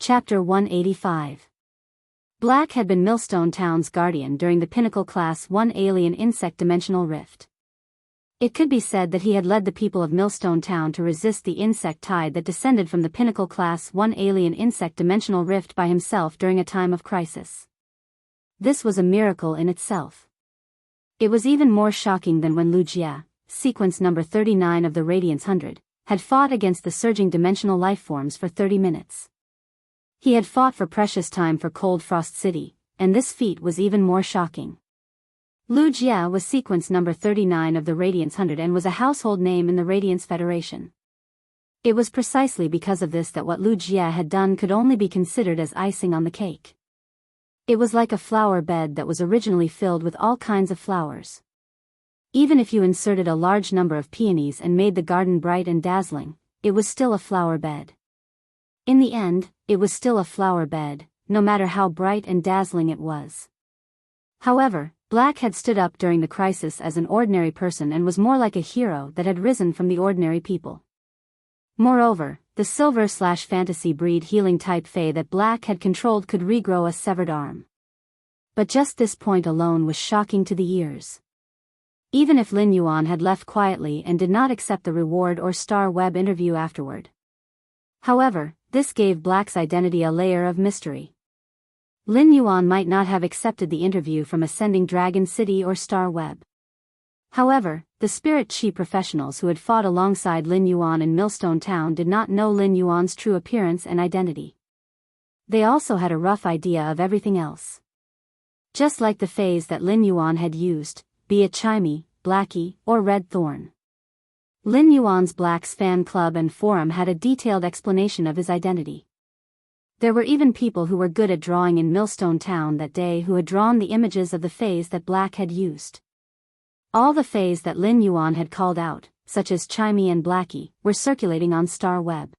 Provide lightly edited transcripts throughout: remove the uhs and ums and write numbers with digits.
Chapter 185. Black had been Millstone Town's guardian during the Pinnacle Class 1 alien insect dimensional rift. It could be said that he had led the people of Millstone Town to resist the insect tide that descended from the Pinnacle Class 1 alien insect dimensional rift by himself during a time of crisis. This was a miracle in itself. It was even more shocking than when Wuxia, sequence number 39 of the Radiance 100, had fought against the surging dimensional lifeforms for 30 minutes. He had fought for precious time for Cold Frost City, and this feat was even more shocking. Wuxia was sequence number 39 of the Radiance 100 and was a household name in the Radiance Federation. It was precisely because of this that what Wuxia had done could only be considered as icing on the cake. It was like a flower bed that was originally filled with all kinds of flowers. Even if you inserted a large number of peonies and made the garden bright and dazzling, it was still a flower bed. In the end, it was still a flower bed, no matter how bright and dazzling it was. However, Black had stood up during the crisis as an ordinary person and was more like a hero that had risen from the ordinary people. Moreover, the silver/fantasy breed healing type Fae that Black had controlled could regrow a severed arm. But just this point alone was shocking to the ears. Even if Lin Yuan had left quietly and did not accept the reward or Star Web interview afterward. However, this gave Black's identity a layer of mystery. Lin Yuan might not have accepted the interview from Ascending Dragon City or Star Web. However, the Spirit Chi professionals who had fought alongside Lin Yuan in Millstone Town did not know Lin Yuan's true appearance and identity. They also had a rough idea of everything else. Just like the phase that Lin Yuan had used, be it Chimey, Blackie, or Red Thorn. Lin Yuan's Black's fan club and forum had a detailed explanation of his identity. There were even people who were good at drawing in Millstone Town that day who had drawn the images of the phase that Black had used. All the phase that Lin Yuan had called out, such as Chimey and Blackie, were circulating on Star Web.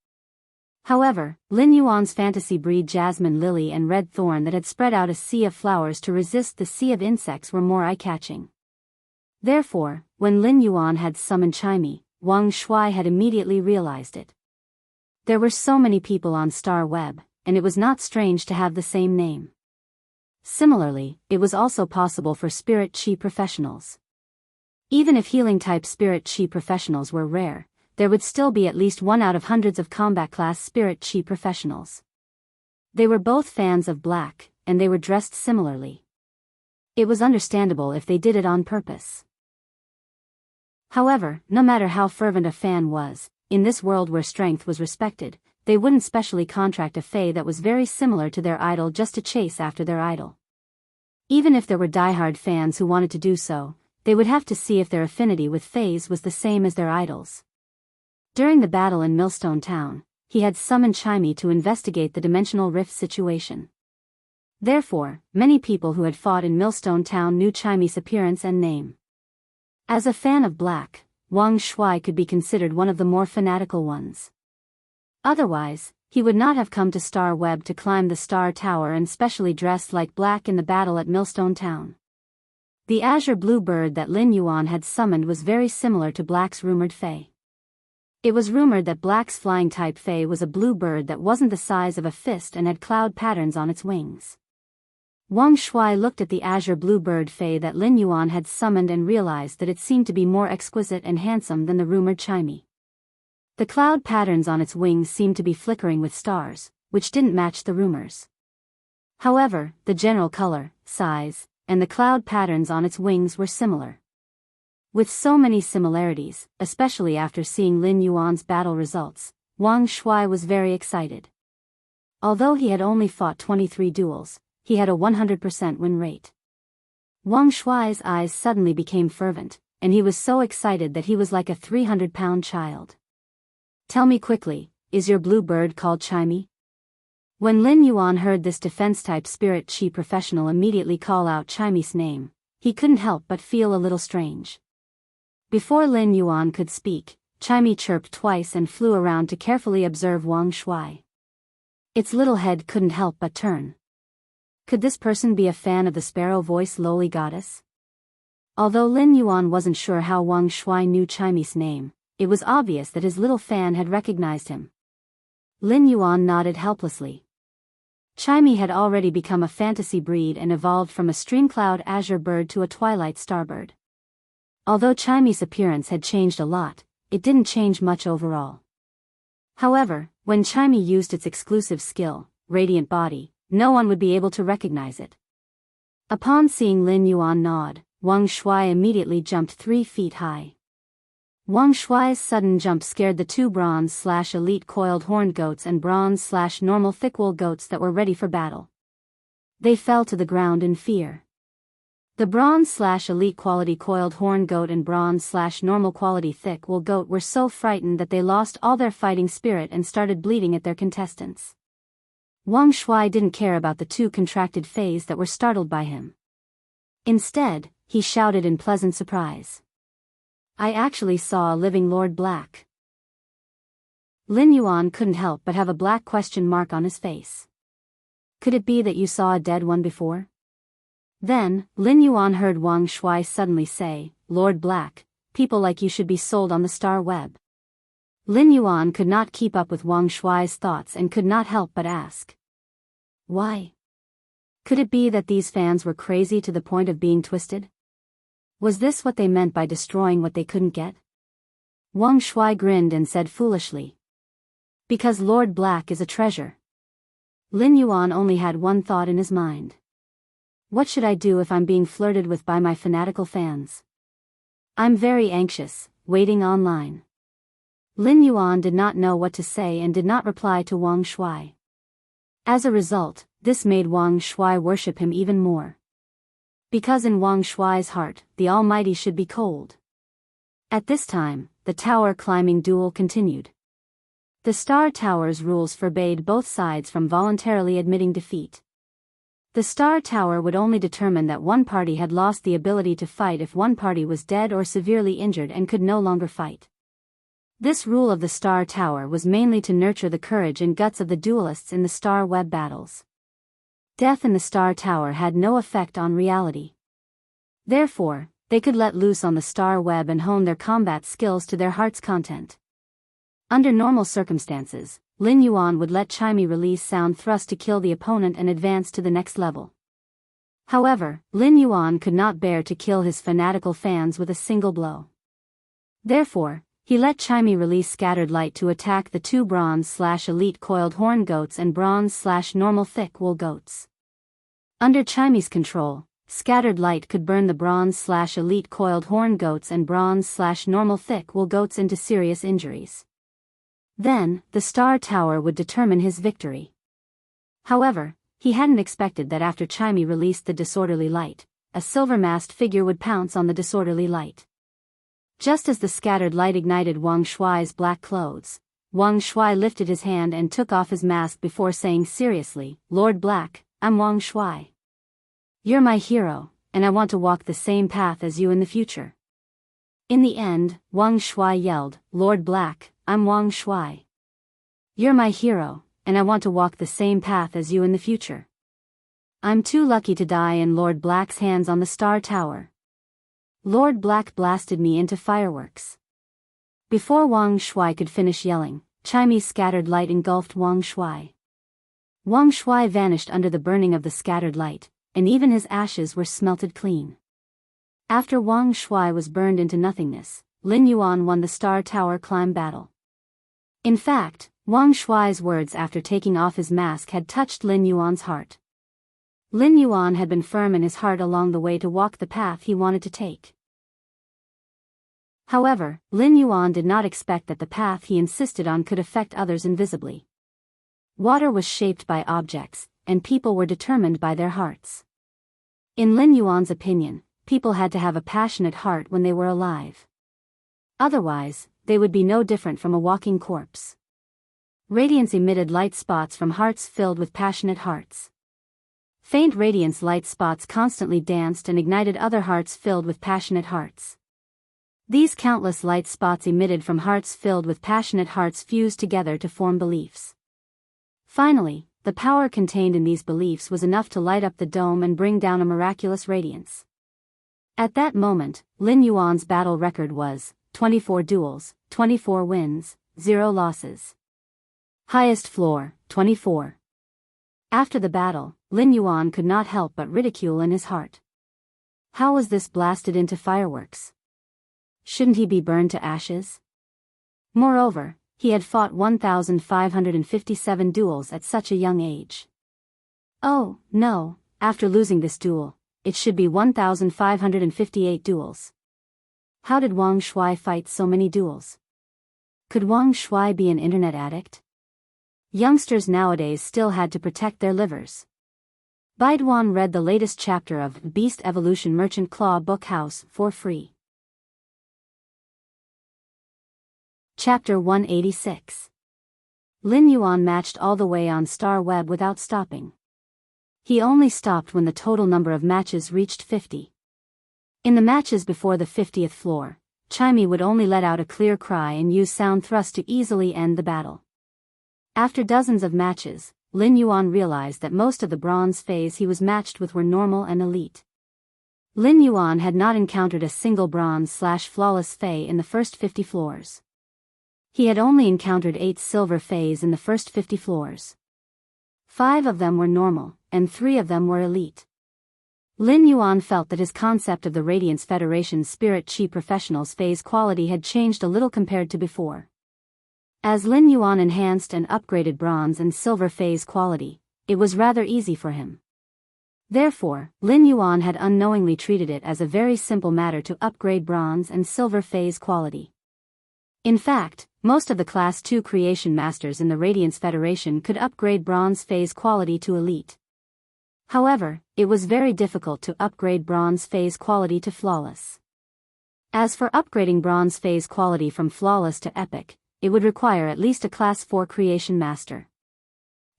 However, Lin Yuan's fantasy breed Jasmine Lily and Red Thorn that had spread out a sea of flowers to resist the sea of insects were more eye-catching. Therefore, when Lin Yuan had summoned Chimey, Wang Shuai had immediately realized it. There were so many people on Star Web, and it was not strange to have the same name. Similarly, it was also possible for Spirit Chi professionals. Even if healing-type Spirit Chi professionals were rare, there would still be at least one out of hundreds of combat-class Spirit Chi professionals. They were both fans of Black, and they were dressed similarly. It was understandable if they did it on purpose. However, no matter how fervent a fan was, in this world where strength was respected, they wouldn't specially contract a Fae that was very similar to their idol just to chase after their idol. Even if there were diehard fans who wanted to do so, they would have to see if their affinity with Faes was the same as their idols. During the battle in Millstone Town, he had summoned Chimey to investigate the dimensional rift situation. Therefore, many people who had fought in Millstone Town knew Chimey's appearance and name. As a fan of Black, Wang Shuai could be considered one of the more fanatical ones. Otherwise, he would not have come to Star Web to climb the Star Tower and specially dressed like Black in the battle at Millstone Town. The azure blue bird that Lin Yuan had summoned was very similar to Black's rumored Fae. It was rumored that Black's flying-type Fae was a blue bird that wasn't the size of a fist and had cloud patterns on its wings. Wang Shuai looked at the azure blue bird Fae that Lin Yuan had summoned and realized that it seemed to be more exquisite and handsome than the rumored Chimey. The cloud patterns on its wings seemed to be flickering with stars, which didn't match the rumors. However, the general color, size, and the cloud patterns on its wings were similar. With so many similarities, especially after seeing Lin Yuan's battle results, Wang Shuai was very excited. Although he had only fought 23 duels, he had a 100% win rate. Wang Shuai's eyes suddenly became fervent, and he was so excited that he was like a 300-pound child. Tell me quickly, is your blue bird called Chimey? When Lin Yuan heard this defense-type Spirit Chi professional immediately call out Chimey's name, he couldn't help but feel a little strange. Before Lin Yuan could speak, Chimey chirped twice and flew around to carefully observe Wang Shuai. Its little head couldn't help but turn. Could this person be a fan of the sparrow-voiced lowly goddess? Although Lin Yuan wasn't sure how Wang Shuai knew Chimey's name, it was obvious that his little fan had recognized him. Lin Yuan nodded helplessly. Chimey had already become a fantasy breed and evolved from a streamcloud azure bird to a twilight starbird. Although Chimey's appearance had changed a lot, it didn't change much overall. However, when Chimey used its exclusive skill, Radiant Body, no one would be able to recognize it. Upon seeing Lin Yuan nod, Wang Shuai immediately jumped 3 feet high. Wang Shuai's sudden jump scared the 2 bronze/elite coiled horned goats and bronze/normal thickwool goats that were ready for battle. They fell to the ground in fear. The bronze/elite quality coiled horn goat and bronze/normal quality thickwool goat were so frightened that they lost all their fighting spirit and started bleating at their contestants. Wang Shuai didn't care about the 2 contracted fays that were startled by him. Instead, he shouted in pleasant surprise. I actually saw a living Lord Black. Lin Yuan couldn't help but have a black question mark on his face. Could it be that you saw a dead one before? Then, Lin Yuan heard Wang Shuai suddenly say, Lord Black, people like you should be sold on the star web. Lin Yuan could not keep up with Wang Shuai's thoughts and could not help but ask. Why? Could it be that these fans were crazy to the point of being twisted? Was this what they meant by destroying what they couldn't get? Wang Shuai grinned and said foolishly. Because Lord Black is a treasure. Lin Yuan only had one thought in his mind. What should I do if I'm being flirted with by my fanatical fans? I'm very anxious, waiting online. Lin Yuan did not know what to say and did not reply to Wang Shuai. As a result, this made Wang Shuai worship him even more. Because in Wang Shuai's heart, the Almighty should be cold. At this time, the tower climbing duel continued. The Star Tower's rules forbade both sides from voluntarily admitting defeat. The Star Tower would only determine that one party had lost the ability to fight if one party was dead or severely injured and could no longer fight. This rule of the Star Tower was mainly to nurture the courage and guts of the duelists in the Star Web battles. Death in the Star Tower had no effect on reality. Therefore, they could let loose on the Star Web and hone their combat skills to their heart's content. Under normal circumstances, Lin Yuan would let Chimey release sound thrust to kill the opponent and advance to the next level. However, Lin Yuan could not bear to kill his fanatical fans with a single blow. Therefore, he let Chimey release Scattered Light to attack the 2 bronze/elite coiled horn goats and bronze/normal thick wool goats. Under Chimey's control, Scattered Light could burn the bronze/elite coiled horn goats and bronze/normal thick wool goats into serious injuries. Then, the Star Tower would determine his victory. However, he hadn't expected that after Chimey released the disorderly light, a silver-masked figure would pounce on the disorderly light. Just as the Scattered Light ignited Wang Shuai's black clothes, Wang Shuai lifted his hand and took off his mask before saying seriously, Lord Black, I'm Wang Shuai. You're my hero, and I want to walk the same path as you in the future. In the end, Wang Shuai yelled, Lord Black, I'm Wang Shuai. You're my hero, and I want to walk the same path as you in the future. I'm too lucky to die in Lord Black's hands on the Star Tower. Lord Black blasted me into fireworks. Before Wang Shuai could finish yelling, Chimey's Scattered Light engulfed Wang Shuai. Wang Shuai vanished under the burning of the Scattered Light, and even his ashes were smelted clean. After Wang Shuai was burned into nothingness, Lin Yuan won the Star Tower climb battle. In fact, Wang Shuai's words after taking off his mask had touched Lin Yuan's heart. Lin Yuan had been firm in his heart along the way to walk the path he wanted to take. However, Lin Yuan did not expect that the path he insisted on could affect others invisibly. Water was shaped by objects, and people were determined by their hearts. In Lin Yuan's opinion, people had to have a passionate heart when they were alive. Otherwise, they would be no different from a walking corpse. Radiance emitted light spots from hearts filled with passionate hearts. Faint radiance light spots constantly danced and ignited other hearts filled with passionate hearts. These countless light spots emitted from hearts filled with passionate hearts fused together to form beliefs. Finally, the power contained in these beliefs was enough to light up the dome and bring down a miraculous radiance. At that moment, Lin Yuan's battle record was 24 duels, 24 wins, 0 losses. Highest floor, 24. After the battle, Lin Yuan could not help but ridicule in his heart. How was this blasted into fireworks? Shouldn't he be burned to ashes? Moreover, he had fought 1,557 duels at such a young age. Oh, no, after losing this duel, it should be 1,558 duels. How did Wang Shui fight so many duels? Could Wang Shui be an internet addict? Youngsters nowadays still had to protect their livers. Baiduan read the latest chapter of Beast Evolution Merchant Claw Book House for free. Chapter 186. Lin Yuan matched all the way on Star Web without stopping. He only stopped when the total number of matches reached 50. In the matches before the 50th floor, Chimey would only let out a clear cry and use sound thrust to easily end the battle. After dozens of matches, Lin Yuan realized that most of the bronze phase he was matched with were normal and elite. Lin Yuan had not encountered a single bronze/flawless phase in the first 50 floors. He had only encountered 8 silver phase in the first 50 floors. 5 of them were normal, and 3 of them were elite. Lin Yuan felt that his concept of the Radiance Federation's Spirit Chi Professionals phase quality had changed a little compared to before. As Lin Yuan enhanced and upgraded bronze and silver phase quality, it was rather easy for him. Therefore, Lin Yuan had unknowingly treated it as a very simple matter to upgrade bronze and silver phase quality. In fact, most of the Class 2 creation masters in the Radiance Federation could upgrade bronze phase quality to elite. However, it was very difficult to upgrade bronze phase quality to flawless. As for upgrading bronze phase quality from flawless to epic, it would require at least a Class 4 creation master.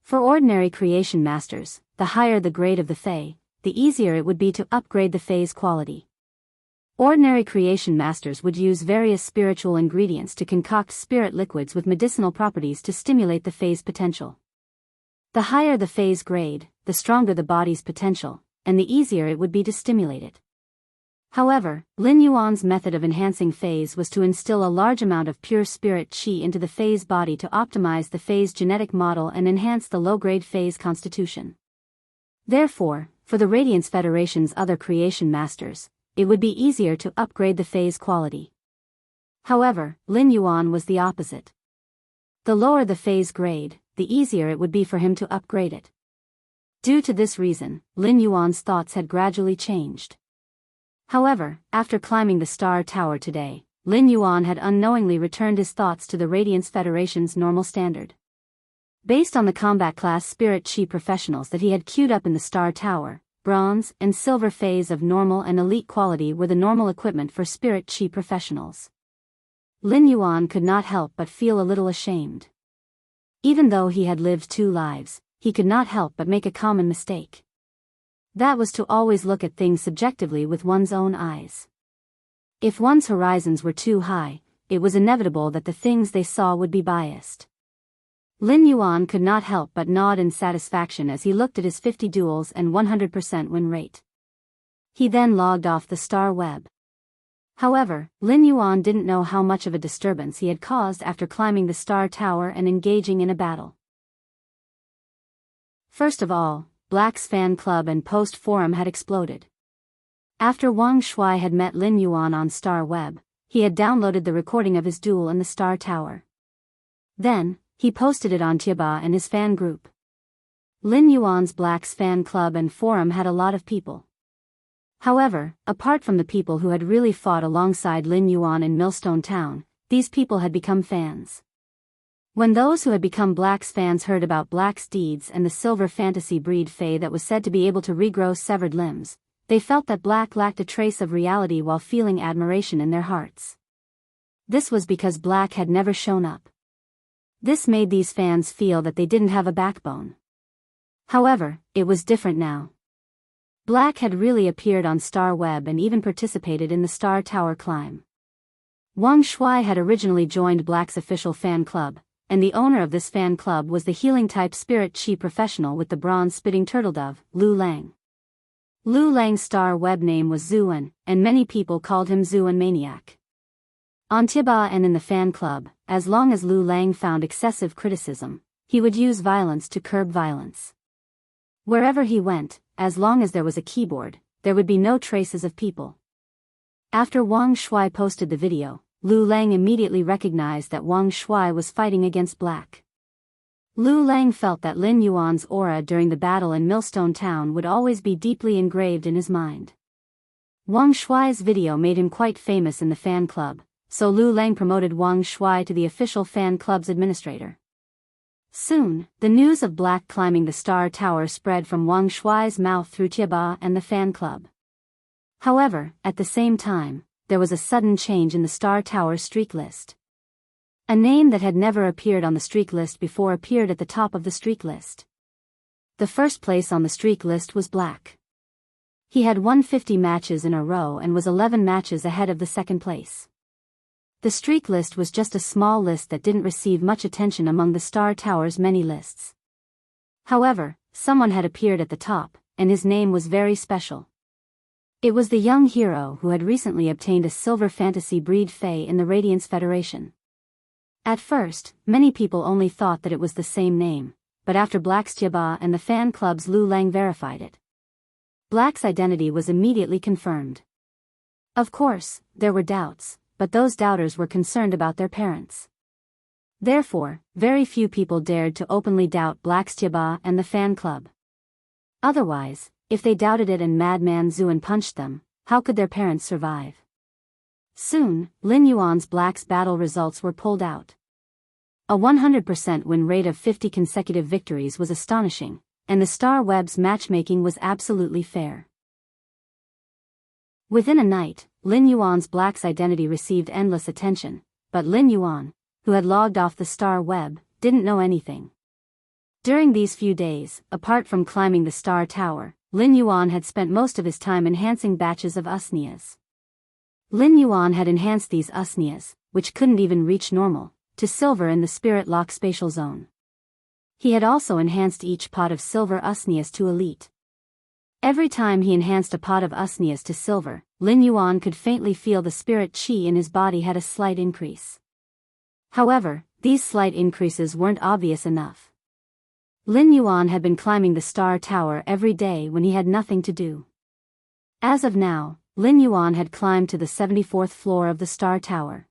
For ordinary creation masters, the higher the grade of the phase, the easier it would be to upgrade the phase quality. Ordinary creation masters would use various spiritual ingredients to concoct spirit liquids with medicinal properties to stimulate the phase potential. The higher the phase grade, the stronger the body's potential, and the easier it would be to stimulate it. However, Lin Yuan's method of enhancing phase was to instill a large amount of pure spirit qi into the phase body to optimize the phase genetic model and enhance the low-grade phase constitution. Therefore, for the Radiance Federation's other creation masters, it would be easier to upgrade the phase quality. However, Lin Yuan was the opposite. The lower the phase grade, the easier it would be for him to upgrade it. Due to this reason, Lin Yuan's thoughts had gradually changed. However, after climbing the Star Tower today, Lin Yuan had unknowingly returned his thoughts to the Radiance Federation's normal standard. Based on the combat class Spirit Chi professionals that he had queued up in the Star Tower, bronze and silver phase of normal and elite quality were the normal equipment for Spirit Chi professionals. Lin Yuan could not help but feel a little ashamed. Even though he had lived 2 lives, he could not help but make a common mistake. That was to always look at things subjectively with one's own eyes. If one's horizons were too high, it was inevitable that the things they saw would be biased. Lin Yuan could not help but nod in satisfaction as he looked at his 50 duels and 100% win rate. He then logged off the Star Web. However, Lin Yuan didn't know how much of a disturbance he had caused after climbing the Star Tower and engaging in a battle. First of all, Black's fan club and post forum had exploded. After Wang Shui had met Lin Yuan on Star Web, he had downloaded the recording of his duel in the Star Tower. Then, he posted it on Tiaba and his fan group. Lin Yuan's Black's fan club and forum had a lot of people. However, apart from the people who had really fought alongside Lin Yuan in Millstone Town, these people had become fans. When those who had become Black's fans heard about Black's deeds and the silver fantasy breed Fae that was said to be able to regrow severed limbs, they felt that Black lacked a trace of reality while feeling admiration in their hearts. This was because Black had never shown up. This made these fans feel that they didn't have a backbone. However, it was different now. Black had really appeared on Star Web and even participated in the Star Tower climb. Wang Shui had originally joined Black's official fan club, and the owner of this fan club was the healing-type Spirit Chi professional with the bronze-spitting turtledove, Lu Lang. Lu Lang's Star Web name was Zuan, and many people called him Zuan Maniac. On Tiba and in the fan club, as long as Lu Lang found excessive criticism, he would use violence to curb violence. Wherever he went, as long as there was a keyboard, there would be no traces of people. After Wang Shuai posted the video, Lu Lang immediately recognized that Wang Shuai was fighting against Black. Lu Lang felt that Lin Yuan's aura during the battle in Millstone Town would always be deeply engraved in his mind. Wang Shuai's video made him quite famous in the fan club, so Lu Lang promoted Wang Shuai to the official fan club's administrator. Soon, the news of Black climbing the Star Tower spread from Wang Shuai's mouth through Chiaba and the fan club. However, at the same time, there was a sudden change in the Star Tower's streak list. A name that had never appeared on the streak list before appeared at the top of the streak list. The first place on the streak list was Black. He had won 50 matches in a row and was 11 matches ahead of the second place. The streak list was just a small list that didn't receive much attention among the Star Tower's many lists. However, someone had appeared at the top, and his name was very special. It was the young hero who had recently obtained a silver fantasy breed Fae in the Radiance Federation. At first, many people only thought that it was the same name, but after Black's Jiaba and the fan club's Lu Lang verified it. Black's identity was immediately confirmed. Of course, there were doubts, but those doubters were concerned about their parents. Therefore, very few people dared to openly doubt Black's Jiaba and the fan club. Otherwise, if they doubted it and Madman Zuan punched them, how could their parents survive? Soon, Lin Yuan's Black's battle results were pulled out. A 100% win rate of 50 consecutive victories was astonishing, and the Star Web's matchmaking was absolutely fair. Within a night, Lin Yuan's Black's identity received endless attention, but Lin Yuan, who had logged off the Star Web, didn't know anything. During these few days, apart from climbing the Star Tower, Lin Yuan had spent most of his time enhancing batches of usnias. Lin Yuan had enhanced these usnias, which couldn't even reach normal, to silver in the Spirit Lock spatial zone. He had also enhanced each pot of silver usnias to elite. Every time he enhanced a pot of usnias to silver, Lin Yuan could faintly feel the spirit qi in his body had a slight increase. However, these slight increases weren't obvious enough. Lin Yuan had been climbing the Star Tower every day when he had nothing to do. As of now, Lin Yuan had climbed to the 74th floor of the Star Tower.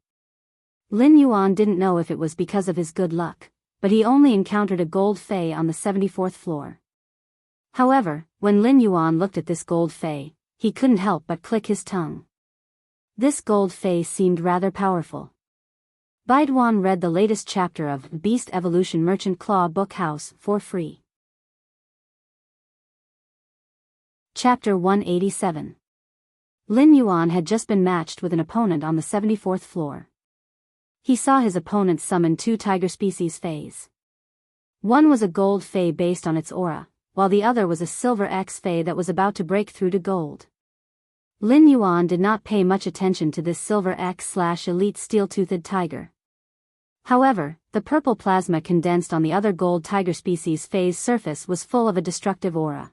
Lin Yuan didn't know if it was because of his good luck, but he only encountered a gold Fae on the 74th floor. However, when Lin Yuan looked at this gold Fae, he couldn't help but click his tongue. This gold Fae seemed rather powerful. Baiduan read the latest chapter of Beast Evolution Merchant Claw Book House for free. Chapter 187. Lin Yuan had just been matched with an opponent on the 74th floor. He saw his opponent summon 2 tiger species Faes. One was a gold Fae based on its aura, while the other was a silver X Fae that was about to break through to gold. Lin Yuan did not pay much attention to this silver X/elite steel-toothed tiger. However, the purple plasma condensed on the other gold tiger species Fae's surface was full of a destructive aura.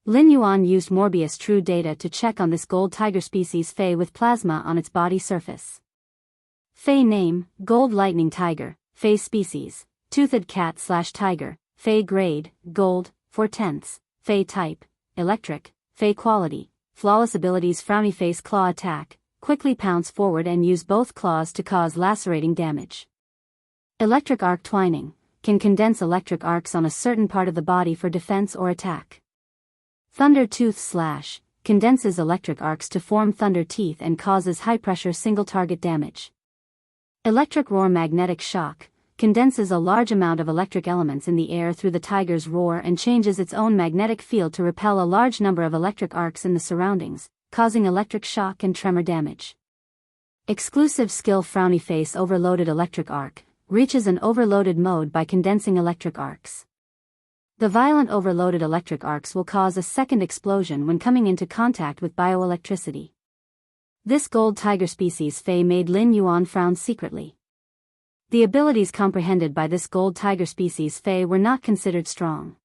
Lin Yuan used Morbius True Data to check on this gold tiger species Fae with plasma on its body surface. Fae name, Gold Lightning Tiger, Fae species, Toothed Cat/Tiger, Fae grade, Gold, 4/10, Fae type, Electric, Fae quality, flawless abilities Frowny Face Claw attack, quickly pounce forward and use both claws to cause lacerating damage. Electric Arc Twining, can condense electric arcs on a certain part of the body for defense or attack. Thunder Tooth Slash, condenses electric arcs to form thunder teeth and causes high-pressure single-target damage. Electric Roar Magnetic Shock, condenses a large amount of electric elements in the air through the tiger's roar and changes its own magnetic field to repel a large number of electric arcs in the surroundings, causing electric shock and tremor damage. Exclusive skill Frowny Face Overloaded Electric Arc, reaches an overloaded mode by condensing electric arcs. The violent overloaded electric arcs will cause a second explosion when coming into contact with bioelectricity. This gold tiger species Fae made Lin Yuan frown secretly. The abilities comprehended by this gold tiger species Fae were not considered strong.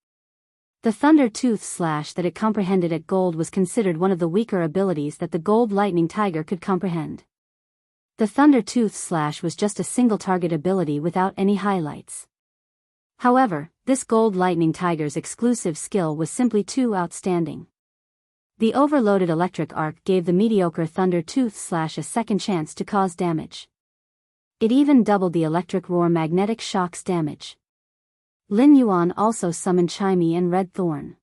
The Thunder Tooth Slash that it comprehended at gold was considered one of the weaker abilities that the gold lightning tiger could comprehend. The Thunder Tooth Slash was just a single target ability without any highlights. However, this gold lightning tiger's exclusive skill was simply too outstanding. The overloaded electric arc gave the mediocre Thunder Tooth a second chance to cause damage. It even doubled the electric roar magnetic shock's damage. Lin Yuan also summoned Chimey and Red Thorn.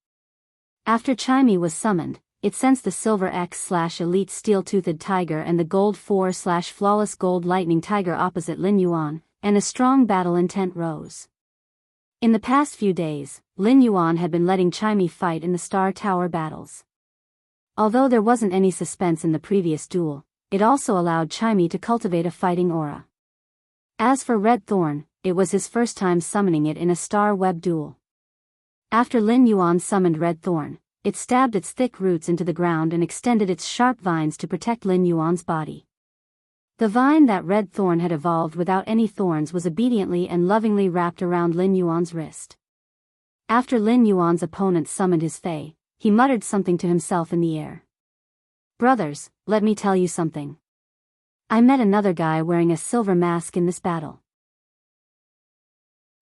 After Chimey was summoned, it sensed the Silver X/Elite Steel-Toothed Tiger and the Gold 4/Flawless Gold Lightning Tiger opposite Lin Yuan, and a strong battle intent rose. In the past few days, Lin Yuan had been letting Chimey fight in the Star Tower battles. Although there wasn't any suspense in the previous duel, it also allowed Chimey to cultivate a fighting aura. As for Red Thorn, it was his first time summoning it in a Star Web duel. After Lin Yuan summoned Red Thorn, it stabbed its thick roots into the ground and extended its sharp vines to protect Lin Yuan's body. The vine that Red Thorn had evolved without any thorns was obediently and lovingly wrapped around Lin Yuan's wrist. After Lin Yuan's opponent summoned his Fae, he muttered something to himself in the air. "Brothers, let me tell you something. I met another guy wearing a silver mask in this battle.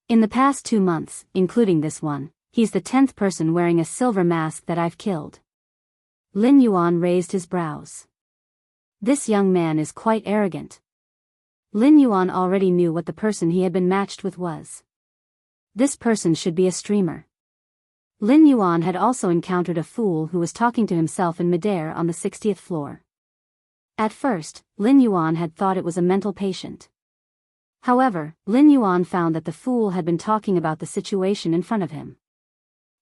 In the past 2 months, including this one, he's the 10th person wearing a silver mask that I've killed." Lin Yuan raised his brows. This young man is quite arrogant. Lin Yuan already knew what the person he had been matched with was. This person should be a streamer. Lin Yuan had also encountered a fool who was talking to himself in midair on the 60th floor. At first, Lin Yuan had thought it was a mental patient. However, Lin Yuan found that the fool had been talking about the situation in front of him.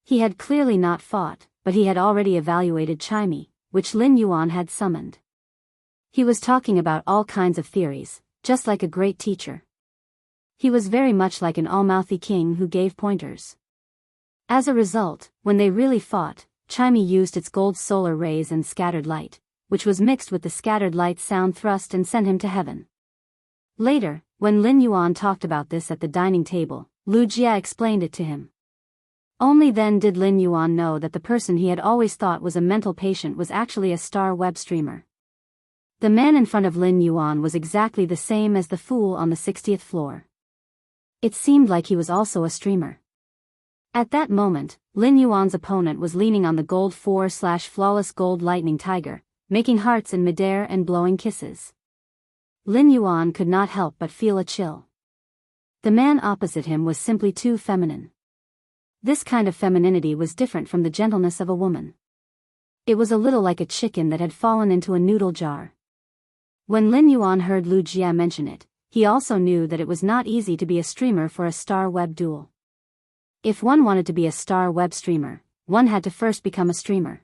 He had clearly not fought, but he had already evaluated Chimey, which Lin Yuan had summoned. He was talking about all kinds of theories, just like a great teacher. He was very much like an all-mouthy king who gave pointers. As a result, when they really fought, Chimey used its gold solar rays and scattered light, which was mixed with the scattered light sound thrust and sent him to heaven. Later, when Lin Yuan talked about this at the dining table, Lu Jia explained it to him. Only then did Lin Yuan know that the person he had always thought was a mental patient was actually a Star Web streamer. The man in front of Lin Yuan was exactly the same as the fool on the 60th floor. It seemed like he was also a streamer. At that moment, Lin Yuan's opponent was leaning on the Gold 4/Flawless Gold Lightning Tiger, making hearts in midair and blowing kisses. Lin Yuan could not help but feel a chill. The man opposite him was simply too feminine. This kind of femininity was different from the gentleness of a woman. It was a little like a chicken that had fallen into a noodle jar. When Lin Yuan heard Lu Jia mention it, he also knew that it was not easy to be a streamer for a Star Web duel. If one wanted to be a Star Web streamer, one had to first become a streamer.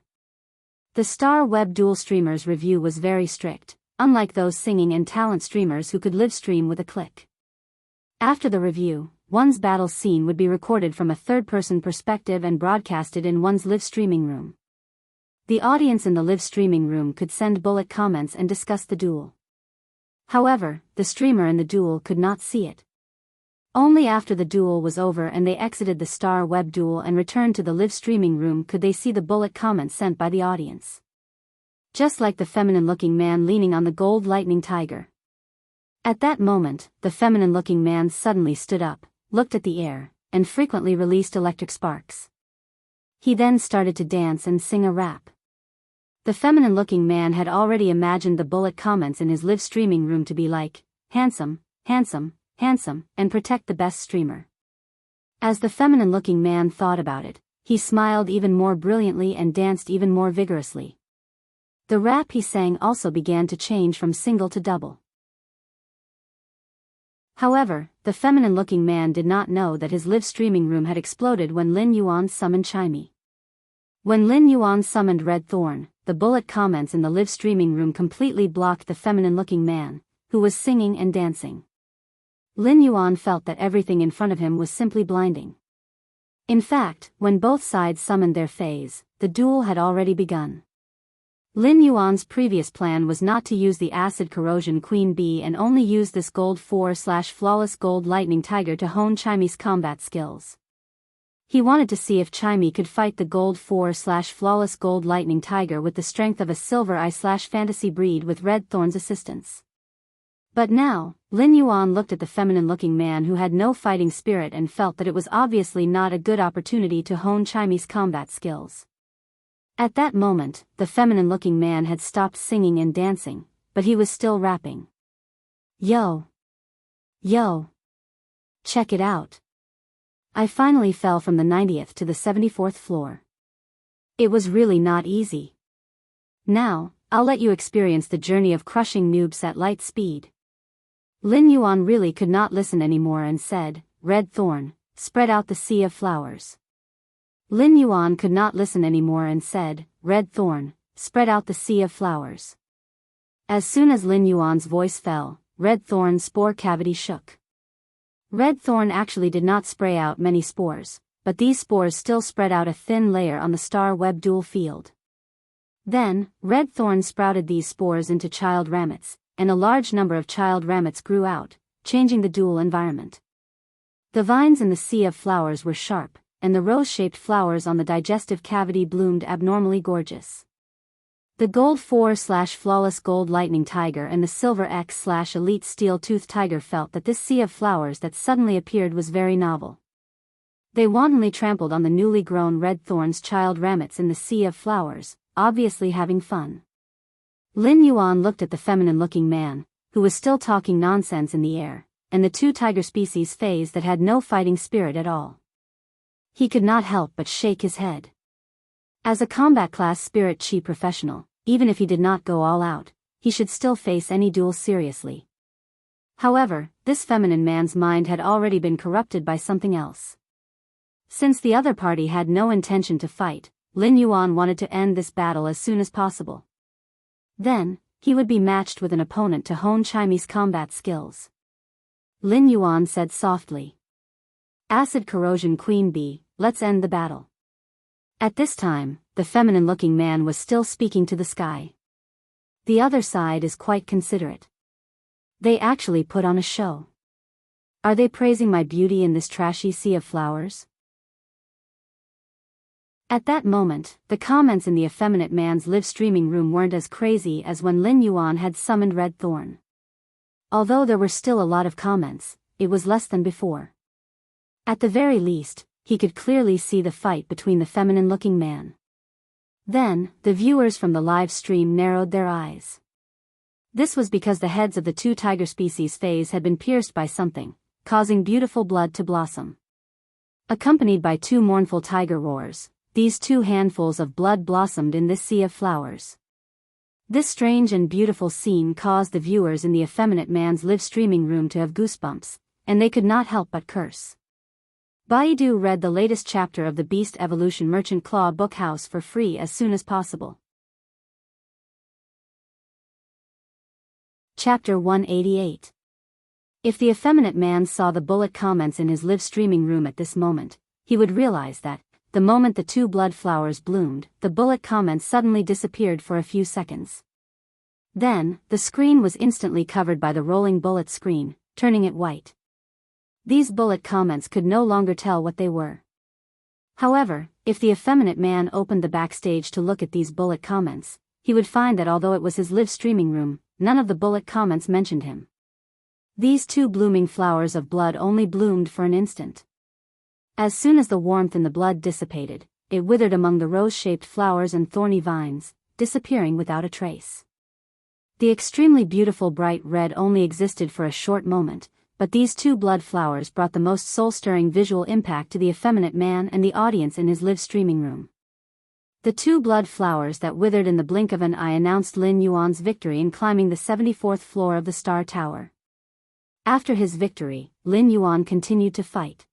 The Star Web duel streamers' review was very strict, unlike those singing and talent streamers who could live stream with a click. After the review, one's battle scene would be recorded from a third-person perspective and broadcasted in one's live streaming room. The audience in the live streaming room could send bullet comments and discuss the duel. However, the streamer in the duel could not see it. Only after the duel was over and they exited the Star Web duel and returned to the live streaming room could they see the bullet comments sent by the audience. Just like the feminine-looking man leaning on the gold lightning tiger. At that moment, the feminine-looking man suddenly stood up, looked at the air, and frequently released electric sparks. He then started to dance and sing a rap. The feminine-looking man had already imagined the bullet comments in his live streaming room to be like, handsome, handsome, handsome, and protect the best streamer. As the feminine-looking man thought about it, he smiled even more brilliantly and danced even more vigorously. The rap he sang also began to change from single to double. However, the feminine-looking man did not know that his live streaming room had exploded when Lin Yuan summoned Chimey. When Lin Yuan summoned Red Thorn, the bullet comments in the live streaming room completely blocked the feminine-looking man, who was singing and dancing. Lin Yuan felt that everything in front of him was simply blinding. In fact, when both sides summoned their fays, the duel had already begun. Lin Yuan's previous plan was not to use the Acid Corrosion Queen Bee and only use this Gold 4/Flawless Gold Lightning Tiger to hone Chimey's combat skills. He wanted to see if Chimey could fight the Gold 4/Flawless Gold Lightning Tiger with the strength of a Silver Eye/Fantasy breed with Red Thorn's assistance. But now, Lin Yuan looked at the feminine-looking man who had no fighting spirit and felt that it was obviously not a good opportunity to hone Chinese combat skills. At that moment, the feminine-looking man had stopped singing and dancing, but he was still rapping. Yo! Yo! Check it out! I finally fell from the 90th to the 74th floor. It was really not easy. Now, I'll let you experience the journey of crushing noobs at light speed. Lin Yuan really could not listen anymore and said, Red Thorn, spread out the sea of flowers. Lin Yuan could not listen anymore and said, Red Thorn, spread out the sea of flowers. As soon as Lin Yuan's voice fell, Red Thorn's spore cavity shook. Red Thorn actually did not spray out many spores, but these spores still spread out a thin layer on the star web dual field. Then, Red Thorn sprouted these spores into child ramets, and a large number of child ramets grew out, changing the dual environment. The vines in the sea of flowers were sharp, and the rose-shaped flowers on the digestive cavity bloomed abnormally gorgeous. The gold 4/flawless gold lightning tiger and the silver X/elite steel tooth tiger felt that this sea of flowers that suddenly appeared was very novel. They wantonly trampled on the newly grown red thorn's child ramets in the sea of flowers, obviously having fun. Lin Yuan looked at the feminine-looking man, who was still talking nonsense in the air, and the two tiger species phase that had no fighting spirit at all. He could not help but shake his head. As a combat class spirit chi professional, even if he did not go all out, he should still face any duel seriously. However, this feminine man's mind had already been corrupted by something else. Since the other party had no intention to fight, Lin Yuan wanted to end this battle as soon as possible. Then, he would be matched with an opponent to hone Chinese combat skills. Lin Yuan said softly. Acid corrosion Queen Bee, let's end the battle. At this time, the feminine-looking man was still speaking to the sky. The other side is quite considerate. They actually put on a show. Are they praising my beauty in this trashy sea of flowers? At that moment, the comments in the effeminate man's live-streaming room weren't as crazy as when Lin Yuan had summoned Red Thorn. Although there were still a lot of comments, it was less than before. At the very least, he could clearly see the fight between the feminine-looking man. Then, the viewers from the live stream narrowed their eyes. This was because the heads of the two tiger species phase had been pierced by something, causing beautiful blood to blossom. Accompanied by two mournful tiger roars, these two handfuls of blood blossomed in this sea of flowers. This strange and beautiful scene caused the viewers in the effeminate man's live-streaming room to have goosebumps, and they could not help but curse. Biyao read the latest chapter of the Beast Evolution Merchant Claw Bookhouse for free as soon as possible. Chapter 188. If the effeminate man saw the bullet comments in his live-streaming room at this moment, he would realize that, the moment the two blood flowers bloomed, the bullet comments suddenly disappeared for a few seconds. Then, the screen was instantly covered by the rolling bullet screen, turning it white. These bullet comments could no longer tell what they were. However, if the effeminate man opened the backstage to look at these bullet comments, he would find that although it was his live-streaming room, none of the bullet comments mentioned him. These two blooming flowers of blood only bloomed for an instant. As soon as the warmth in the blood dissipated, it withered among the rose-shaped flowers and thorny vines, disappearing without a trace. The extremely beautiful bright red only existed for a short moment, but these two blood flowers brought the most soul-stirring visual impact to the effeminate man and the audience in his live-streaming room. The two blood flowers that withered in the blink of an eye announced Lin Yuan's victory in climbing the 74th floor of the Star Tower. After his victory, Lin Yuan continued to fight.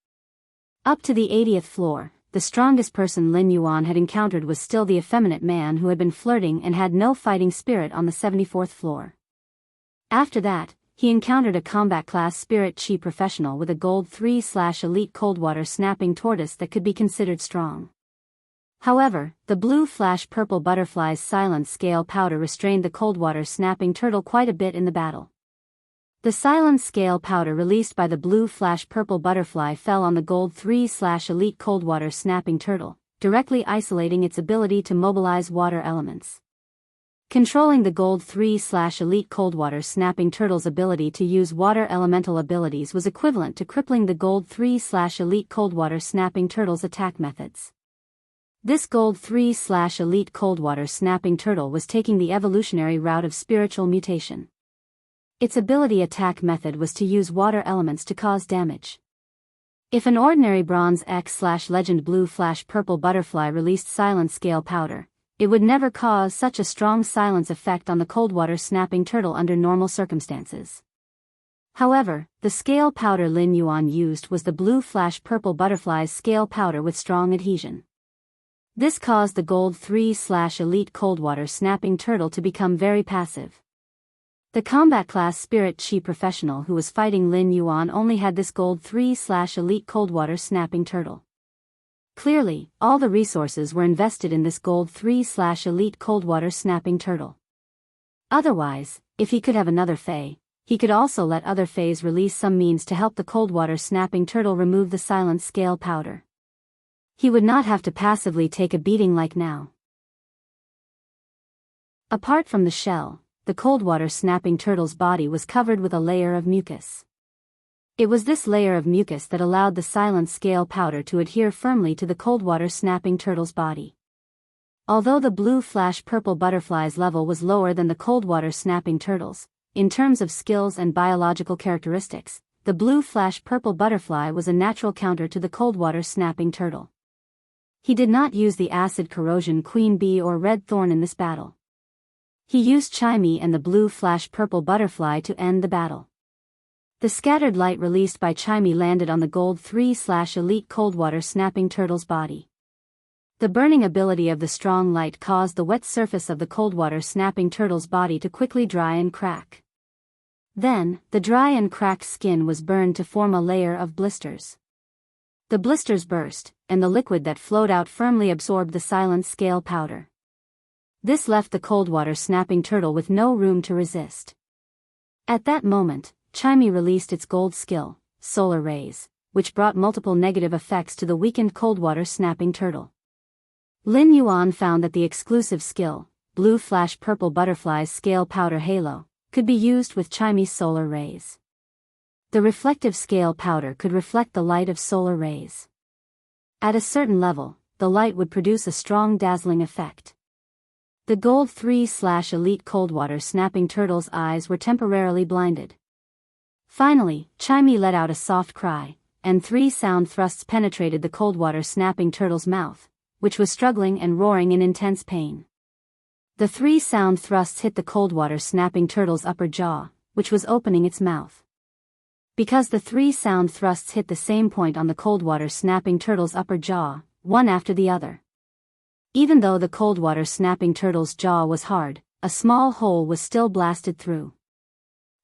Up to the 80th floor, the strongest person Lin Yuan had encountered was still the effeminate man who had been flirting and had no fighting spirit on the 74th floor. After that, he encountered a combat class spirit chi professional with a gold 3/elite coldwater snapping tortoise that could be considered strong. However, the blue purple butterfly's silent scale powder restrained the coldwater snapping turtle quite a bit in the battle. The silent scale powder released by the blue purple butterfly fell on the gold 3/elite coldwater snapping turtle, directly isolating its ability to mobilize water elements. Controlling the Gold 3/Elite Coldwater Snapping Turtle's ability to use water elemental abilities was equivalent to crippling the Gold 3/Elite Coldwater Snapping Turtle's attack methods. This Gold 3/Elite Coldwater Snapping Turtle was taking the evolutionary route of spiritual mutation. Its ability attack method was to use water elements to cause damage. If an ordinary Bronze X/Legend Blue/Purple Butterfly released silent scale powder, it would never cause such a strong silence effect on the Coldwater Snapping Turtle under normal circumstances. However, the scale powder Lin Yuan used was the Blue/Purple Butterfly's scale powder with strong adhesion. This caused the Gold 3/Elite Coldwater Snapping Turtle to become very passive. The combat class Spirit Chi professional who was fighting Lin Yuan only had this Gold 3/Elite Coldwater Snapping Turtle. Clearly, all the resources were invested in this Gold 3/Elite Coldwater Snapping Turtle. Otherwise, if he could have another Fae, he could also let other Faes release some means to help the Coldwater Snapping Turtle remove the silent scale powder. He would not have to passively take a beating like now. Apart from the shell, the Coldwater Snapping Turtle's body was covered with a layer of mucus. It was this layer of mucus that allowed the silent scale powder to adhere firmly to the Coldwater Snapping Turtle's body. Although the Blue/Purple Butterfly's level was lower than the Coldwater Snapping Turtle's, in terms of skills and biological characteristics, the Blue/Purple Butterfly was a natural counter to the Coldwater Snapping Turtle. He did not use the Acid Corrosion Queen Bee or Red Thorn in this battle. He used Chimey and the Blue/Purple Butterfly to end the battle. The scattered light released by Chimey landed on the Gold 3/Elite Coldwater Snapping Turtle's body. The burning ability of the strong light caused the wet surface of the Coldwater Snapping Turtle's body to quickly dry and crack. Then, the dry and cracked skin was burned to form a layer of blisters. The blisters burst, and the liquid that flowed out firmly absorbed the silent scale powder. This left the Coldwater Snapping Turtle with no room to resist. At that moment, Chimey released its gold skill, Solar Rays, which brought multiple negative effects to the weakened Coldwater Snapping Turtle. Lin Yuan found that the exclusive skill, Blue/Purple Butterfly's Scale Powder Halo, could be used with Chimey's Solar Rays. The reflective scale powder could reflect the light of solar rays. At a certain level, the light would produce a strong dazzling effect. The Gold 3/Elite Coldwater Snapping Turtle's eyes were temporarily blinded. Finally, Chimey let out a soft cry, and 3 sound thrusts penetrated the Coldwater Snapping Turtle's mouth, which was struggling and roaring in intense pain. The 3 sound thrusts hit the Coldwater Snapping Turtle's upper jaw, which was opening its mouth. Because the 3 sound thrusts hit the same point on the Coldwater Snapping Turtle's upper jaw, one after the other. Even though the Coldwater Snapping Turtle's jaw was hard, a small hole was still blasted through.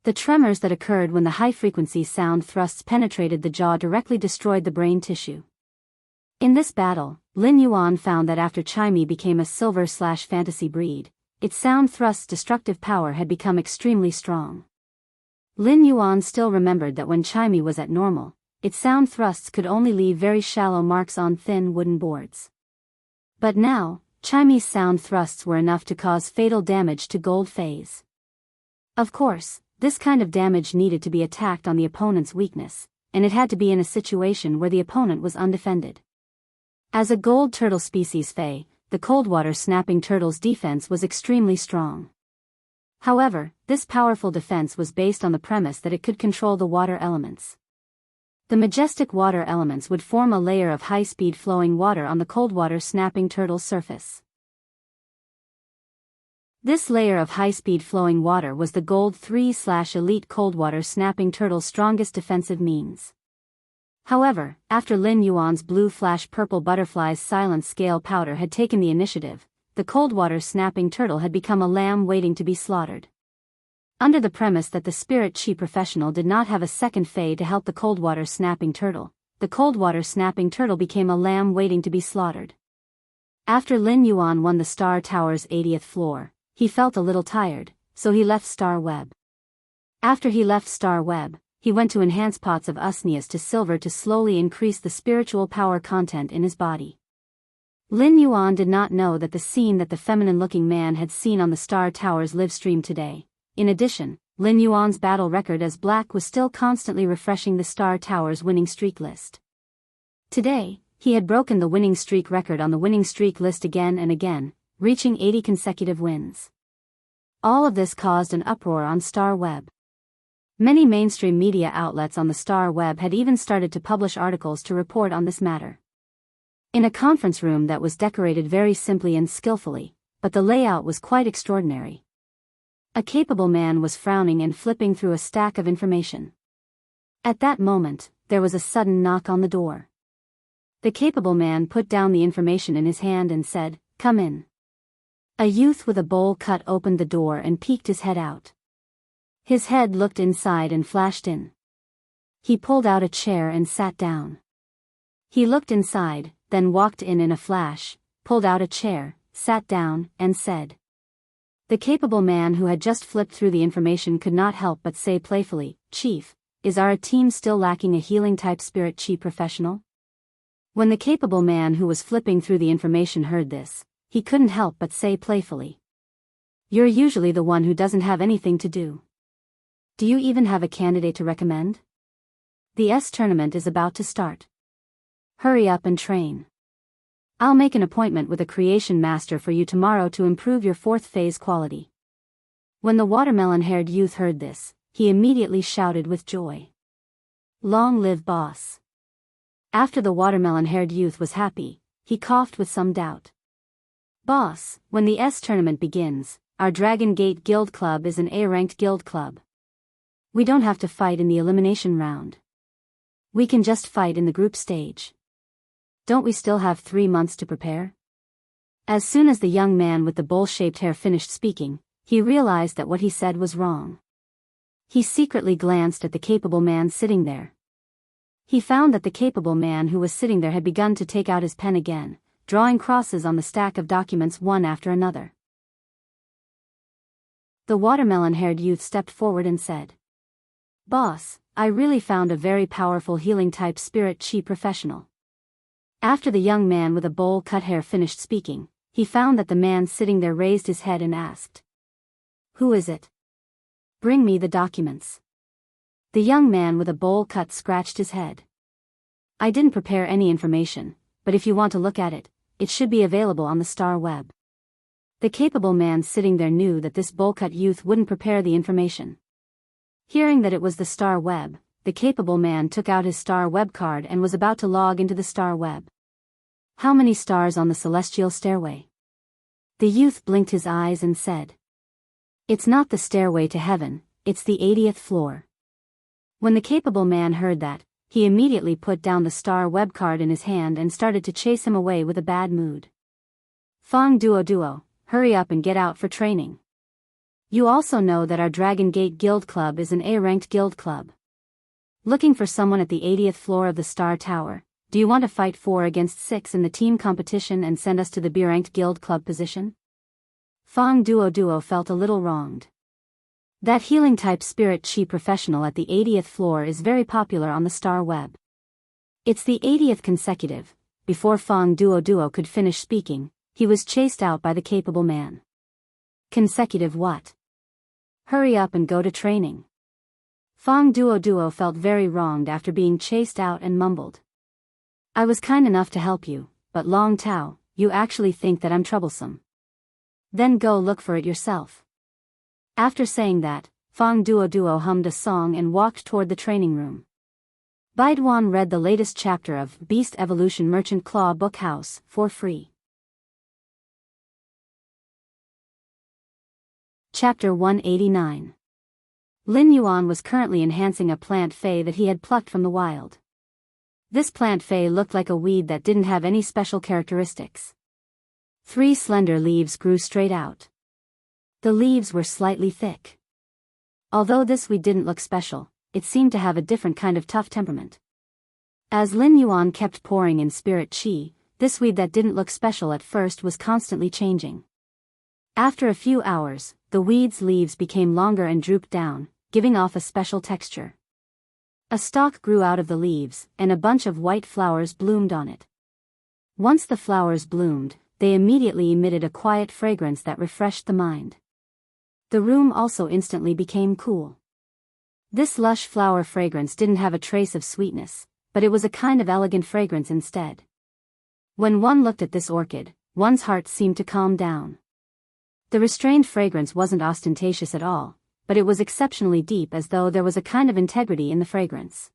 The tremors that occurred when the high-frequency sound thrusts penetrated the jaw directly destroyed the brain tissue. In this battle, Lin Yuan found that after Chimey became a silver/fantasy breed, its sound thrust's destructive power had become extremely strong. Lin Yuan still remembered that when Chimey was at normal, its sound thrusts could only leave very shallow marks on thin wooden boards. But now, Chimey's sound thrusts were enough to cause fatal damage to gold phase. Of course, this kind of damage needed to be attacked on the opponent's weakness, and it had to be in a situation where the opponent was undefended. As a gold turtle species Fae, the Coldwater Snapping Turtle's defense was extremely strong. However, this powerful defense was based on the premise that it could control the water elements. The majestic water elements would form a layer of high-speed flowing water on the Coldwater Snapping Turtle's surface. This layer of high-speed flowing water was the Gold 3/Elite Coldwater Snapping Turtle's strongest defensive means. However, after Lin Yuan's Blue/Purple Butterfly's silent scale powder had taken the initiative, the Coldwater Snapping Turtle had become a lamb waiting to be slaughtered. Under the premise that the Spirit Chi professional did not have a second Fae to help the Coldwater Snapping Turtle, the Coldwater Snapping Turtle became a lamb waiting to be slaughtered. After Lin Yuan won the Star Tower's 80th floor, he felt a little tired, so he left Star Web. After he left Star Web, he went to enhance pots of usneas to silver to slowly increase the spiritual power content in his body. Lin Yuan did not know that the scene that the feminine-looking man had seen on the Star Tower's live stream today. In addition, Lin Yuan's battle record as Black was still constantly refreshing the Star Tower's winning streak list. Today, he had broken the winning streak record on the winning streak list again and again, reaching 80 consecutive wins. All of this caused an uproar on Star Web. Many mainstream media outlets on the Star Web had even started to publish articles to report on this matter. In a conference room that was decorated very simply and skillfully, but the layout was quite extraordinary. A capable man was frowning and flipping through a stack of information. At that moment, there was a sudden knock on the door. The capable man put down the information in his hand and said, "Come in." A youth with a bowl cut opened the door and peeked his head out. His head looked inside and flashed in. He pulled out a chair and sat down. He looked inside, then walked in a flash, pulled out a chair, sat down, and said. The capable man who had just flipped through the information could not help but say playfully, "Chief, is our team still lacking a healing-type spirit chi professional?" When the capable man who was flipping through the information heard this, he couldn't help but say playfully, "You're usually the one who doesn't have anything to do. Do you even have a candidate to recommend? The S tournament is about to start. Hurry up and train. I'll make an appointment with a creation master for you tomorrow to improve your fourth phase quality." When the watermelon-haired youth heard this, he immediately shouted with joy. "Long live boss." After the watermelon-haired youth was happy, he coughed with some doubt. "Boss, when the S tournament begins, our Dragon Gate Guild Club is an A-ranked guild club. We don't have to fight in the elimination round. We can just fight in the group stage. Don't we still have 3 months to prepare?" As soon as the young man with the bowl-shaped hair finished speaking, he realized that what he said was wrong. He secretly glanced at the capable man sitting there. He found that the capable man who was sitting there had begun to take out his pen again, drawing crosses on the stack of documents one after another. The watermelon-haired youth stepped forward and said, "Boss, I really found a very powerful healing-type spirit chi professional." After the young man with a bowl-cut hair finished speaking, he found that the man sitting there raised his head and asked, "Who is it? Bring me the documents." The young man with a bowl cut scratched his head. "I didn't prepare any information, but if you want to look at it, it should be available on the Star Web." The capable man sitting there knew that this bowl-cut youth wouldn't prepare the information. Hearing that it was the Star Web, the capable man took out his Star Web card and was about to log into the Star Web. "How many stars on the celestial stairway?" The youth blinked his eyes and said, "It's not the stairway to heaven, it's the 80th floor." When the capable man heard that, he immediately put down the Star Web card in his hand and started to chase him away with a bad mood. "Fong Duo, hurry up and get out for training. You also know that our Dragon Gate Guild Club is an A-ranked guild club. Looking for someone at the 80th floor of the Star Tower, do you want to fight 4 against 6 in the team competition and send us to the B-ranked guild club position?" Fong Duo felt a little wronged. That healing-type spirit chi professional at the 80th floor is very popular on the Star Web. It's the 80th consecutive. Before Fong Duo could finish speaking, he was chased out by the capable man. "Consecutive what? Hurry up and go to training." Fong Duo felt very wronged after being chased out and mumbled, "I was kind enough to help you, but Long Tao, you actually think that I'm troublesome? Then go look for it yourself." After saying that, Fong Duo hummed a song and walked toward the training room. Baiduan read the latest chapter of Beast Evolution Merchant Claw Book House for free. Chapter 189. Lin Yuan was currently enhancing a plant fei that he had plucked from the wild. This plant fei looked like a weed that didn't have any special characteristics. 3 slender leaves grew straight out. The leaves were slightly thick. Although this weed didn't look special, it seemed to have a different kind of tough temperament. As Lin Yuan kept pouring in spirit chi, this weed that didn't look special at first was constantly changing. After a few hours, the weed's leaves became longer and drooped down, giving off a special texture. A stalk grew out of the leaves, and a bunch of white flowers bloomed on it. Once the flowers bloomed, they immediately emitted a quiet fragrance that refreshed the mind. The room also instantly became cool. This lush flower fragrance didn't have a trace of sweetness, but it was a kind of elegant fragrance instead. When one looked at this orchid, one's heart seemed to calm down. The restrained fragrance wasn't ostentatious at all, but it was exceptionally deep, as though there was a kind of integrity in the fragrance.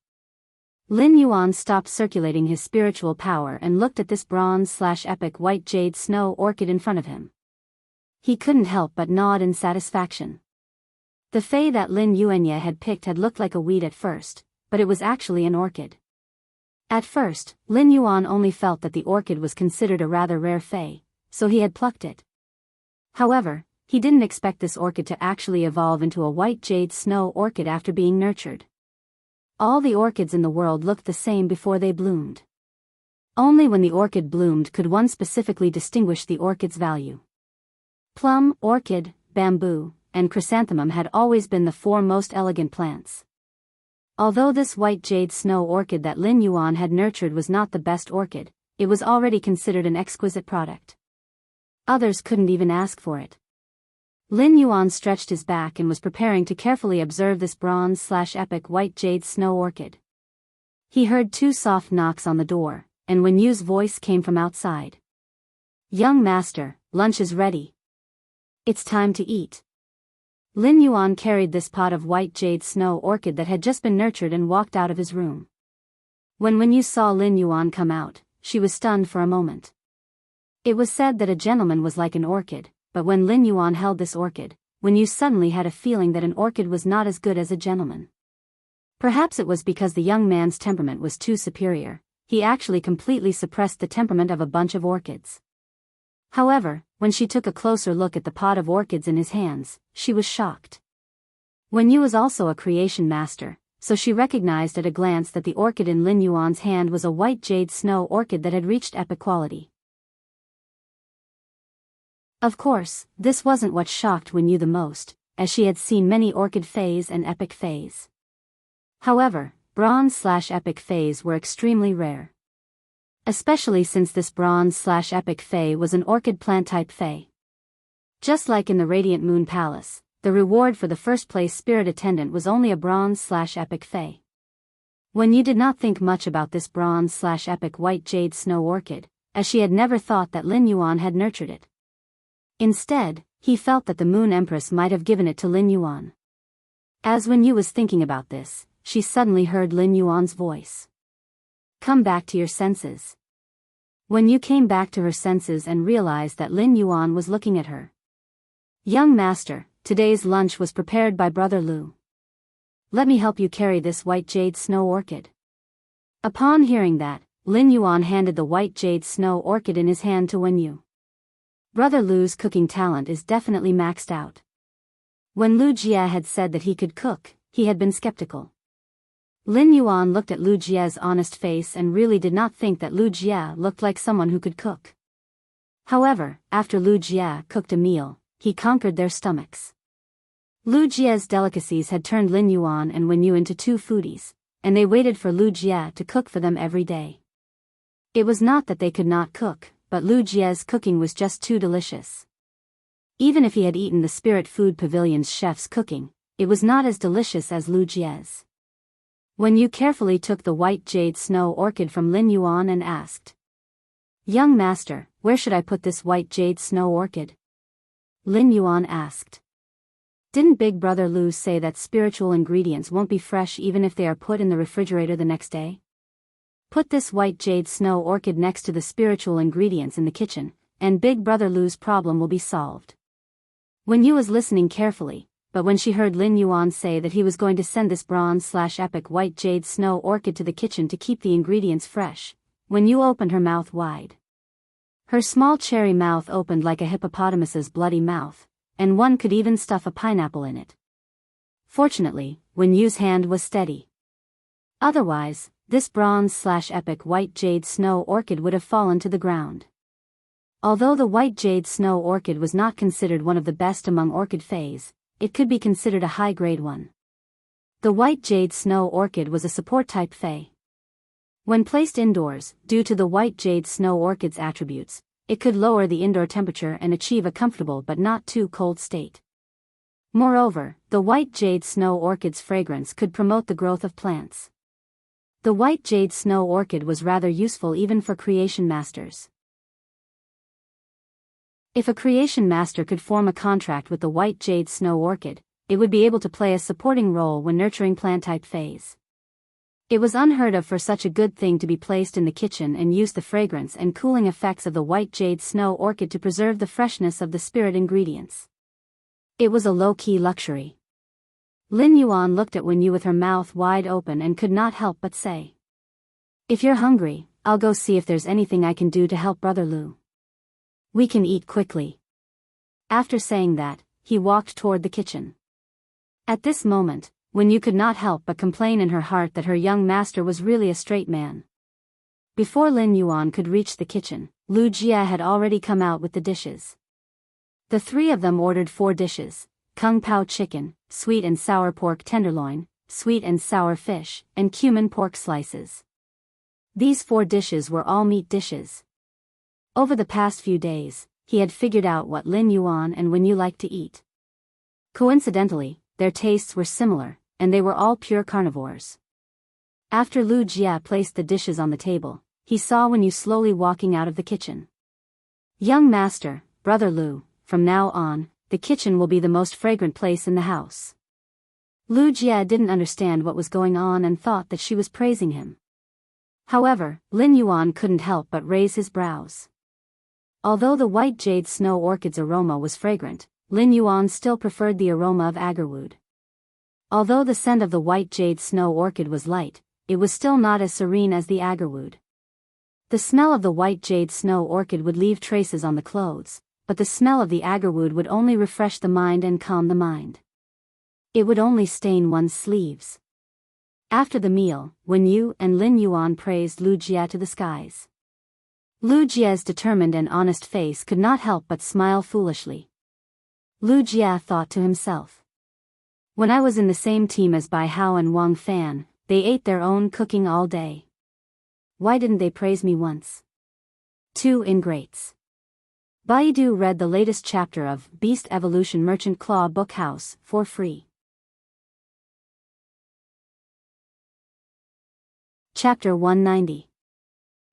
Lin Yuan stopped circulating his spiritual power and looked at this bronze/epic white jade snow orchid in front of him. He couldn't help but nod in satisfaction. The fei that Lin Yuanye had picked had looked like a weed at first, but it was actually an orchid. At first, Lin Yuan only felt that the orchid was considered a rather rare fei, so he had plucked it. However, he didn't expect this orchid to actually evolve into a white jade snow orchid after being nurtured. All the orchids in the world looked the same before they bloomed. Only when the orchid bloomed could one specifically distinguish the orchid's value. Plum, orchid, bamboo, and chrysanthemum had always been the four most elegant plants. Although this white jade snow orchid that Lin Yuan had nurtured was not the best orchid, it was already considered an exquisite product. Others couldn't even ask for it. Lin Yuan stretched his back and was preparing to carefully observe this bronze/epic white jade snow orchid. He heard two soft knocks on the door, and Wen Yu's voice came from outside. "Young master, lunch is ready. It's time to eat." Lin Yuan carried this pot of white jade snow orchid that had just been nurtured and walked out of his room. When Wen Yu saw Lin Yuan come out, she was stunned for a moment. It was said that a gentleman was like an orchid, but when Lin Yuan held this orchid, Wen Yu suddenly had a feeling that an orchid was not as good as a gentleman. Perhaps it was because the young man's temperament was too superior. He actually completely suppressed the temperament of a bunch of orchids. However, when she took a closer look at the pot of orchids in his hands, she was shocked. Wen Yu was also a creation master, so she recognized at a glance that the orchid in Lin Yuan's hand was a white jade snow orchid that had reached epic quality. Of course, this wasn't what shocked Wen Yu the most, as she had seen many orchid feis and epic feis. However, bronze/epic feis were extremely rare. Especially since this bronze/epic fei was an orchid plant-type fei. Just like in the Radiant Moon Palace, the reward for the first-place spirit attendant was only a bronze/epic fei. Wen Yu did not think much about this bronze/epic white jade snow orchid, as she had never thought that Lin Yuan had nurtured it. Instead, he felt that the Moon Empress might have given it to Lin Yuan. As Wen Yu was thinking about this, she suddenly heard Lin Yuan's voice. "Come back to your senses." Wen Yu came back to her senses and realized that Lin Yuan was looking at her. "Young master, today's lunch was prepared by Brother Lu. Let me help you carry this white jade snow orchid." Upon hearing that, Lin Yuan handed the white jade snow orchid in his hand to Wen Yu. Brother Lu's cooking talent is definitely maxed out. When Lu Jie had said that he could cook, he had been skeptical. Lin Yuan looked at Lu Jie's honest face and really did not think that Lu Jie looked like someone who could cook. However, after Lu Jie cooked a meal, he conquered their stomachs. Lu Jie's delicacies had turned Lin Yuan and Wen Yu into two foodies, and they waited for Lu Jie to cook for them every day. It was not that they could not cook, but Lu Jie's cooking was just too delicious. Even if he had eaten the Spirit Food Pavilion's chef's cooking, it was not as delicious as Lu Jie's. Wen Yu carefully took the white jade snow orchid from Lin Yuan and asked, "Young master, where should I put this white jade snow orchid?" Lin Yuan asked. "Didn't Big Brother Lu say that spiritual ingredients won't be fresh even if they are put in the refrigerator the next day? Put this white jade snow orchid next to the spiritual ingredients in the kitchen, and Big Brother Lu's problem will be solved." Wen Yu was listening carefully, but when she heard Lin Yuan say that he was going to send this bronze/epic white jade snow orchid to the kitchen to keep the ingredients fresh, Wen Yu opened her mouth wide. Her small cherry mouth opened like a hippopotamus's bloody mouth, and one could even stuff a pineapple in it. Fortunately, Wen Yu's hand was steady. Otherwise, this bronze/epic white jade snow orchid would have fallen to the ground. Although the white jade snow orchid was not considered one of the best among orchid feis, it could be considered a high-grade one. The white jade snow orchid was a support-type fei. When placed indoors, due to the white jade snow orchid's attributes, it could lower the indoor temperature and achieve a comfortable but not too cold state. Moreover, the white jade snow orchid's fragrance could promote the growth of plants. The white jade snow orchid was rather useful even for creation masters. If a creation master could form a contract with the white jade snow orchid, it would be able to play a supporting role when nurturing plant-type phase. It was unheard of for such a good thing to be placed in the kitchen and use the fragrance and cooling effects of the white jade snow orchid to preserve the freshness of the spirit ingredients. It was a low-key luxury. Lin Yuan looked at Wen Yu with her mouth wide open and could not help but say, "If you're hungry, I'll go see if there's anything I can do to help Brother Lu. We can eat quickly." After saying that, he walked toward the kitchen. At this moment, Wen Yu could not help but complain in her heart that her young master was really a straight man. Before Lin Yuan could reach the kitchen, Lu Jia had already come out with the dishes. The three of them ordered 4 dishes: kung pao chicken, sweet and sour pork tenderloin, sweet and sour fish, and cumin pork slices. These 4 dishes were all meat dishes. Over the past few days, he had figured out what Lin Yuan and Wen Yu liked to eat. Coincidentally, their tastes were similar, and they were all pure carnivores. After Lu Jia placed the dishes on the table, he saw Wen Yu slowly walking out of the kitchen. "Young master, Brother Lu, from now on, the kitchen will be the most fragrant place in the house." Lu Jia didn't understand what was going on and thought that she was praising him. However, Lin Yuan couldn't help but raise his brows. Although the white jade snow orchid's aroma was fragrant, Lin Yuan still preferred the aroma of agarwood. Although the scent of the white jade snow orchid was light, it was still not as serene as the agarwood. The smell of the white jade snow orchid would leave traces on the clothes, but the smell of the agarwood would only refresh the mind and calm the mind. It would only stain one's sleeves. After the meal, Wen Yu and Lin Yuan praised Lu Jia to the skies. Lu Jia's determined and honest face could not help but smile foolishly. Lu Jia thought to himself, "When I was in the same team as Biyao and Wang Fan, they ate their own cooking all day. Why didn't they praise me once?" 2 Ingrates. Baidu read the latest chapter of Beast Evolution Merchant Claw Book House for free. Chapter 190.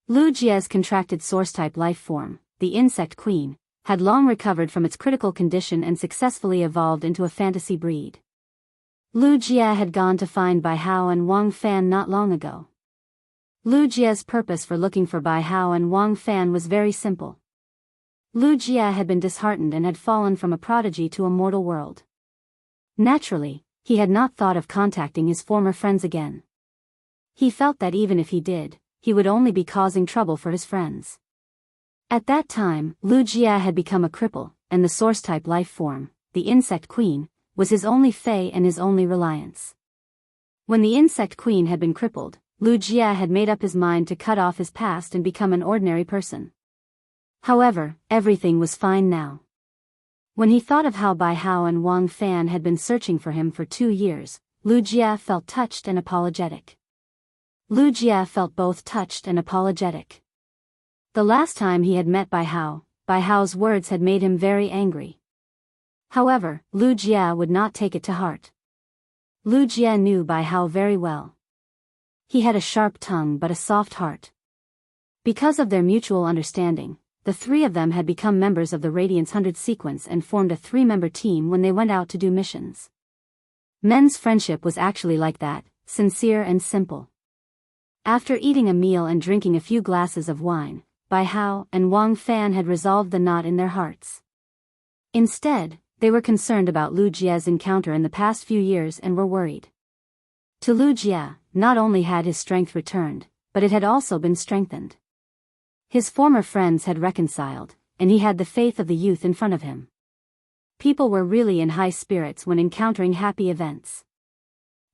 Lu Jia's contracted source-type life form, the insect queen, had long recovered from its critical condition and successfully evolved into a fantasy breed. Lu Jia had gone to find Biyao and Wang Fan not long ago. Lu Jia's purpose for looking for Biyao and Wang Fan was very simple. Lu Jia had been disheartened and had fallen from a prodigy to a mortal world. Naturally, he had not thought of contacting his former friends again. He felt that even if he did, he would only be causing trouble for his friends. At that time, Lu Jia had become a cripple, and the source-type life form, the insect queen, was his only fae and his only reliance. When the insect queen had been crippled, Lu Jia had made up his mind to cut off his past and become an ordinary person. However, everything was fine now. When he thought of how Biyao and Wang Fan had been searching for him for 2 years, Lu Jia felt touched and apologetic. Lu Jia felt both touched and apologetic. The last time he had met Biyao's words had made him very angry. However, Lu Jia would not take it to heart. Lu Jia knew Biyao very well. He had a sharp tongue but a soft heart. Because of their mutual understanding, the 3 of them had become members of the Radiance 100 sequence and formed a 3-member team when they went out to do missions. Men's friendship was actually like that, sincere and simple. After eating a meal and drinking a few glasses of wine, Biyao and Wang Fan had resolved the knot in their hearts. Instead, they were concerned about Lu Jia's encounter in the past few years and were worried. To Lu Jia, not only had his strength returned, but it had also been strengthened. His former friends had reconciled, and he had the faith of the youth in front of him. People were really in high spirits when encountering happy events.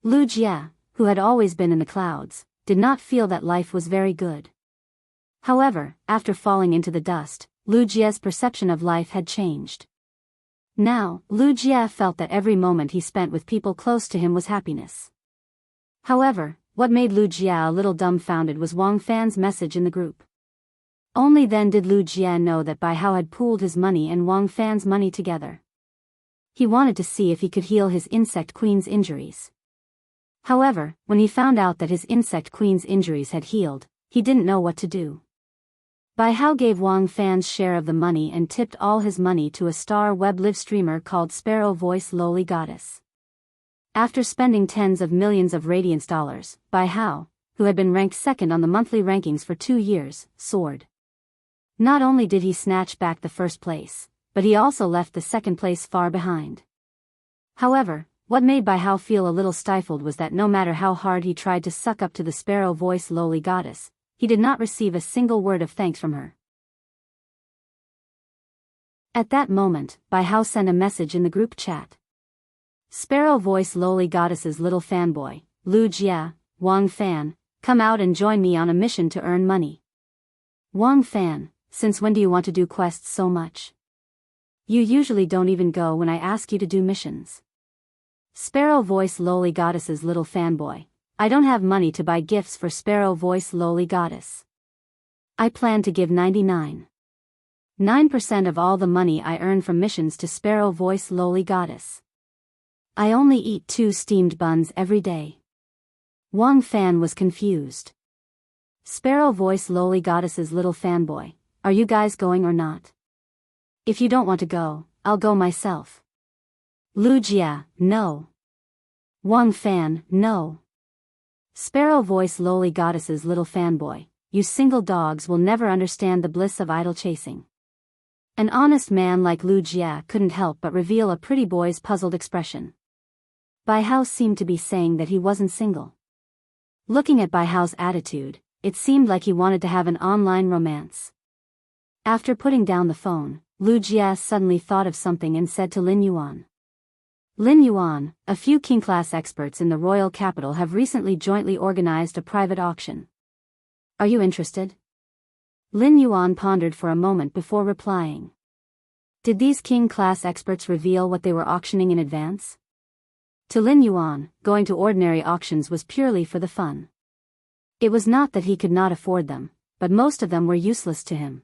Lu Jia, who had always been in the clouds, did not feel that life was very good. However, after falling into the dust, Lu Jia's perception of life had changed. Now, Lu Jia felt that every moment he spent with people close to him was happiness. However, what made Lu Jia a little dumbfounded was Wang Fan's message in the group. Only then did Lu Jia know that Biyao had pooled his money and Wang Fan's money together. He wanted to see if he could heal his insect queen's injuries. However, when he found out that his insect queen's injuries had healed, he didn't know what to do. Biyao gave Wang Fan's share of the money and tipped all his money to a star web live streamer called Sparrow Voice Lowly Goddess. After spending tens of millions of radiance dollars, Biyao, who had been ranked second on the monthly rankings for 2 years, soared. Not only did he snatch back the first place, but he also left the second place far behind. However, what made Biyao feel a little stifled was that no matter how hard he tried to suck up to the Sparrow Voice Lowly Goddess, he did not receive a single word of thanks from her. At that moment, Biyao sent a message in the group chat. Sparrow Voice Lowly Goddess's little fanboy, Lu Jia, Wang Fan, come out and join me on a mission to earn money. Wang Fan, since when do you want to do quests so much? You usually don't even go when I ask you to do missions. Sparrow Voice Lowly Goddess's little fanboy, I don't have money to buy gifts for Sparrow Voice Lowly Goddess. I plan to give 99.9% of all the money I earn from missions to Sparrow Voice Lowly Goddess. I only eat 2 steamed buns every day. Wang Fan was confused. Sparrow Voice Lowly Goddess's little fanboy, are you guys going or not? If you don't want to go, I'll go myself. Lu Jia, no. Wang Fan, no. Sparrow Voice Lowly Goddess's little fanboy, you single dogs will never understand the bliss of idol chasing. An honest man like Lu Jia couldn't help but reveal a pretty boy's puzzled expression. Biyao seemed to be saying that he wasn't single. Looking at Biyao's attitude, it seemed like he wanted to have an online romance. After putting down the phone, Lu Jia suddenly thought of something and said to Lin Yuan. Lin Yuan, a few king-class experts in the royal capital have recently jointly organized a private auction. Are you interested? Lin Yuan pondered for a moment before replying. Did these king-class experts reveal what they were auctioning in advance? To Lin Yuan, going to ordinary auctions was purely for the fun. It was not that he could not afford them, but most of them were useless to him.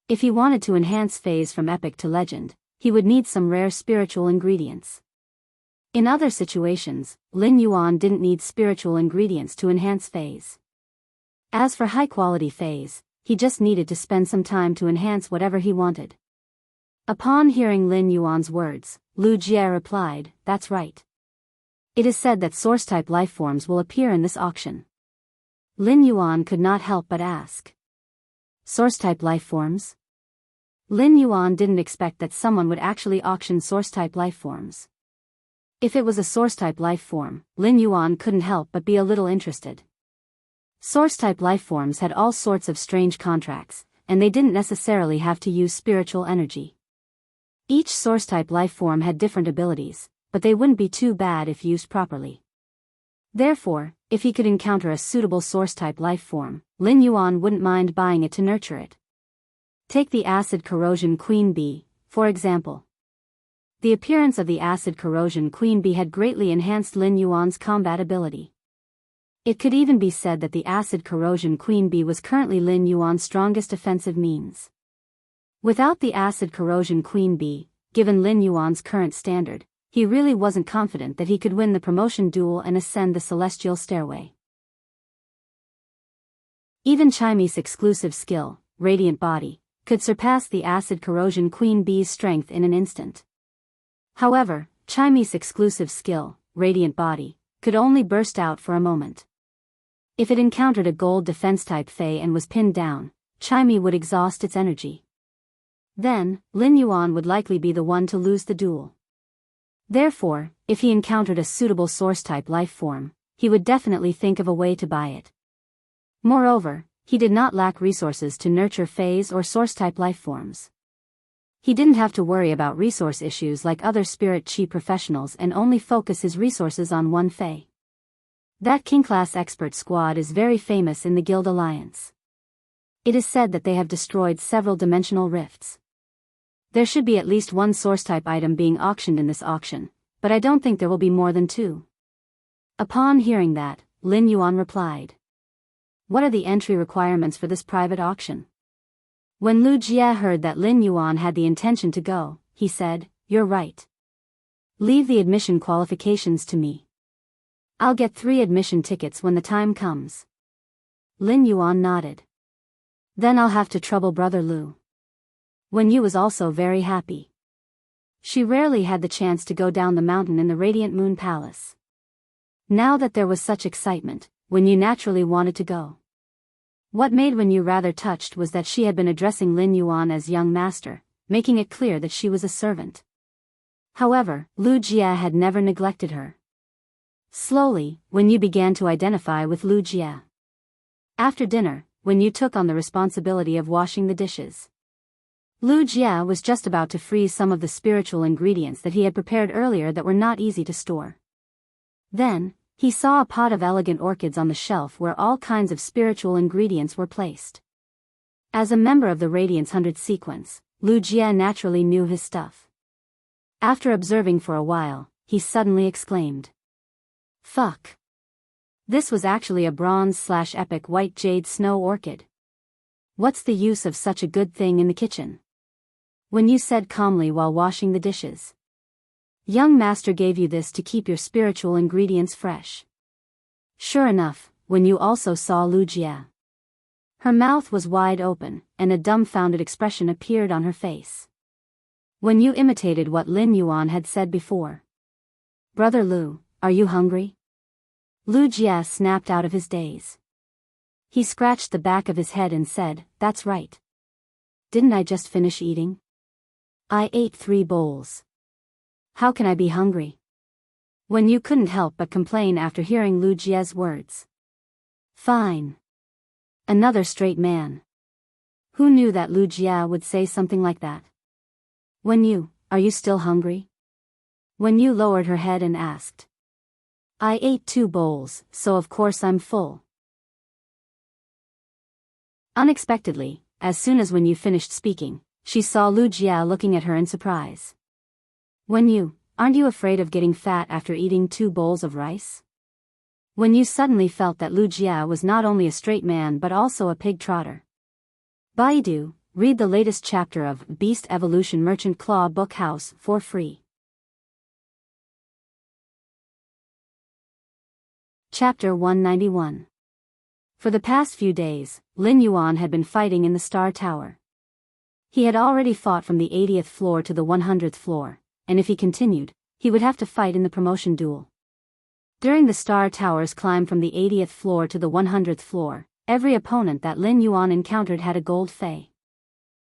If he wanted to enhance phase from epic to legend, he would need some rare spiritual ingredients. In other situations, Lin Yuan didn't need spiritual ingredients to enhance phase. As for high-quality phase, he just needed to spend some time to enhance whatever he wanted. Upon hearing Lin Yuan's words, Lu Jia replied, that's right. It is said that source-type lifeforms will appear in this auction. Lin Yuan could not help but ask. Source-type lifeforms? Lin Yuan didn't expect that someone would actually auction source-type lifeforms. If it was a source-type lifeform, Lin Yuan couldn't help but be a little interested. Source-type lifeforms had all sorts of strange contracts, and they didn't necessarily have to use spiritual energy. Each source-type lifeform had different abilities, but they wouldn't be too bad if used properly. Therefore, if he could encounter a suitable source-type lifeform, Lin Yuan wouldn't mind buying it to nurture it. Take the acid corrosion queen bee, for example. The appearance of the acid corrosion queen bee had greatly enhanced Lin Yuan's combat ability. It could even be said that the acid corrosion queen bee was currently Lin Yuan's strongest offensive means. Without the acid corrosion queen bee, given Lin Yuan's current standard, he really wasn't confident that he could win the promotion duel and ascend the celestial stairway. Even Chaime's exclusive skill, Radiant Body, could surpass the acid corrosion queen bee's strength in an instant. However, Chaime's exclusive skill, Radiant Body, could only burst out for a moment. If it encountered a gold defense-type Fey and was pinned down, Chaime would exhaust its energy. Then, Lin Yuan would likely be the one to lose the duel. Therefore, if he encountered a suitable source-type life form, he would definitely think of a way to buy it. Moreover, he did not lack resources to nurture phase or source-type life forms. He didn't have to worry about resource issues like other spirit chi professionals and only focus his resources on one Fey. That king-class expert squad is very famous in the Guild Alliance. It is said that they have destroyed several dimensional rifts. There should be at least one source-type item being auctioned in this auction, but I don't think there will be more than 2. Upon hearing that, Lin Yuan replied. What are the entry requirements for this private auction? When Lu Jie heard that Lin Yuan had the intention to go, he said, You're right. Leave the admission qualifications to me. I'll get 3 admission tickets when the time comes. Lin Yuan nodded. Then I'll have to trouble brother Lu. Wen Yu was also very happy. She rarely had the chance to go down the mountain in the Radiant Moon Palace. Now that there was such excitement, Wen Yu naturally wanted to go. What made Wen Yu rather touched was that she had been addressing Lin Yuan as young master, making it clear that she was a servant. However, Lu Jie had never neglected her. Slowly, Wen Yu began to identify with Lu Jie. After dinner, Wen Yu took on the responsibility of washing the dishes. Lu Jie was just about to freeze some of the spiritual ingredients that he had prepared earlier that were not easy to store. Then, he saw a pot of elegant orchids on the shelf where all kinds of spiritual ingredients were placed. As a member of the Radiance 100 sequence, Lu Jie naturally knew his stuff. After observing for a while, he suddenly exclaimed. Fuck! This was actually a bronze/epic white jade snow orchid. What's the use of such a good thing in the kitchen? Wen Yu said calmly while washing the dishes. Young master gave you this to keep your spiritual ingredients fresh. Sure enough, Wen Yu also saw Lu Jie. Her mouth was wide open, and a dumbfounded expression appeared on her face. Wen Yu imitated what Lin Yuan had said before. Brother Lu, are you hungry? Lu Jie snapped out of his daze. He scratched the back of his head and said, That's right. Didn't I just finish eating? I ate 3 bowls. How can I be hungry? Wen Yu couldn't help but complain after hearing Lu Jie's words. Fine. Another straight man. Who knew that Lu Jie would say something like that? Wen Yu, are you still hungry? Wen Yu lowered her head and asked. I ate 2 bowls, so of course I'm full. Unexpectedly, as soon as Wen Yu finished speaking, she saw Lu Jie looking at her in surprise. Wen Yu, aren't you afraid of getting fat after eating 2 bowls of rice? Wen Yu suddenly felt that Lu Jie was not only a straight man but also a pig trotter. Baidu, read the latest chapter of Beast Evolution Merchant Claw Book House for free. Chapter 191. For the past few days, Lin Yuan had been fighting in the Star Tower. He had already fought from the 80th floor to the 100th floor, and if he continued, he would have to fight in the promotion duel. During the Star Tower's climb from the 80th floor to the 100th floor, every opponent that Lin Yuan encountered had a gold fei.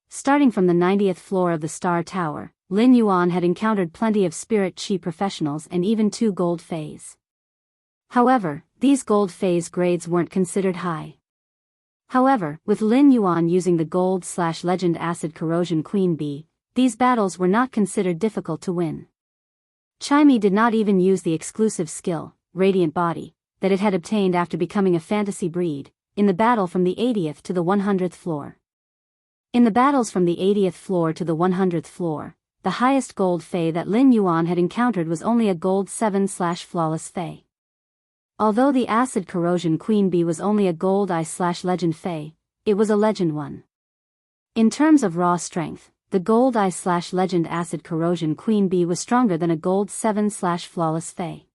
Starting from the 90th floor of the Star Tower, Lin Yuan had encountered plenty of spirit chi professionals and even 2 gold feis. However, these gold feis grades weren't considered high. However, with Lin Yuan using the gold/legend acid corrosion queen bee, these battles were not considered difficult to win. Chimey did not even use the exclusive skill, Radiant Body, that it had obtained after becoming a fantasy breed, in the battle from the 80th to the 100th floor. In the battles from the 80th floor to the 100th floor, the highest gold fei that Lin Yuan had encountered was only a gold 7/flawless fei. Although the acid corrosion queen bee was only a gold I/legend fei, it was a legend one. In terms of raw strength, the gold I/legend acid corrosion queen bee was stronger than a gold 7/flawless fei.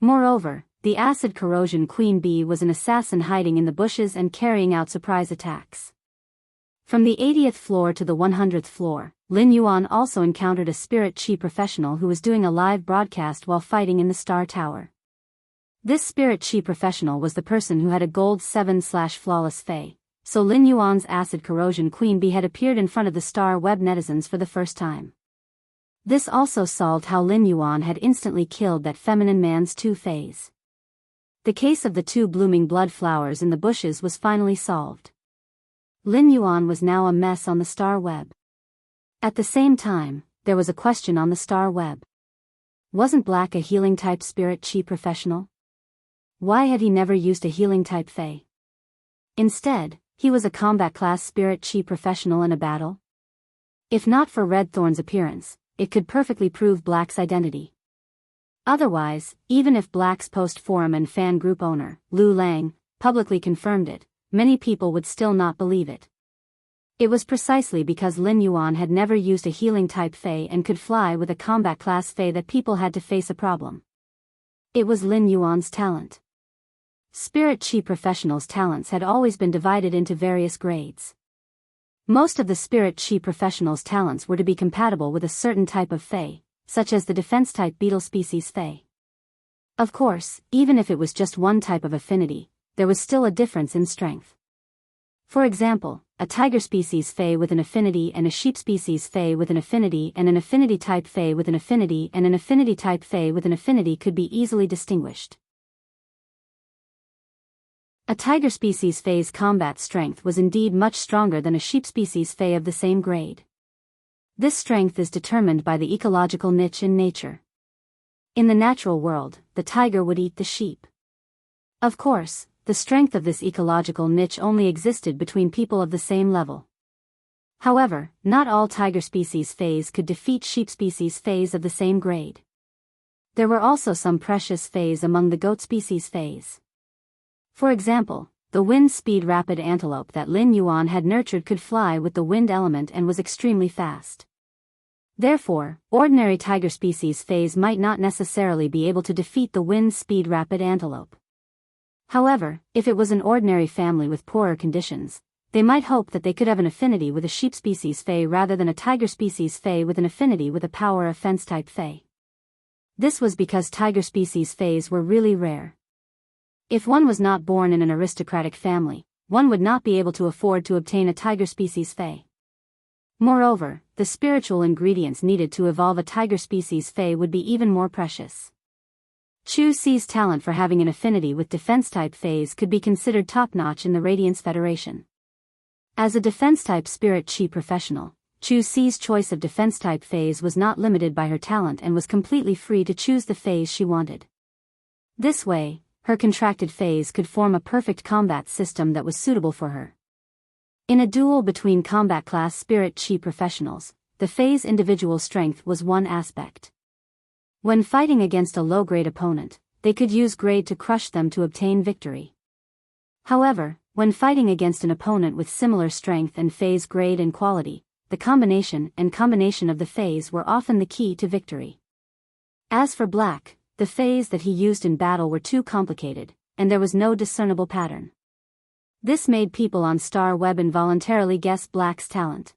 Moreover, the acid corrosion queen bee was an assassin hiding in the bushes and carrying out surprise attacks. From the 80th floor to the 100th floor, Lin Yuan also encountered a spirit chi professional who was doing a live broadcast while fighting in the Star Tower. This spirit chi professional was the person who had a gold 7/flawless fei, so Lin Yuan's acid corrosion queen bee had appeared in front of the Star Web netizens for the first time. This also solved how Lin Yuan had instantly killed that feminine man's 2 feis. The case of the 2 blooming blood flowers in the bushes was finally solved. Lin Yuan was now a mess on the Star Web. At the same time, there was a question on the Star Web. Wasn't Black a healing-type spirit chi professional? Why had he never used a healing-type fei? Instead, he was a combat-class spirit chi professional in a battle? If not for Red Thorn's appearance, it could perfectly prove Black's identity. Otherwise, even if Black's post forum and fan group owner, Lu Lang, publicly confirmed it, many people would still not believe it. It was precisely because Lin Yuan had never used a healing-type Fae and could fly with a combat-class Fae that people had to face a problem. It was Lin Yuan's talent. Spirit Chi professionals' talents had always been divided into various grades. Most of the Spirit Chi professionals' talents were to be compatible with a certain type of Fae, such as the defense-type beetle species Fae. Of course, even if it was just one type of affinity, there was still a difference in strength. For example, a tiger species Fae with an affinity and a sheep species Fae with an affinity and an affinity-type Fae with an affinity and an affinity-type Fae with an affinity could be easily distinguished. A tiger species Fae's combat strength was indeed much stronger than a sheep species Fae of the same grade. This strength is determined by the ecological niche in nature. In the natural world, the tiger would eat the sheep. Of course, the strength of this ecological niche only existed between people of the same level. However, not all tiger species Faes could defeat sheep species Faes of the same grade. There were also some precious Faes among the goat species Faes. For example, the wind-speed rapid antelope that Lin Yuan had nurtured could fly with the wind element and was extremely fast. Therefore, ordinary tiger species Faes might not necessarily be able to defeat the wind-speed rapid antelope. However, if it was an ordinary family with poorer conditions, they might hope that they could have an affinity with a sheep species Fae rather than a tiger species Fae with an affinity with a power of fence-type Fae. This was because tiger species Faes were really rare. If one was not born in an aristocratic family, one would not be able to afford to obtain a tiger species Fae. Moreover, the spiritual ingredients needed to evolve a tiger species Fae would be even more precious. Chu Si's talent for having an affinity with defense-type Faes could be considered top-notch in the Radiance Federation. As a defense-type Spirit Chi professional, Chu Si's choice of defense-type Faes was not limited by her talent and was completely free to choose the Faes she wanted. This way, her contracted Faes could form a perfect combat system that was suitable for her. In a duel between combat-class Spirit Chi professionals, the Faes' individual strength was one aspect. When fighting against a low-grade opponent, they could use grade to crush them to obtain victory. However, when fighting against an opponent with similar strength and Faes grade and quality, the combination of the Faes were often the key to victory. As for Black, the Faes that he used in battle were too complicated, and there was no discernible pattern. This made people on Star Web involuntarily guess Black's talent.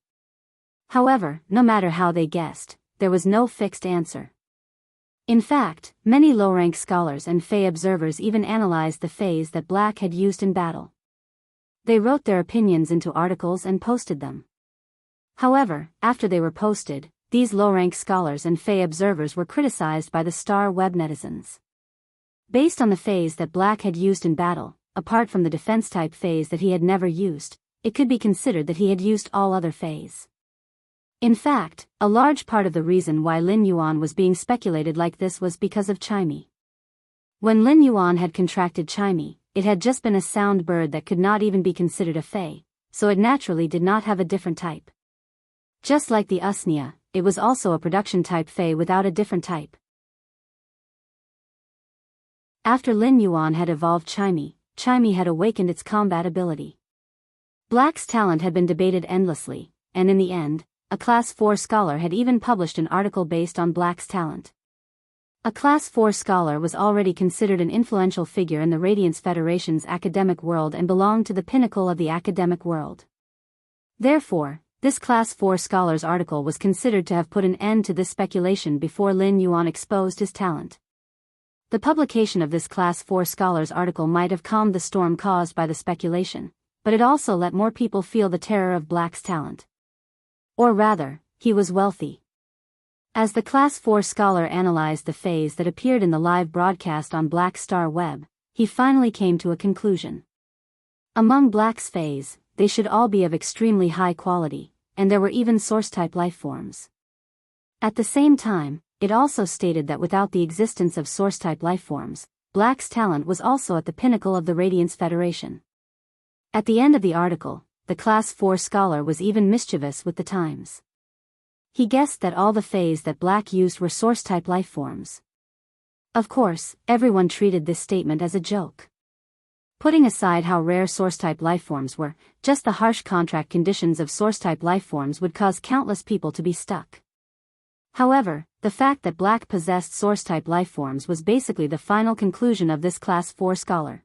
However, no matter how they guessed, there was no fixed answer. In fact, many low-rank scholars and Fae observers even analyzed the Faes that Black had used in battle. They wrote their opinions into articles and posted them. However, after they were posted, these low-rank scholars and Fae observers were criticized by the Star Web netizens. Based on the Faes that Black had used in battle, apart from the defense-type Faes that he had never used, it could be considered that he had used all other Faes. In fact, a large part of the reason why Lin Yuan was being speculated like this was because of Chimey. When Lin Yuan had contracted Chimey, it had just been a sound bird that could not even be considered a Fae, so it naturally did not have a different type. Just like the Usnia, it was also a production-type Fae without a different type. After Lin Yuan had evolved Chimey had awakened its combat ability. Black's talent had been debated endlessly, and in the end, a Class 4 scholar had even published an article based on Black's talent. A Class 4 scholar was already considered an influential figure in the Radiance Federation's academic world and belonged to the pinnacle of the academic world. Therefore, this Class 4 scholar's article was considered to have put an end to this speculation before Lin Yuan exposed his talent. The publication of this Class 4 scholar's article might have calmed the storm caused by the speculation, but it also let more people feel the terror of Black's talent. Or rather, he was wealthy. As the Class 4 scholar analyzed the Faes that appeared in the live broadcast on Black Star Web, he finally came to a conclusion. Among Black's Faes, they should all be of extremely high quality, and there were even source-type lifeforms. At the same time, it also stated that without the existence of source-type lifeforms, Black's talent was also at the pinnacle of the Radiance Federation. At the end of the article, the Class 4 scholar was even mischievous with the times. He guessed that all the Faes that Black used were source-type lifeforms. Of course, everyone treated this statement as a joke. Putting aside how rare source-type lifeforms were, just the harsh contract conditions of source-type lifeforms would cause countless people to be stuck. However, the fact that Black possessed source-type lifeforms was basically the final conclusion of this Class 4 scholar.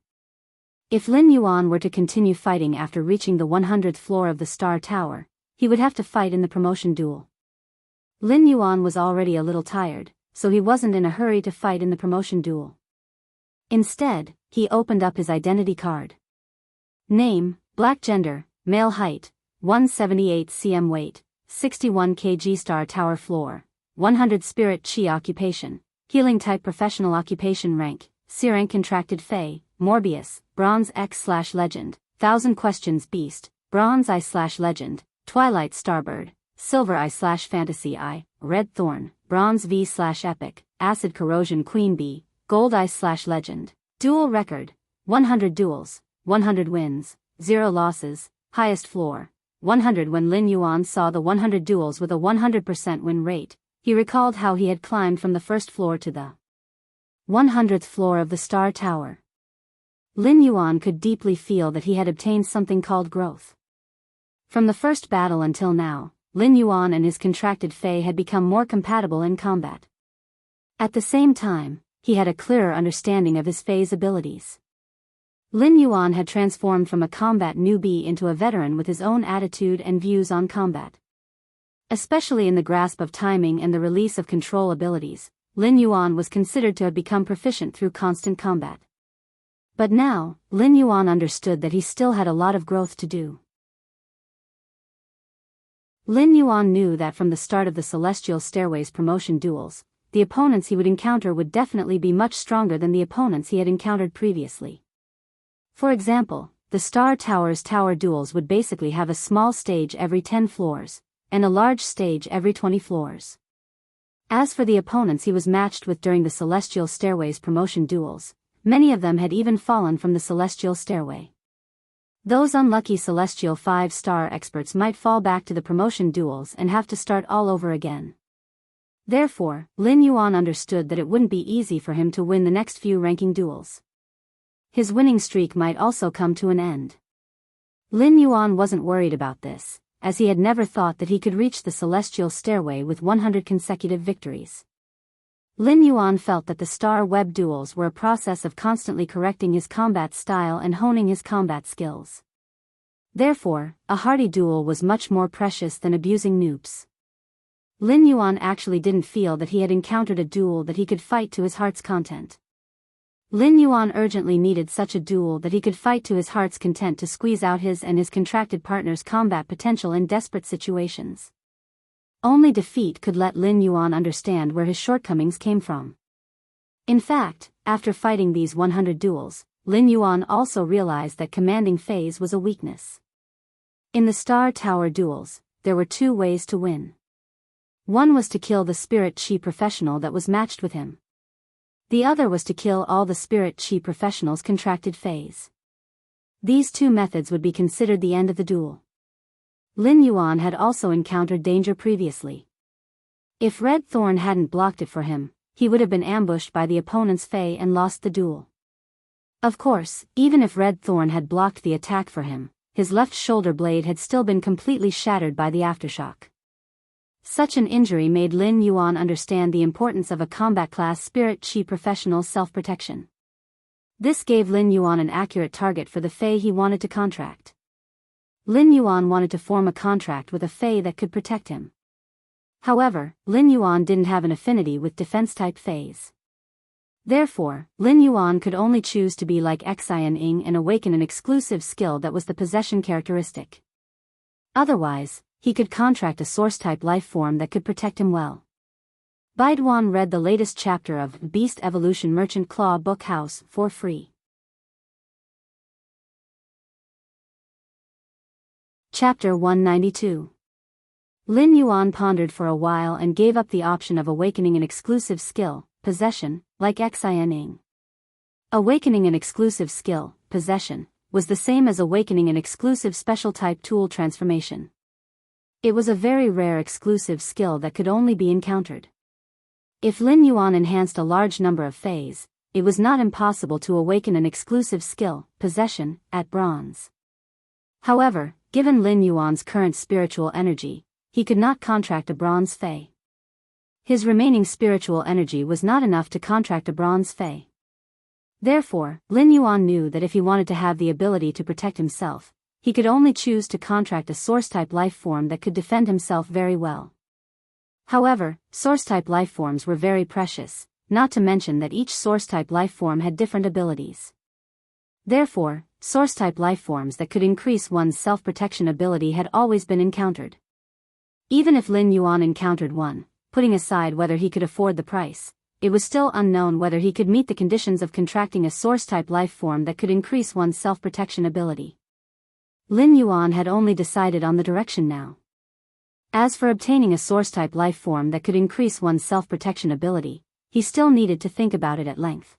If Lin Yuan were to continue fighting after reaching the 100th floor of the Star Tower, he would have to fight in the promotion duel. Lin Yuan was already a little tired, so he wasn't in a hurry to fight in the promotion duel. Instead, he opened up his identity card. Name, Black gender, male height, 178 cm weight, 61 kg Star Tower floor, 100 spirit chi occupation, healing type professional occupation rank, C rank contracted Fey, Morbius, Bronze X/Legend, 1000 Questions Beast, Bronze I/Legend, Twilight Starbird, Silver I/Fantasy I, Red Thorn, Bronze V/Epic, Acid Corrosion Queen Bee, Gold I/Legend. Duel record, 100 duels, 100 wins, 0 losses, highest floor, 100. When Lin Yuan saw the 100 duels with a 100% win rate, he recalled how he had climbed from the first floor to the 100th floor of the Star Tower. Lin Yuan could deeply feel that he had obtained something called growth. From the first battle until now, Lin Yuan and his contracted Fey had become more compatible in combat. At the same time, he had a clearer understanding of his Fey's abilities. Lin Yuan had transformed from a combat newbie into a veteran with his own attitude and views on combat. Especially in the grasp of timing and the release of control abilities, Lin Yuan was considered to have become proficient through constant combat. But now, Lin Yuan understood that he still had a lot of growth to do. Lin Yuan knew that from the start of the Celestial Stairways promotion duels, the opponents he would encounter would definitely be much stronger than the opponents he had encountered previously. For example, the Star Tower's tower duels would basically have a small stage every 10 floors, and a large stage every 20 floors. As for the opponents he was matched with during the Celestial Stairways promotion duels, many of them had even fallen from the Celestial Stairway. Those unlucky Celestial 5-star experts might fall back to the promotion duels and have to start all over again. Therefore, Lin Yuan understood that it wouldn't be easy for him to win the next few ranking duels. His winning streak might also come to an end. Lin Yuan wasn't worried about this, as he had never thought that he could reach the Celestial Stairway with 100 consecutive victories. Lin Yuan felt that the Star Web duels were a process of constantly correcting his combat style and honing his combat skills. Therefore, a hearty duel was much more precious than abusing noobs. Lin Yuan actually didn't feel that he had encountered a duel that he could fight to his heart's content. Lin Yuan urgently needed such a duel that he could fight to his heart's content to squeeze out his and his contracted partner's combat potential in desperate situations. Only defeat could let Lin Yuan understand where his shortcomings came from. In fact, after fighting these 100 duels, Lin Yuan also realized that commanding phase was a weakness. In the Star Tower duels, there were 2 ways to win. One was to kill the Spirit Chi professional that was matched with him. The other was to kill all the Spirit Chi professionals' contracted phase. These 2 methods would be considered the end of the duel. Lin Yuan had also encountered danger previously. If Red Thorn hadn't blocked it for him, he would have been ambushed by the opponent's Fey and lost the duel. Of course, even if Red Thorn had blocked the attack for him, his left shoulder blade had still been completely shattered by the aftershock. Such an injury made Lin Yuan understand the importance of a combat-class Spirit Chi professional's self-protection. This gave Lin Yuan an accurate target for the Fey he wanted to contract. Lin Yuan wanted to form a contract with a Fey that could protect him. However, Lin Yuan didn't have an affinity with defense-type Feys. Therefore, Lin Yuan could only choose to be like Xian Ying and awaken an exclusive skill that was the possession characteristic. Otherwise, he could contract a source-type life form that could protect him well. Baiduan read the latest chapter of Beast Evolution Merchant Claw Book House for free. Chapter 192. Lin Yuan pondered for a while and gave up the option of awakening an exclusive skill, possession, like Xian Ying. Awakening an exclusive skill, possession, was the same as awakening an exclusive special-type tool transformation. It was a very rare exclusive skill that could only be encountered. If Lin Yuan enhanced a large number of fays, it was not impossible to awaken an exclusive skill, possession, at bronze. However, given Lin Yuan's current spiritual energy, he could not contract a bronze fay. His remaining spiritual energy was not enough to contract a bronze fay. Therefore, Lin Yuan knew that if he wanted to have the ability to protect himself, he could only choose to contract a source-type life form that could defend himself very well. However, source-type life forms were very precious, not to mention that each source-type life form had different abilities. Therefore, source-type life forms that could increase one's self-protection ability had always been encountered. Even if Lin Yuan encountered one, putting aside whether he could afford the price, it was still unknown whether he could meet the conditions of contracting a source-type life form that could increase one's self-protection ability. Lin Yuan had only decided on the direction now. As for obtaining a source-type life form that could increase one's self-protection ability, he still needed to think about it at length.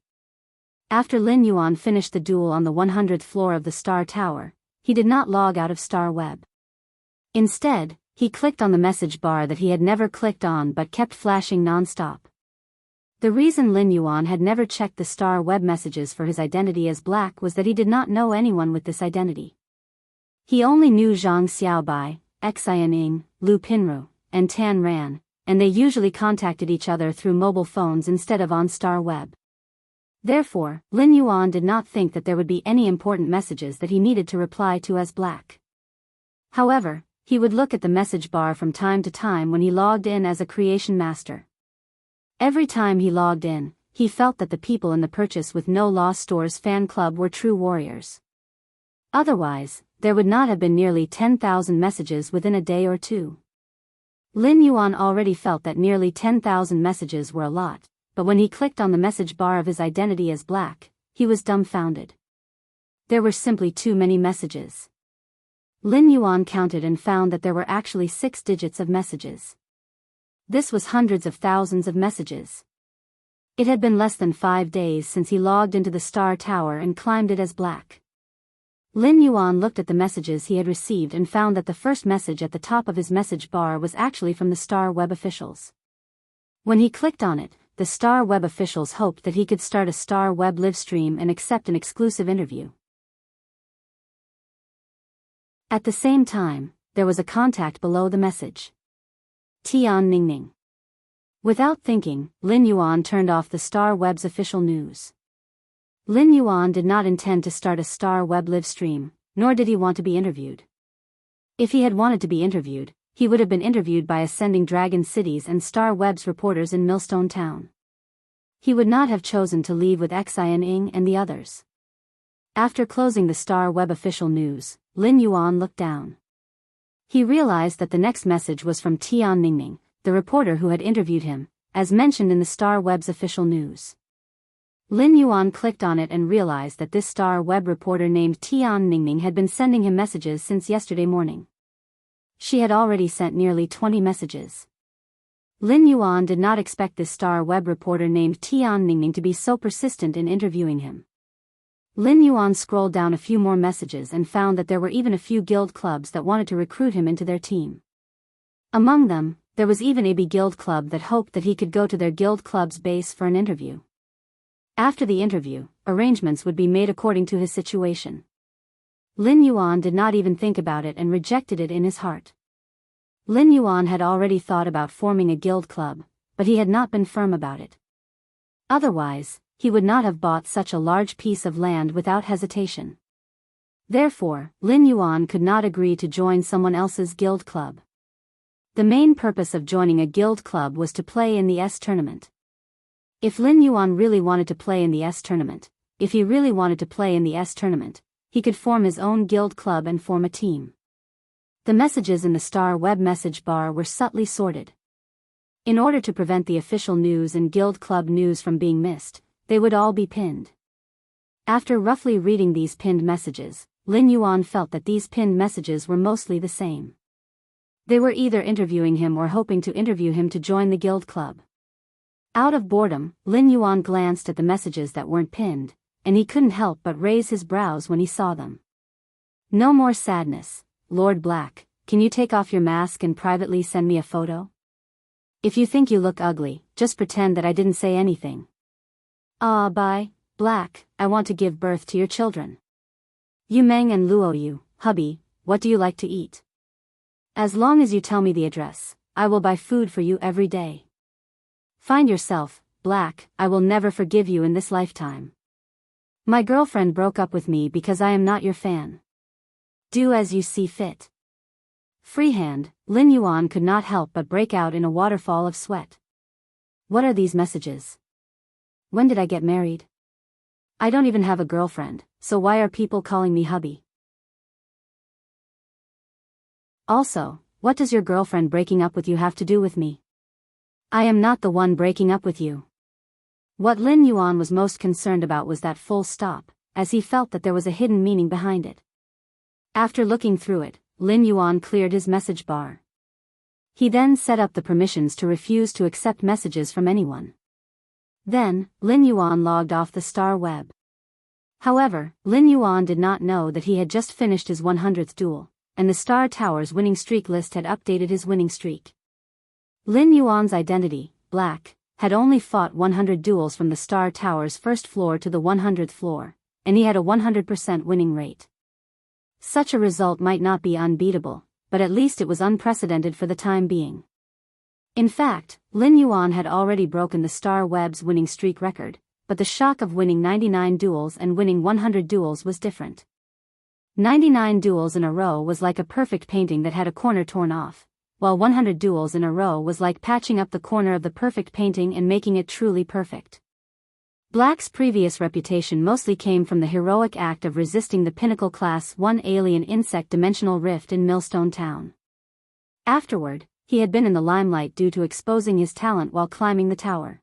After Lin Yuan finished the duel on the 100th floor of the Star Tower, he did not log out of Star Web. Instead, he clicked on the message bar that he had never clicked on but kept flashing non-stop. The reason Lin Yuan had never checked the Star Web messages for his identity as Black was that he did not know anyone with this identity. He only knew Zhang Xiaobai, Xianing, Lu Pinru, and Tan Ran, and they usually contacted each other through mobile phones instead of on Star Web. Therefore, Lin Yuan did not think that there would be any important messages that he needed to reply to as Black. However, he would look at the message bar from time to time when he logged in as a creation master. Every time he logged in, he felt that the people in the Purchase with No Law Stores fan club were true warriors. Otherwise, there would not have been nearly 10,000 messages within a day or two. Lin Yuan already felt that nearly 10,000 messages were a lot, but when he clicked on the message bar of his identity as Black, he was dumbfounded. There were simply too many messages. Lin Yuan counted and found that there were actually 6 digits of messages. This was hundreds of thousands of messages. It had been less than 5 days since he logged into the Star Tower and climbed it as Black. Lin Yuan looked at the messages he had received and found that the first message at the top of his message bar was actually from the Star Web officials. When he clicked on it, the Star Web officials hoped that he could start a Star Web livestream and accept an exclusive interview. At the same time, there was a contact below the message. Tian Ningning. Without thinking, Lin Yuan turned off the Star Web's official news. Lin Yuan did not intend to start a Star Web live stream, nor did he want to be interviewed. If he had wanted to be interviewed, he would have been interviewed by Ascending Dragon Cities and Star Web's reporters in Millstone Town. He would not have chosen to leave with Xianing and the others. After closing the Star Web official news, Lin Yuan looked down. He realized that the next message was from Tian Ningning, the reporter who had interviewed him, as mentioned in the Star Web's official news. Lin Yuan clicked on it and realized that this Star Web reporter named Tian Ningning had been sending him messages since yesterday morning. She had already sent nearly 20 messages. Lin Yuan did not expect this Star Web reporter named Tian Ningning to be so persistent in interviewing him. Lin Yuan scrolled down a few more messages and found that there were even a few guild clubs that wanted to recruit him into their team. Among them, there was even a guild club that hoped that he could go to their guild club's base for an interview. After the interview, arrangements would be made according to his situation. Lin Yuan did not even think about it and rejected it in his heart. Lin Yuan had already thought about forming a guild club, but he had not been firm about it. Otherwise, he would not have bought such a large piece of land without hesitation. Therefore, Lin Yuan could not agree to join someone else's guild club. The main purpose of joining a guild club was to play in the S tournament. If Lin Yuan really wanted to play in the S tournament, he could form his own guild club and form a team. The messages in the Star Web message bar were subtly sorted. In order to prevent the official news and guild club news from being missed, they would all be pinned. After roughly reading these pinned messages, Lin Yuan felt that these pinned messages were mostly the same. They were either interviewing him or hoping to interview him to join the guild club. Out of boredom, Lin Yuan glanced at the messages that weren't pinned, and he couldn't help but raise his brows when he saw them. No more sadness, Lord Black, can you take off your mask and privately send me a photo? If you think you look ugly, just pretend that I didn't say anything. Bye, Black, I want to give birth to your children. Yu Meng and Luo Yu, hubby, what do you like to eat? As long as you tell me the address, I will buy food for you every day. Find yourself, Black, I will never forgive you in this lifetime. My girlfriend broke up with me because I am not your fan. Do as you see fit. Freehand, Lin Yuan could not help but break out in a waterfall of sweat. What are these messages? When did I get married? I don't even have a girlfriend, so why are people calling me hubby? Also, what does your girlfriend breaking up with you have to do with me? I am not the one breaking up with you. What Lin Yuan was most concerned about was that full stop, as he felt that there was a hidden meaning behind it. After looking through it, Lin Yuan cleared his message bar. He then set up the permissions to refuse to accept messages from anyone. Then, Lin Yuan logged off the star web. However, Lin Yuan did not know that he had just finished his 100th duel, and the Star Tower's winning streak list had updated his winning streak. Lin Yuan's identity, Black, had only fought 100 duels from the Star Tower's first floor to the 100th floor, and he had a 100% winning rate. Such a result might not be unbeatable, but at least it was unprecedented for the time being. In fact, Lin Yuan had already broken the Star Web's winning streak record, but the shock of winning 99 duels and winning 100 duels was different. 99 duels in a row was like a perfect painting that had a corner torn off, while 100 duels in a row was like patching up the corner of the perfect painting and making it truly perfect. Black's previous reputation mostly came from the heroic act of resisting the Pinnacle Class 1 alien insect dimensional rift in Millstone Town. Afterward, he had been in the limelight due to exposing his talent while climbing the tower.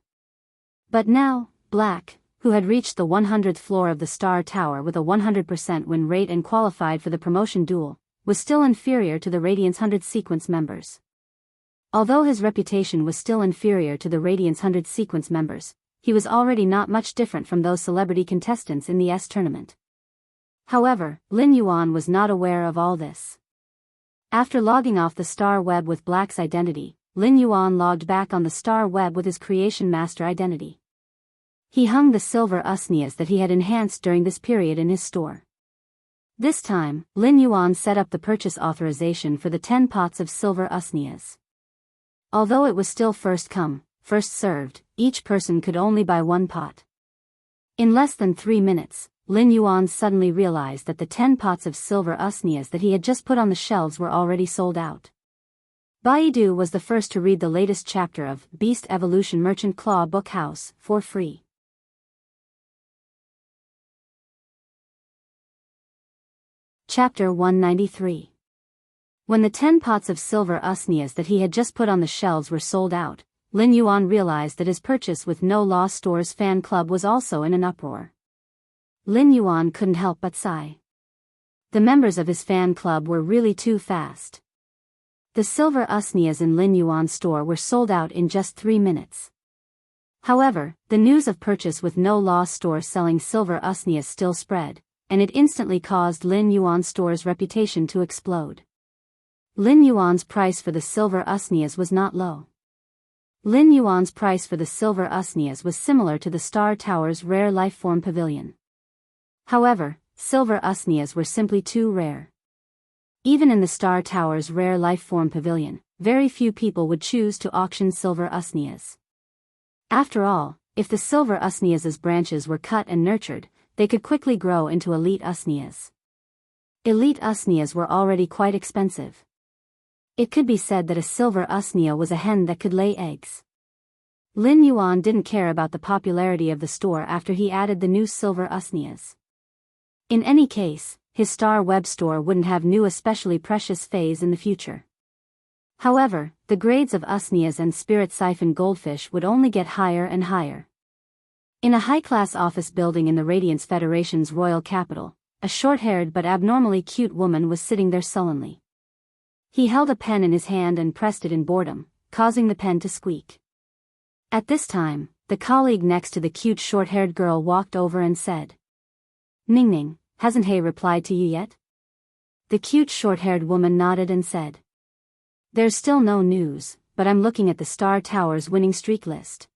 But now, Black, who had reached the 100th floor of the Star Tower with a 100% win rate and qualified for the promotion duel, was still inferior to the Radiance 100 sequence members. Although his reputation was still inferior to the Radiance 100 sequence members, he was already not much different from those celebrity contestants in the S tournament. However, Lin Yuan was not aware of all this. After logging off the Star Web with Black's identity, Lin Yuan logged back on the Star Web with his Creation Master identity. He hung the silver usnias that he had enhanced during this period in his store. This time, Lin Yuan set up the purchase authorization for the 10 pots of silver usnias. Although it was still first come, first served, each person could only buy one pot. In less than 3 minutes, Lin Yuan suddenly realized that the 10 pots of silver usnias that he had just put on the shelves were already sold out. Baidu was the first to read the latest chapter of Beast Evolution Merchant Claw Book House for free. Chapter 193. When the 10 pots of silver usnias that he had just put on the shelves were sold out, Lin Yuan realized that his purchase with No Law Store's fan club was also in an uproar. Lin Yuan couldn't help but sigh. The members of his fan club were really too fast. The silver usnias in Lin Yuan's store were sold out in just 3 minutes. However, the news of purchase with No Law Store selling silver usnias still spread, and it instantly caused Lin Yuan's store's reputation to explode. Lin Yuan's price for the silver usnias was not low. Lin Yuan's price for the silver usnias was similar to the Star Tower's rare lifeform pavilion. However, silver usnias were simply too rare. Even in the Star Tower's rare lifeform pavilion, very few people would choose to auction silver usnias. After all, if the silver usnias' branches were cut and nurtured, they could quickly grow into elite usnias. Elite usnias were already quite expensive. It could be said that a silver usnia was a hen that could lay eggs. Lin Yuan didn't care about the popularity of the store after he added the new silver usnias. In any case, his Star Web store wouldn't have new especially precious phase in the future. However, the grades of usnias and spirit siphon goldfish would only get higher and higher. In a high-class office building in the Radiance Federation's royal capital, a short-haired but abnormally cute woman was sitting there sullenly. He held a pen in his hand and pressed it in boredom, causing the pen to squeak. At this time, the colleague next to the cute short-haired girl walked over and said, "Ning Ning, hasn't He replied to you yet?" The cute short-haired woman nodded and said, "There's still no news, but I'm looking at the Star Tower's winning streak list.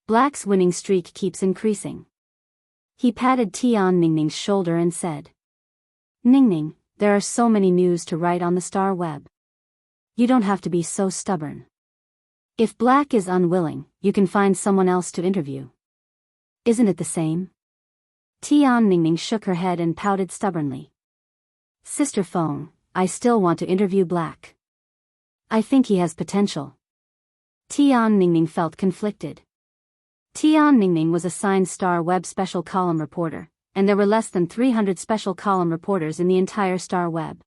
Black's winning streak keeps increasing. He patted Tian Ningning's shoulder and said, Ningning, there are so many news to write on the Star Web. You don't have to be so stubborn. If Black is unwilling, you can find someone else to interview. Isn't it the same? Tian Ningning shook her head and pouted stubbornly. Sister Feng, I still want to interview Black. I think he has potential. Tian Ningning felt conflicted. Tian Ningning was assigned Star Web special column reporter, and there were less than 300 special column reporters in the entire Star Web.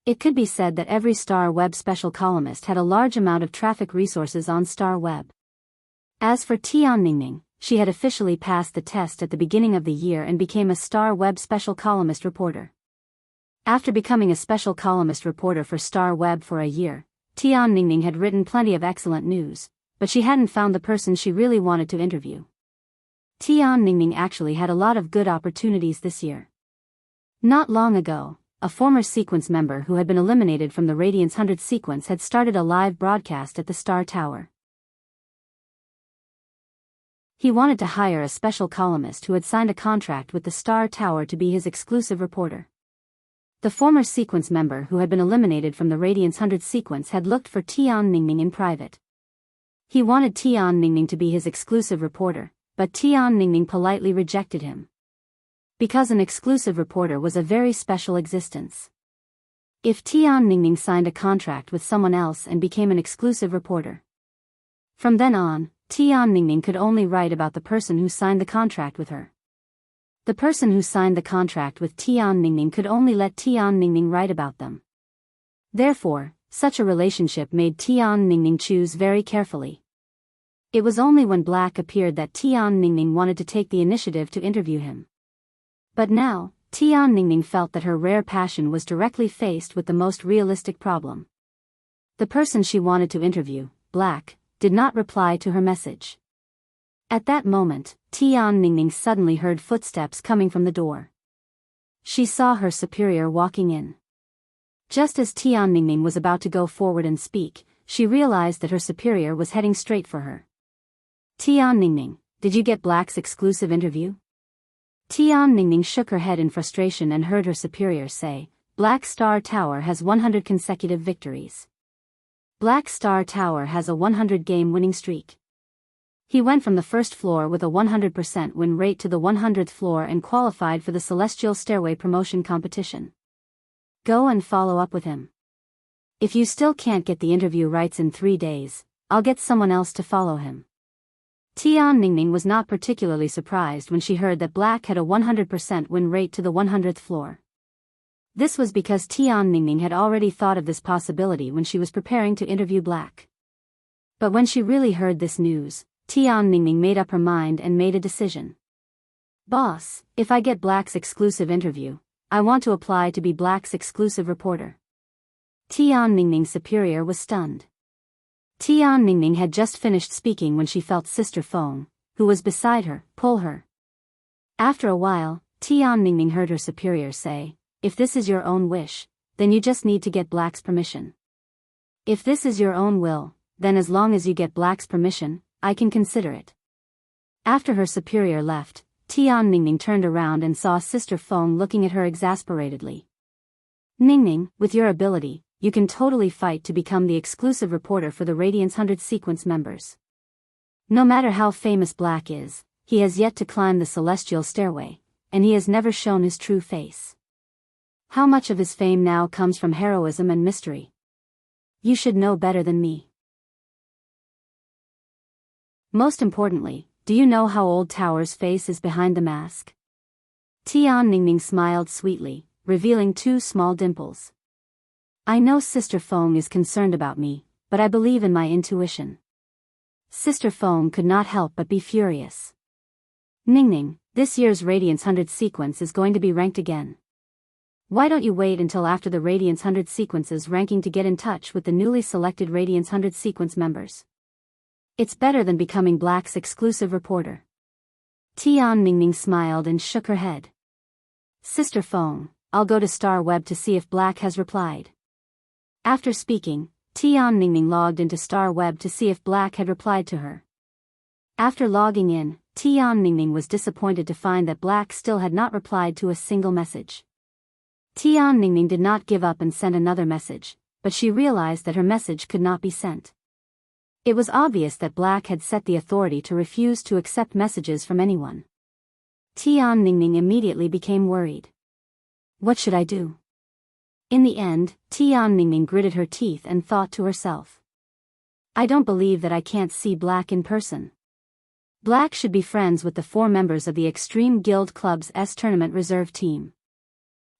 It could be said that every Star Web special columnist had a large amount of traffic resources on Star Web. As for Tian Ningning, she had officially passed the test at the beginning of the year and became a Star Web special columnist reporter. After becoming a special columnist reporter for Star Web for a year, Tian Ningning had written plenty of excellent news, but she hadn't found the person she really wanted to interview. Tian Ningning actually had a lot of good opportunities this year. Not long ago, a former sequence member who had been eliminated from the Radiance 100 sequence had started a live broadcast at the Star Tower. He wanted to hire a special columnist who had signed a contract with the Star Tower to be his exclusive reporter. The former sequence member who had been eliminated from the Radiance 100 sequence had looked for Tian Ningning in private. He wanted Tian Ningning to be his exclusive reporter, but Tian Ningning politely rejected him. Because an exclusive reporter was a very special existence. If Tian Ningning signed a contract with someone else and became an exclusive reporter, from then on, Tian Ningning could only write about the person who signed the contract with her. The person who signed the contract with Tian Ningning could only let Tian Ningning write about them. Therefore, such a relationship made Tian Ningning choose very carefully. It was only when Black appeared that Tian Ningning wanted to take the initiative to interview him. But now, Tian Ningning felt that her rare passion was directly faced with the most realistic problem. The person she wanted to interview, Black, did not reply to her message. At that moment, Tian Ningning suddenly heard footsteps coming from the door. She saw her superior walking in. Just as Tian Ningning was about to go forward and speak, she realized that her superior was heading straight for her. Tian Ningning, did you get Black's exclusive interview? Tian Ningning shook her head in frustration and heard her superior say, Black Star Tower has 100 consecutive victories. Black Star Tower has a 100-game winning streak. He went from the first floor with a 100% win rate to the 100th floor and qualified for the Celestial Stairway promotion competition. Go and follow up with him. If you still can't get the interview rights in 3 days, I'll get someone else to follow him. Tian Ningning was not particularly surprised when she heard that Black had a 100% win rate to the 100th floor. This was because Tian Ningning had already thought of this possibility when she was preparing to interview Black. But when she really heard this news, Tian Ningning made up her mind and made a decision. Boss, if I get Black's exclusive interview, I want to apply to be Black's exclusive reporter. Tian Ningning's superior was stunned. Tian Ningning had just finished speaking when she felt Sister Feng, who was beside her, pull her. After a while, Tian Ningning heard her superior say, if this is your own wish, then you just need to get Black's permission. If this is your own will, then as long as you get Black's permission, I can consider it. After her superior left, Tian Ningning turned around and saw Sister Feng looking at her exasperatedly. Ningning, with your ability, you can totally fight to become the exclusive reporter for the Radiance 100 sequence members. No matter how famous Black is, he has yet to climb the Celestial Stairway, and he has never shown his true face. How much of his fame now comes from heroism and mystery? You should know better than me. Most importantly, do you know how old Tower's face is behind the mask? Tian Ningning smiled sweetly, revealing 2 small dimples. I know Sister Feng is concerned about me, but I believe in my intuition. Sister Feng could not help but be furious. Ningning, this year's Radiance 100 sequence is going to be ranked again. Why don't you wait until after the Radiance 100 sequences ranking to get in touch with the newly selected Radiance 100 sequence members? It's better than becoming Black's exclusive reporter. Tian Ningning smiled and shook her head. Sister Feng, I'll go to Star Web to see if Black has replied. After speaking, Tian Ningning logged into Star Web to see if Black had replied to her. After logging in, Tian Ningning was disappointed to find that Black still had not replied to a single message. Tian Ningning did not give up and sent another message, but she realized that her message could not be sent. It was obvious that Black had set the authority to refuse to accept messages from anyone. Tian Ningning immediately became worried. What should I do? In the end, Tian Ningning gritted her teeth and thought to herself. I don't believe that I can't see Black in person. Black should be friends with the 4 members of the Extreme Guild Club's S-Tournament reserve team.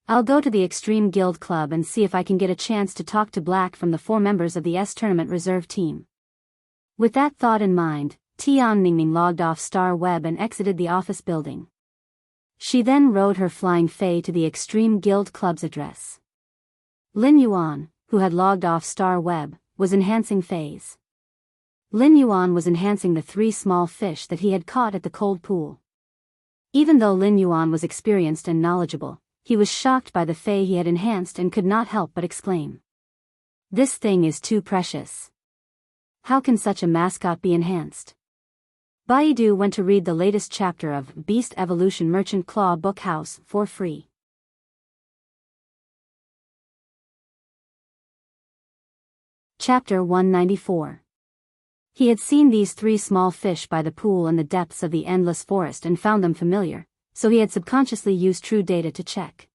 I'll go to the Extreme Guild Club and see if I can get a chance to talk to Black from the 4 members of the S-Tournament reserve team. With that thought in mind, Tian Ningning logged off Star Web and exited the office building. She then rode her flying Fei to the Extreme Guild Club's address. Lin Yuan, who had logged off Star Web, was enhancing Fei's. Lin Yuan was enhancing the 3 small fish that he had caught at the cold pool. Even though Lin Yuan was experienced and knowledgeable, he was shocked by the Fei he had enhanced and could not help but exclaim. This thing is too precious. How can such a mascot be enhanced? Baidu went to read the latest chapter of Beast Evolution Merchant Claw Book House for free. Chapter 194. He had seen these 3 small fish by the pool in the depths of the endless forest and found them familiar, so he had subconsciously used true data to check.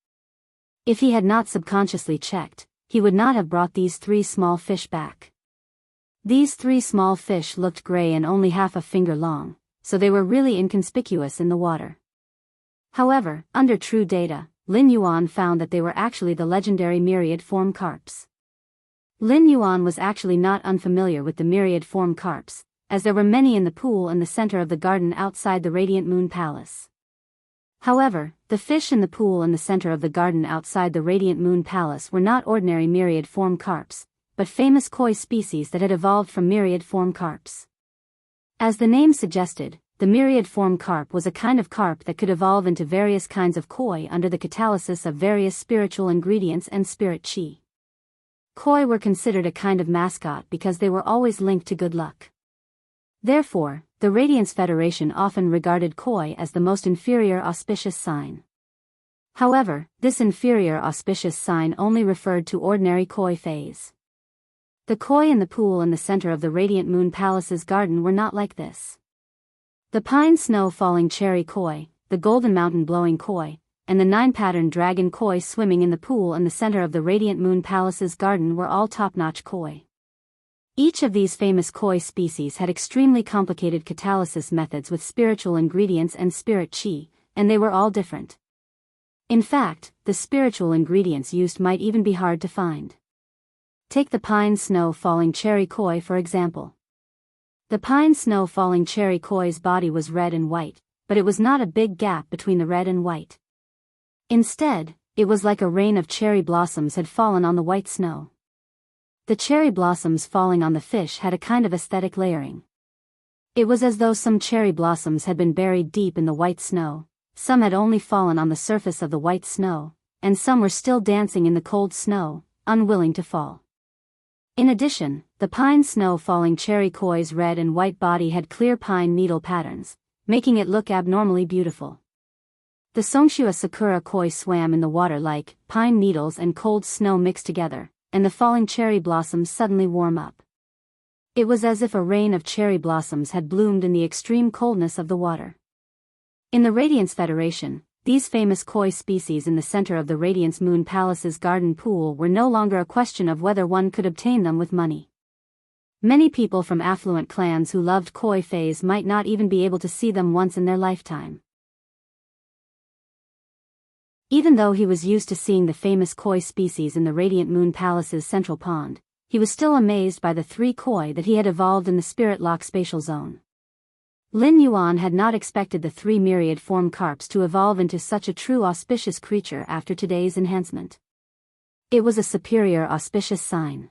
If he had not subconsciously checked, he would not have brought these 3 small fish back. These 3 small fish looked gray and only half a finger long, so they were really inconspicuous in the water. However, under true data, Lin Yuan found that they were actually the legendary myriad form carps. Lin Yuan was actually not unfamiliar with the myriad form carps, as there were many in the pool in the center of the garden outside the Radiant Moon Palace. However, the fish in the pool in the center of the garden outside the Radiant Moon Palace were not ordinary myriad form carps, but famous koi species that had evolved from myriad form carps. As the name suggested, the myriad form carp was a kind of carp that could evolve into various kinds of koi under the catalysis of various spiritual ingredients and spirit chi. Koi were considered a kind of mascot because they were always linked to good luck. Therefore, the Radiance Federation often regarded koi as the most inferior auspicious sign. However, this inferior auspicious sign only referred to ordinary koi phase. The koi in the pool in the center of the Radiant Moon Palace's garden were not like this. The pine snow falling cherry koi, the golden mountain blowing koi, and the 9-pattern dragon koi swimming in the pool in the center of the Radiant Moon Palace's garden were all top-notch koi. Each of these famous koi species had extremely complicated catalysis methods with spiritual ingredients and spirit chi, and they were all different. In fact, the spiritual ingredients used might even be hard to find. Take the pine snow falling cherry koi for example. The pine snow falling cherry koi's body was red and white, but it was not a big gap between the red and white. Instead, it was like a rain of cherry blossoms had fallen on the white snow. The cherry blossoms falling on the fish had a kind of aesthetic layering. It was as though some cherry blossoms had been buried deep in the white snow, some had only fallen on the surface of the white snow, and some were still dancing in the cold snow, unwilling to fall. In addition, the pine snow falling cherry koi's red and white body had clear pine needle patterns, making it look abnormally beautiful. The Songshua sakura koi swam in the water like pine needles and cold snow mixed together, and the falling cherry blossoms suddenly warm up. It was as if a rain of cherry blossoms had bloomed in the extreme coldness of the water. In the Radiance Federation, these famous koi species in the center of the Radiance Moon Palace's garden pool were no longer a question of whether one could obtain them with money. Many people from affluent clans who loved koi phase might not even be able to see them once in their lifetime. Even though he was used to seeing the famous koi species in the Radiant Moon Palace's central pond, he was still amazed by the 3 koi that he had evolved in the Spirit Lock spatial zone. Lin Yuan had not expected the 3 myriad form carps to evolve into such a true auspicious creature after today's enhancement. It was a superior auspicious sign.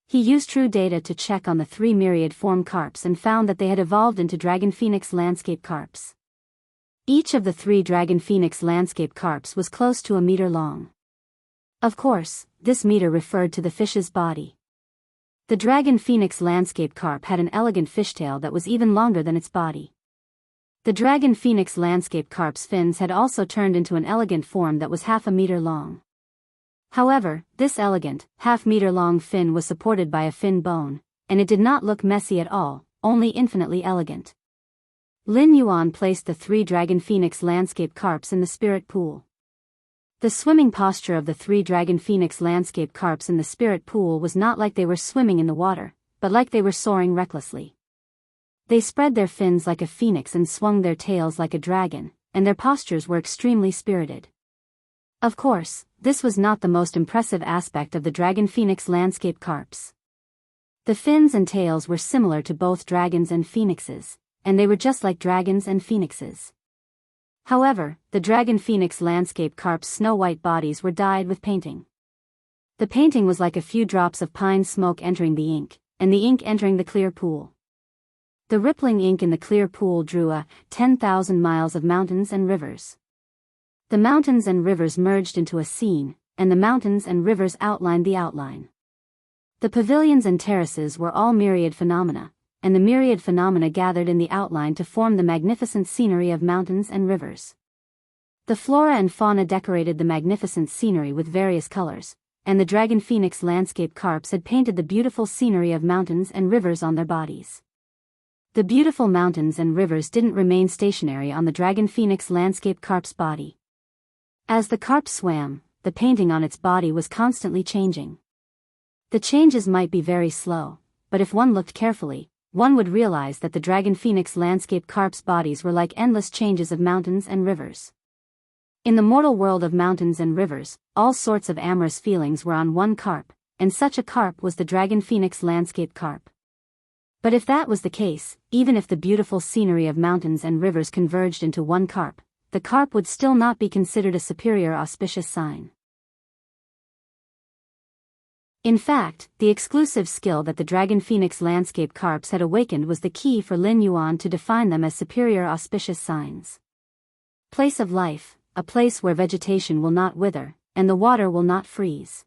He used true data to check on the 3 myriad form carps and found that they had evolved into Dragon Phoenix landscape carps. Each of the 3 Dragon Phoenix landscape carps was close to a meter long. Of course, this meter referred to the fish's body. The dragon phoenix landscape carp had an elegant fishtail that was even longer than its body. The dragon phoenix landscape carp's fins had also turned into an elegant form that was half a meter long. However, this elegant, half-meter-long fin was supported by a fin bone, and it did not look messy at all, only infinitely elegant. Lin Yuan placed the 3 dragon phoenix landscape carps in the spirit pool. The swimming posture of the 3 dragon phoenix landscape carps in the spirit pool was not like they were swimming in the water, but like they were soaring recklessly. They spread their fins like a phoenix and swung their tails like a dragon, and their postures were extremely spirited. Of course, this was not the most impressive aspect of the dragon phoenix landscape carps. The fins and tails were similar to both dragons and phoenixes, and they were just like dragons and phoenixes. However, the dragon phoenix landscape carp's snow-white bodies were dyed with painting. The painting was like a few drops of pine smoke entering the ink, and the ink entering the clear pool. The rippling ink in the clear pool drew 10,000 miles of mountains and rivers. The mountains and rivers merged into a scene, and the mountains and rivers outlined the outline. The pavilions and terraces were all myriad phenomena, and the myriad phenomena gathered in the outline to form the magnificent scenery of mountains and rivers. The flora and fauna decorated the magnificent scenery with various colors, and the dragon phoenix landscape carps had painted the beautiful scenery of mountains and rivers on their bodies. The beautiful mountains and rivers didn't remain stationary on the dragon phoenix landscape carp's body. As the carp swam, the painting on its body was constantly changing. The changes might be very slow, but if one looked carefully, one would realize that the dragon phoenix landscape carp's bodies were like endless changes of mountains and rivers. In the mortal world of mountains and rivers, all sorts of amorous feelings were on one carp, and such a carp was the dragon phoenix landscape carp. But if that was the case, even if the beautiful scenery of mountains and rivers converged into one carp, the carp would still not be considered a superior auspicious sign. In fact, the exclusive skill that the dragon phoenix landscape carps had awakened was the key for Lin Yuan to define them as superior auspicious signs. Place of life, a place where vegetation will not wither, and the water will not freeze.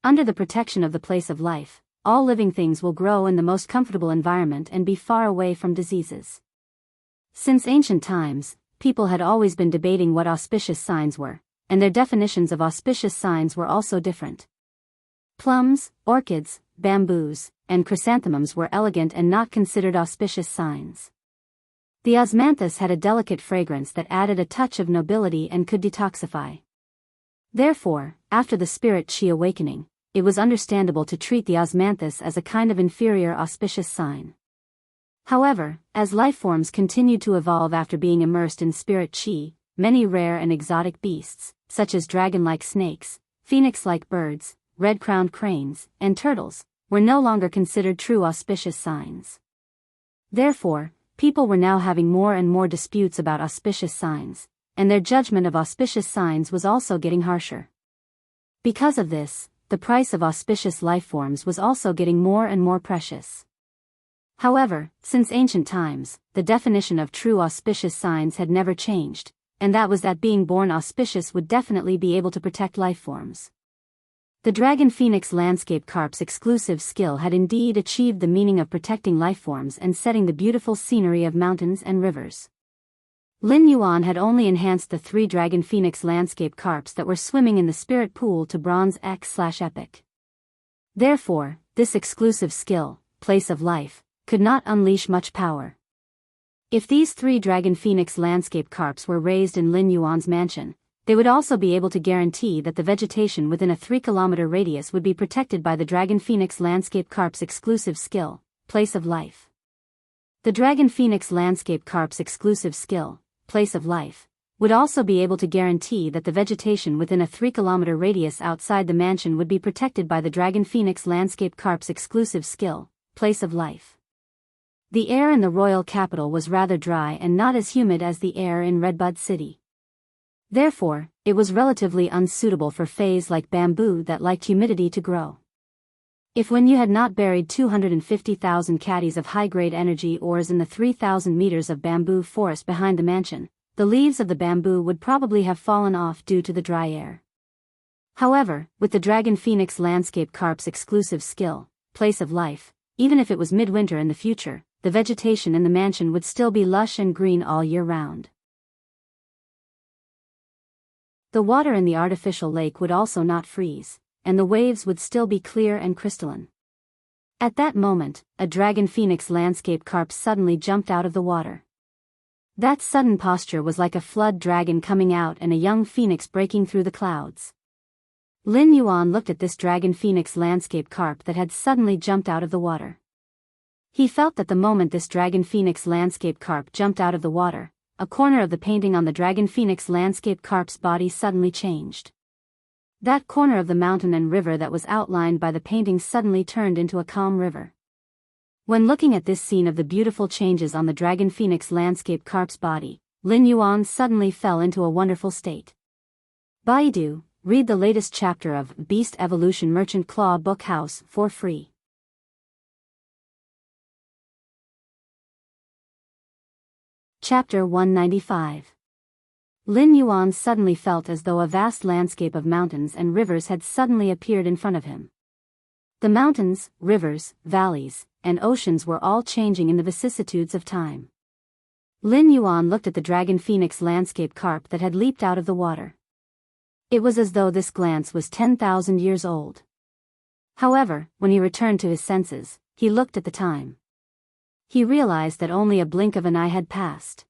Under the protection of the place of life, all living things will grow in the most comfortable environment and be far away from diseases. Since ancient times, people had always been debating what auspicious signs were, and their definitions of auspicious signs were also different. Plums, orchids, bamboos, and chrysanthemums were elegant and not considered auspicious signs. The osmanthus had a delicate fragrance that added a touch of nobility and could detoxify. Therefore, after the spirit qi awakening, it was understandable to treat the osmanthus as a kind of inferior auspicious sign. However, as lifeforms continued to evolve after being immersed in spirit qi, many rare and exotic beasts, such as dragon-like snakes, phoenix-like birds, red-crowned cranes, and turtles, were no longer considered true auspicious signs. Therefore, people were now having more and more disputes about auspicious signs, and their judgment of auspicious signs was also getting harsher. Because of this, the price of auspicious lifeforms was also getting more and more precious. However, since ancient times, the definition of true auspicious signs had never changed, and that was that being born auspicious would definitely be able to protect lifeforms. The dragon phoenix landscape carp's exclusive skill had indeed achieved the meaning of protecting lifeforms and setting the beautiful scenery of mountains and rivers. Lin Yuan had only enhanced the 3 dragon phoenix landscape carps that were swimming in the spirit pool to bronze X/epic. Therefore, this exclusive skill, place of life, could not unleash much power. If these 3 dragon phoenix landscape carps were raised in Lin Yuan's mansion, they would also be able to guarantee that the vegetation within a 3-kilometer radius would be protected by the dragon phoenix landscape carp's exclusive skill, place of life. The dragon phoenix landscape carp's exclusive skill, place of life, would also be able to guarantee that the vegetation within a 3-kilometer radius outside the mansion would be protected by the dragon phoenix landscape carp's exclusive skill, place of life. The air in the royal capital was rather dry and not as humid as the air in Redbud City. Therefore, it was relatively unsuitable for fays like bamboo that liked humidity to grow. If when you had not buried 250,000 caddies of high-grade energy ores in the 3,000 meters of bamboo forest behind the mansion, the leaves of the bamboo would probably have fallen off due to the dry air. However, with the dragon phoenix landscape carp's exclusive skill, place of life. Even if it was midwinter in the future, the vegetation in the mansion would still be lush and green all year round. The water in the artificial lake would also not freeze, and the waves would still be clear and crystalline. At that moment, a dragon phoenix landscape carp suddenly jumped out of the water. That sudden posture was like a flood dragon coming out and a young phoenix breaking through the clouds. Lin Yuan looked at this dragon phoenix landscape carp that had suddenly jumped out of the water. He felt that the moment this dragon phoenix landscape carp jumped out of the water, a corner of the painting on the dragon phoenix landscape carp's body suddenly changed. That corner of the mountain and river that was outlined by the painting suddenly turned into a calm river. When looking at this scene of the beautiful changes on the dragon phoenix landscape carp's body, Lin Yuan suddenly fell into a wonderful state. Baidu, read the latest chapter of Beast Evolution Merchant Claw Book House for free. Chapter 195. Lin Yuan suddenly felt as though a vast landscape of mountains and rivers had suddenly appeared in front of him. The mountains, rivers, valleys, and oceans were all changing in the vicissitudes of time. Lin Yuan looked at the dragon phoenix landscape carp that had leaped out of the water. It was as though this glance was 10,000 years old. However, when he returned to his senses, he looked at the time. He realized that only a blink of an eye had passed.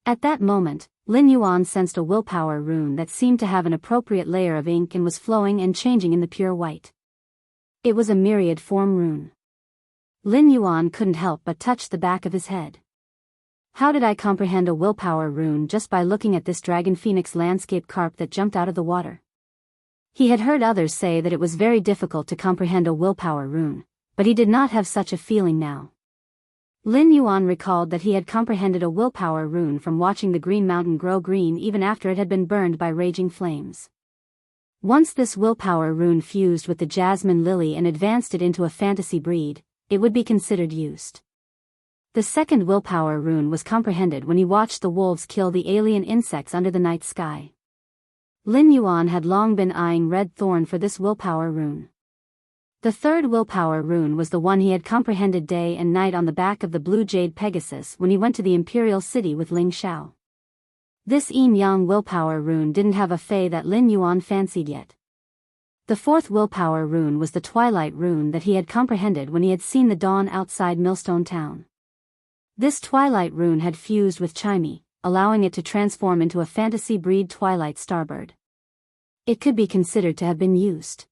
At that moment, Lin Yuan sensed a willpower rune that seemed to have an appropriate layer of ink and was flowing and changing in the pure white. It was a myriad form rune. Lin Yuan couldn't help but touch the back of his head. How did I comprehend a willpower rune just by looking at this dragon phoenix landscape carp that jumped out of the water? He had heard others say that it was very difficult to comprehend a willpower rune, but he did not have such a feeling now. Lin Yuan recalled that he had comprehended a willpower rune from watching the green mountain grow green even after it had been burned by raging flames. Once this willpower rune fused with the jasmine lily and advanced it into a fantasy breed, it would be considered used. The second willpower rune was comprehended when he watched the wolves kill the alien insects under the night sky. Lin Yuan had long been eyeing Red Thorn for this willpower rune. The third willpower rune was the one he had comprehended day and night on the back of the blue jade Pegasus when he went to the imperial city with Ling Xiao. This Yin Yang willpower rune didn't have a fei that Lin Yuan fancied yet. The fourth willpower rune was the twilight rune that he had comprehended when he had seen the dawn outside Millstone Town. This twilight rune had fused with Chimey, allowing it to transform into a fantasy breed twilight starbird. It could be considered to have been used.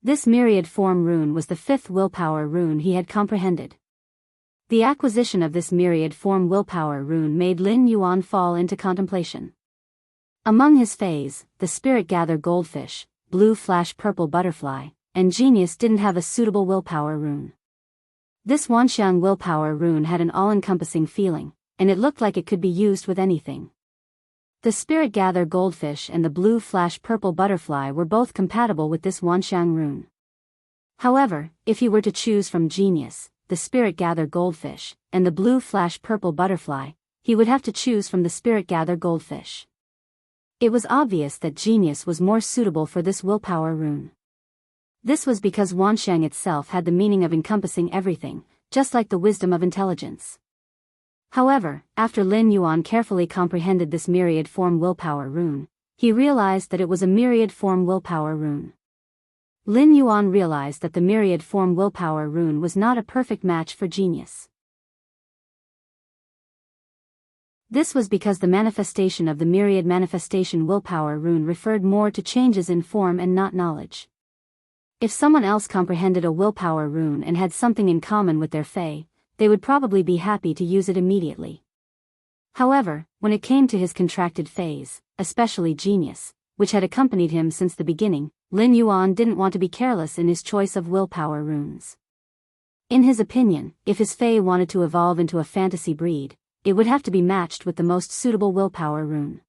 This myriad form rune was the fifth willpower rune he had comprehended. The acquisition of this myriad form willpower rune made Lin Yuan fall into contemplation. Among his fays, the spirit gather goldfish, blue flash purple butterfly, and genius didn't have a suitable willpower rune. This Wanxiang willpower rune had an all-encompassing feeling, and it looked like it could be used with anything. The spirit gather goldfish and the blue flash purple butterfly were both compatible with this Wanxiang rune. However, if he were to choose from genius, the spirit gather goldfish, and the blue flash purple butterfly, he would have to choose from the spirit gather goldfish. It was obvious that genius was more suitable for this willpower rune. This was because Wanxiang itself had the meaning of encompassing everything, just like the wisdom of intelligence. However, after Lin Yuan carefully comprehended this myriad form willpower rune, he realized that it was a myriad form willpower rune. Lin Yuan realized that the myriad form willpower rune was not a perfect match for genius. This was because the manifestation of the myriad manifestation willpower rune referred more to changes in form and not knowledge. If someone else comprehended a willpower rune and had something in common with their fei, they would probably be happy to use it immediately. However, when it came to his contracted phase, especially genius, which had accompanied him since the beginning, Lin Yuan didn't want to be careless in his choice of willpower runes. In his opinion, if his fei wanted to evolve into a fantasy breed, it would have to be matched with the most suitable willpower rune.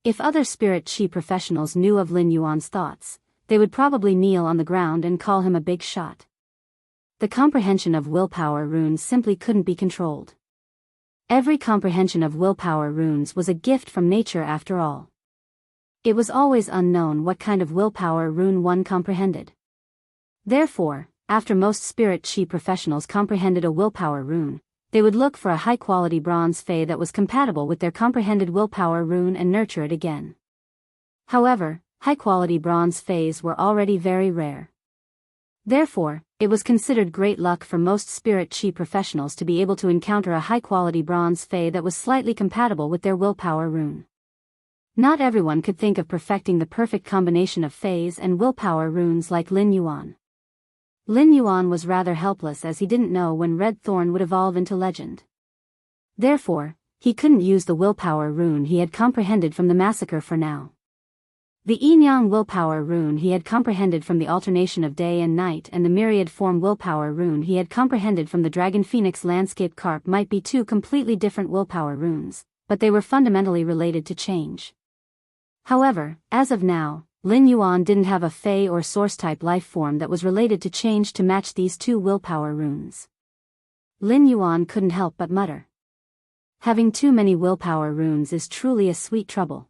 If other spirit chi professionals knew of Lin Yuan's thoughts, they would probably kneel on the ground and call him a big shot. The comprehension of willpower runes simply couldn't be controlled. Every comprehension of willpower runes was a gift from nature after all. It was always unknown what kind of willpower rune one comprehended. Therefore, after most spirit chi professionals comprehended a willpower rune, they would look for a high-quality bronze fey that was compatible with their comprehended willpower rune and nurture it again. However, high-quality bronze feys were already very rare. Therefore, it was considered great luck for most spirit chi professionals to be able to encounter a high-quality bronze fey that was slightly compatible with their willpower rune. Not everyone could think of perfecting the perfect combination of feys and willpower runes like Lin Yuan. Lin Yuan was rather helpless as he didn't know when Red Thorn would evolve into legend. Therefore, he couldn't use the willpower rune he had comprehended from the massacre for now. The Yinyang willpower rune he had comprehended from the alternation of day and night, and the myriad form willpower rune he had comprehended from the Dragon Phoenix landscape carp might be two completely different willpower runes, but they were fundamentally related to change. However, as of now, Lin Yuan didn't have a fey or source-type life form that was related to change to match these two willpower runes. Lin Yuan couldn't help but mutter. Having too many willpower runes is truly a sweet trouble.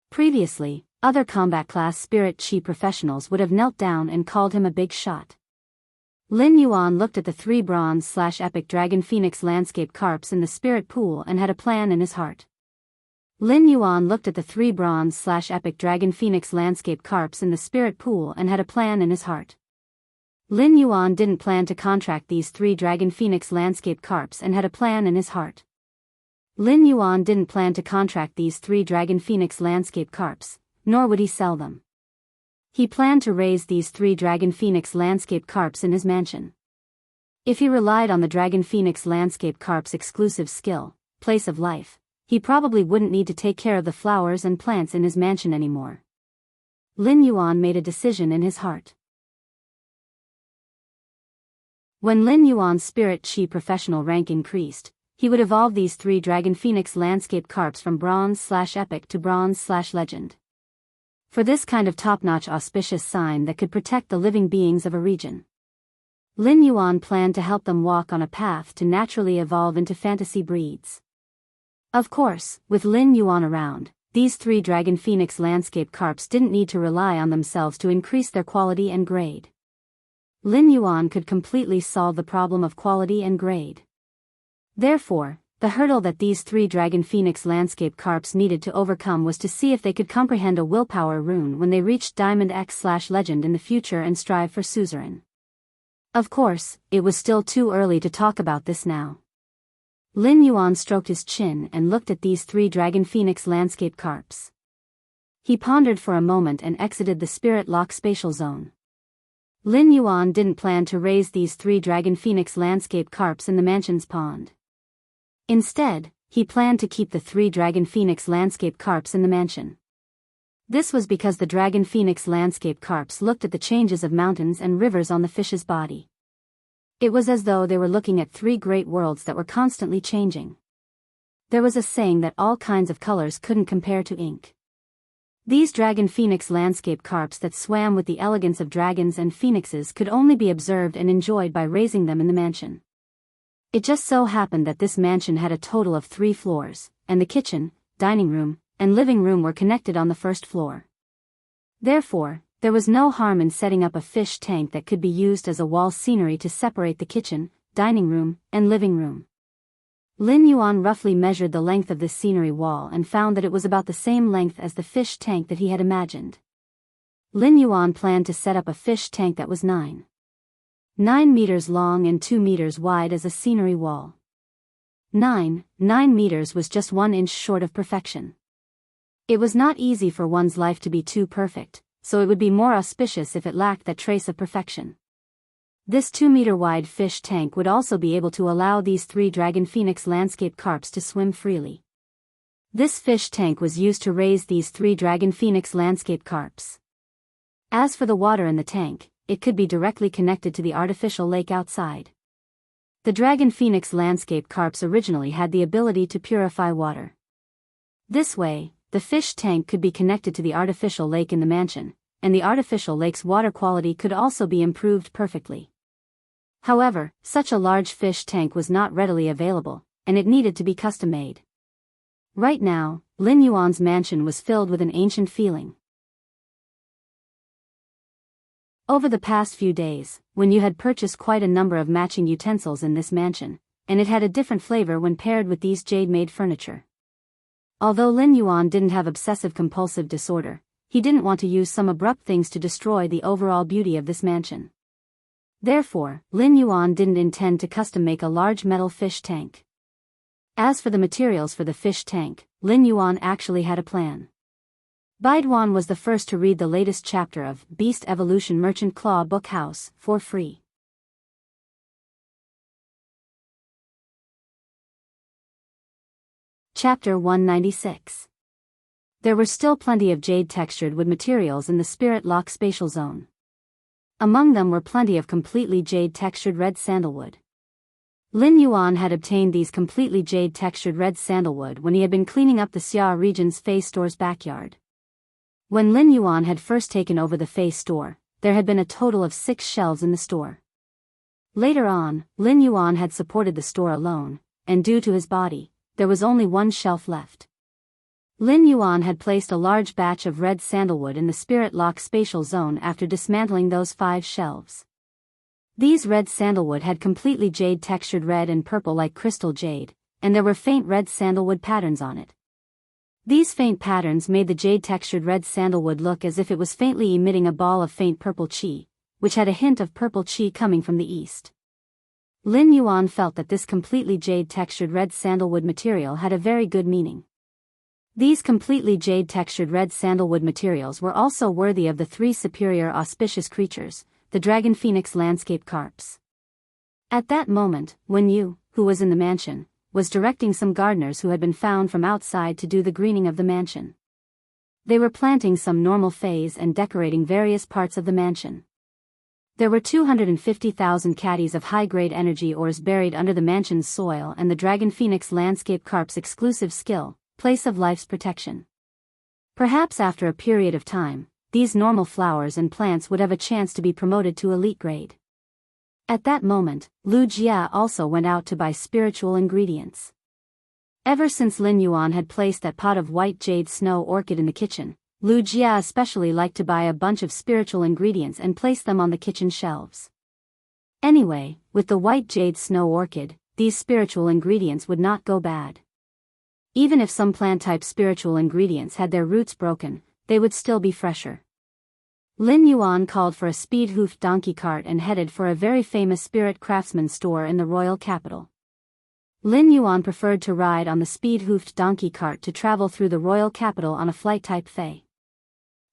Previously, other combat class spirit chi professionals would have knelt down and called him a big shot. Lin Yuan looked at the 3 bronze/epic Dragon Phoenix landscape carps in the spirit pool and had a plan in his heart. Lin Yuan looked at the 3 bronze/epic Dragon Phoenix landscape carps in the spirit pool and had a plan in his heart. Lin Yuan didn't plan to contract these 3 Dragon Phoenix landscape carps and had a plan in his heart. Lin Yuan didn't plan to contract these 3 Dragon Phoenix landscape carps, nor would he sell them. He planned to raise these 3 Dragon Phoenix landscape carps in his mansion. If he relied on the Dragon Phoenix landscape carp's exclusive skill, place of life, he probably wouldn't need to take care of the flowers and plants in his mansion anymore. Lin Yuan made a decision in his heart. When Lin Yuan's spirit chi professional rank increased, he would evolve these 3 Dragon Phoenix landscape carps from bronze/epic to bronze/legend. For this kind of top-notch auspicious sign that could protect the living beings of a region, Lin Yuan planned to help them walk on a path to naturally evolve into fantasy breeds. Of course, with Lin Yuan around, these 3 Dragon Phoenix landscape carps didn't need to rely on themselves to increase their quality and grade. Lin Yuan could completely solve the problem of quality and grade. Therefore, the hurdle that these 3 Dragon Phoenix landscape carps needed to overcome was to see if they could comprehend a willpower rune when they reached Diamond X/Legend in the future and strive for suzerain. Of course, it was still too early to talk about this now. Lin Yuan stroked his chin and looked at these 3 Dragon Phoenix landscape carps. He pondered for a moment and exited the Spirit Lock spatial zone. Lin Yuan didn't plan to raise these 3 Dragon Phoenix landscape carps in the mansion's pond. Instead, he planned to keep the 3 Dragon Phoenix landscape carps in the mansion. This was because the Dragon Phoenix landscape carps looked at the changes of mountains and rivers on the fish's body. It was as though they were looking at 3 great worlds that were constantly changing. There was a saying that all kinds of colors couldn't compare to ink. These Dragon Phoenix landscape carps that swam with the elegance of dragons and phoenixes could only be observed and enjoyed by raising them in the mansion. It just so happened that this mansion had a total of 3 floors, and the kitchen, dining room, and living room were connected on the first floor. Therefore, there was no harm in setting up a fish tank that could be used as a wall scenery to separate the kitchen, dining room, and living room. Lin Yuan roughly measured the length of this scenery wall and found that it was about the same length as the fish tank that he had imagined. Lin Yuan planned to set up a fish tank that was 9 meters long and 2 meters wide as a scenery wall. 9 meters was just 1 inch short of perfection. It was not easy for one's life to be too perfect, so it would be more auspicious if it lacked that trace of perfection. This 2-meter wide fish tank would also be able to allow these 3 Dragon Phoenix landscape carps to swim freely. This fish tank was used to raise these 3 Dragon Phoenix landscape carps. As for the water in the tank, it could be directly connected to the artificial lake outside. The Dragon Phoenix landscape carps originally had the ability to purify water. This way, the fish tank could be connected to the artificial lake in the mansion, and the artificial lake's water quality could also be improved perfectly. However, such a large fish tank was not readily available, and it needed to be custom-made. Right now, Lin Yuan's mansion was filled with an ancient feeling. Over the past few days, when you had purchased quite a number of matching utensils in this mansion, and it had a different flavor when paired with these jade-made furniture. Although Lin Yuan didn't have obsessive-compulsive disorder, he didn't want to use some abrupt things to destroy the overall beauty of this mansion. Therefore, Lin Yuan didn't intend to custom-make a large metal fish tank. As for the materials for the fish tank, Lin Yuan actually had a plan. Baiduan was the first to read the latest chapter of Beast Evolution Merchant Claw Book House for free. Chapter 196. There were still plenty of jade-textured wood materials in the Spirit Lock spatial zone. Among them were plenty of completely jade-textured red sandalwood. Lin Yuan had obtained these completely jade-textured red sandalwood when he had been cleaning up the Xia region's Fei store's backyard. When Lin Yuan had first taken over the Fei store, there had been a total of 6 shelves in the store. Later on, Lin Yuan had supported the store alone, and due to his body, there was only 1 shelf left. Lin Yuan had placed a large batch of red sandalwood in the Spirit Lock spatial zone after dismantling those 5 shelves. These red sandalwood had completely jade-textured red and purple like crystal jade, and there were faint red sandalwood patterns on it. These faint patterns made the jade-textured red sandalwood look as if it was faintly emitting a ball of faint purple qi, which had a hint of purple qi coming from the east. Lin Yuan felt that this completely jade-textured red sandalwood material had a very good meaning. These completely jade-textured red sandalwood materials were also worthy of the 3 superior auspicious creatures, the dragon phoenix landscape carps. At that moment, Wen Yu, who was in the mansion, was directing some gardeners who had been found from outside to do the greening of the mansion. They were planting some normal phase and decorating various parts of the mansion. There were 250,000 caddies of high-grade energy ores buried under the mansion's soil and the Dragon Phoenix Landscape Carp's exclusive skill, Place of Life's Protection. Perhaps after a period of time, these normal flowers and plants would have a chance to be promoted to elite grade. At that moment, Lu Jia also went out to buy spiritual ingredients. Ever since Lin Yuan had placed that pot of white jade snow orchid in the kitchen, Lu Jia especially liked to buy a bunch of spiritual ingredients and place them on the kitchen shelves. Anyway, with the white jade snow orchid, these spiritual ingredients would not go bad. Even if some plant-type spiritual ingredients had their roots broken, they would still be fresher. Lin Yuan called for a speed-hoofed donkey cart and headed for a very famous spirit craftsman store in the royal capital. Lin Yuan preferred to ride on the speed-hoofed donkey cart to travel through the royal capital on a flight-type Fei.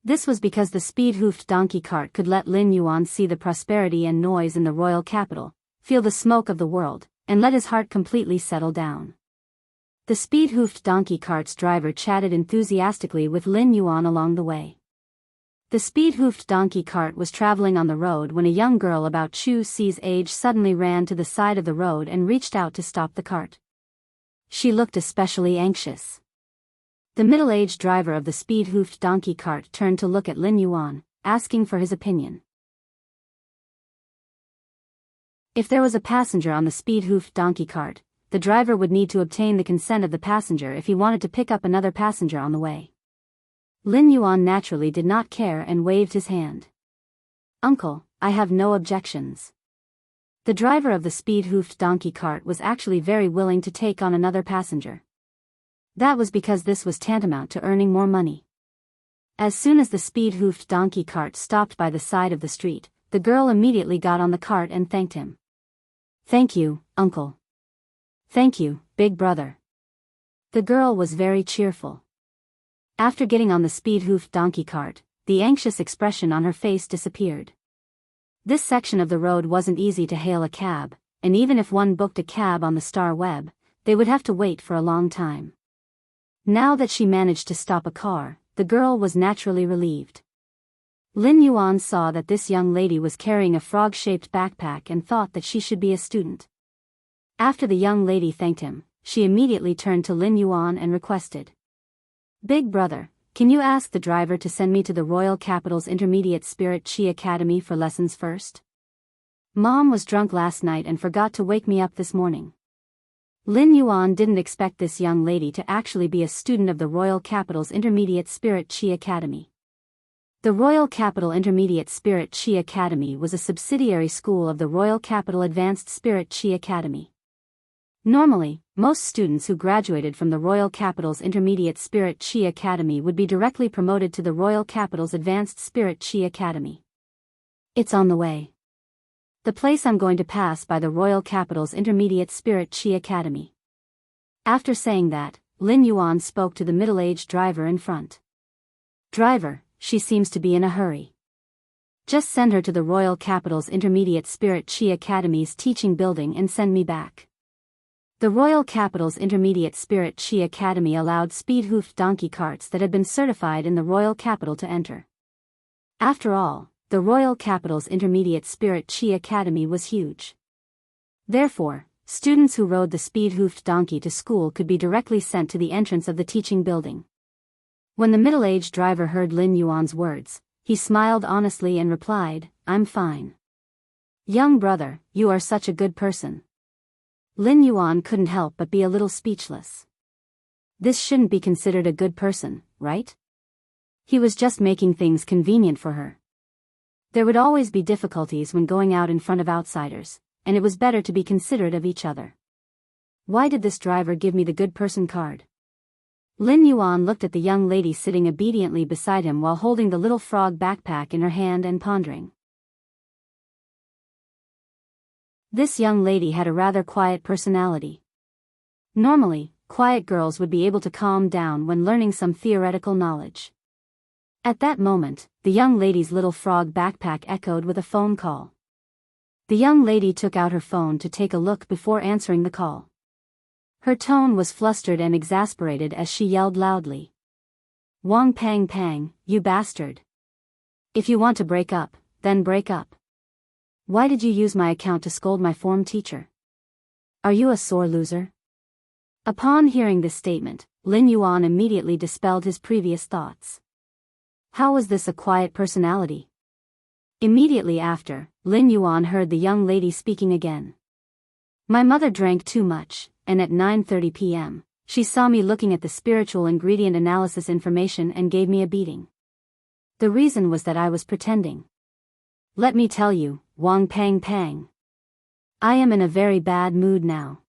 This was because the speed-hoofed donkey cart could let Lin Yuan see the prosperity and noise in the royal capital, feel the smoke of the world, and let his heart completely settle down. The speed-hoofed donkey cart's driver chatted enthusiastically with Lin Yuan along the way. The speed-hoofed donkey cart was traveling on the road when a young girl about Chu Si's age suddenly ran to the side of the road and reached out to stop the cart. She looked especially anxious. The middle-aged driver of the speed-hoofed donkey cart turned to look at Lin Yuan, asking for his opinion. If there was a passenger on the speed-hoofed donkey cart, the driver would need to obtain the consent of the passenger if he wanted to pick up another passenger on the way. Lin Yuan naturally did not care and waved his hand. "Uncle, I have no objections." The driver of the speed-hoofed donkey cart was actually very willing to take on another passenger. That was because this was tantamount to earning more money. As soon as the speed-hoofed donkey cart stopped by the side of the street, the girl immediately got on the cart and thanked him. "Thank you, uncle." "Thank you, big brother." The girl was very cheerful. After getting on the speed-hoofed donkey cart, the anxious expression on her face disappeared. This section of the road wasn't easy to hail a cab, and even if one booked a cab on the Star Web, they would have to wait for a long time. Now that she managed to stop a car, the girl was naturally relieved. Lin Yuan saw that this young lady was carrying a frog-shaped backpack and thought that she should be a student. After the young lady thanked him, she immediately turned to Lin Yuan and requested, "Big brother, can you ask the driver to send me to the Royal Capital's Intermediate Spirit Chi Academy for lessons first? Mom was drunk last night and forgot to wake me up this morning." Lin Yuan didn't expect this young lady to actually be a student of the Royal Capital's Intermediate Spirit Chi Academy. The Royal Capital Intermediate Spirit Chi Academy was a subsidiary school of the Royal Capital Advanced Spirit Chi Academy. Normally, most students who graduated from the Royal Capital's Intermediate Spirit Chi Academy would be directly promoted to the Royal Capital's Advanced Spirit Chi Academy. It's on the way. The place I'm going to pass by the Royal Capital's Intermediate Spirit Chi Academy. After saying that, Lin Yuan spoke to the middle-aged driver in front. Driver, she seems to be in a hurry. Just send her to the Royal Capital's Intermediate Spirit Chi Academy's teaching building and send me back. The Royal Capital's Intermediate Spirit Chi Academy allowed speed-hoofed donkey carts that had been certified in the Royal Capital to enter. After all, the Royal Capital's Intermediate Spirit Chi Academy was huge. Therefore, students who rode the speed-hoofed donkey to school could be directly sent to the entrance of the teaching building. When the middle-aged driver heard Lin Yuan's words, he smiled honestly and replied, "I'm fine. Young brother, you are such a good person." Lin Yuan couldn't help but be a little speechless. This shouldn't be considered a good person, right? He was just making things convenient for her. There would always be difficulties when going out in front of outsiders, and it was better to be considerate of each other. Why did this driver give me the good person card? Lin Yuan looked at the young lady sitting obediently beside him while holding the little frog backpack in her hand and pondering. This young lady had a rather quiet personality. Normally, quiet girls would be able to calm down when learning some theoretical knowledge. At that moment, the young lady's little frog backpack echoed with a phone call. The young lady took out her phone to take a look before answering the call. Her tone was flustered and exasperated as she yelled loudly. "Wang Pang Pang, you bastard. If you want to break up, then break up. Why did you use my account to scold my form teacher? Are you a sore loser?" Upon hearing this statement, Lin Yuan immediately dispelled his previous thoughts. How was this a quiet personality? Immediately after, Lin Yuan heard the young lady speaking again. "My mother drank too much, and at 9:30 p.m., she saw me looking at the spiritual ingredient analysis information and gave me a beating. The reason was that I was pretending. Let me tell you, Wang Pang Pang. I am in a very bad mood now.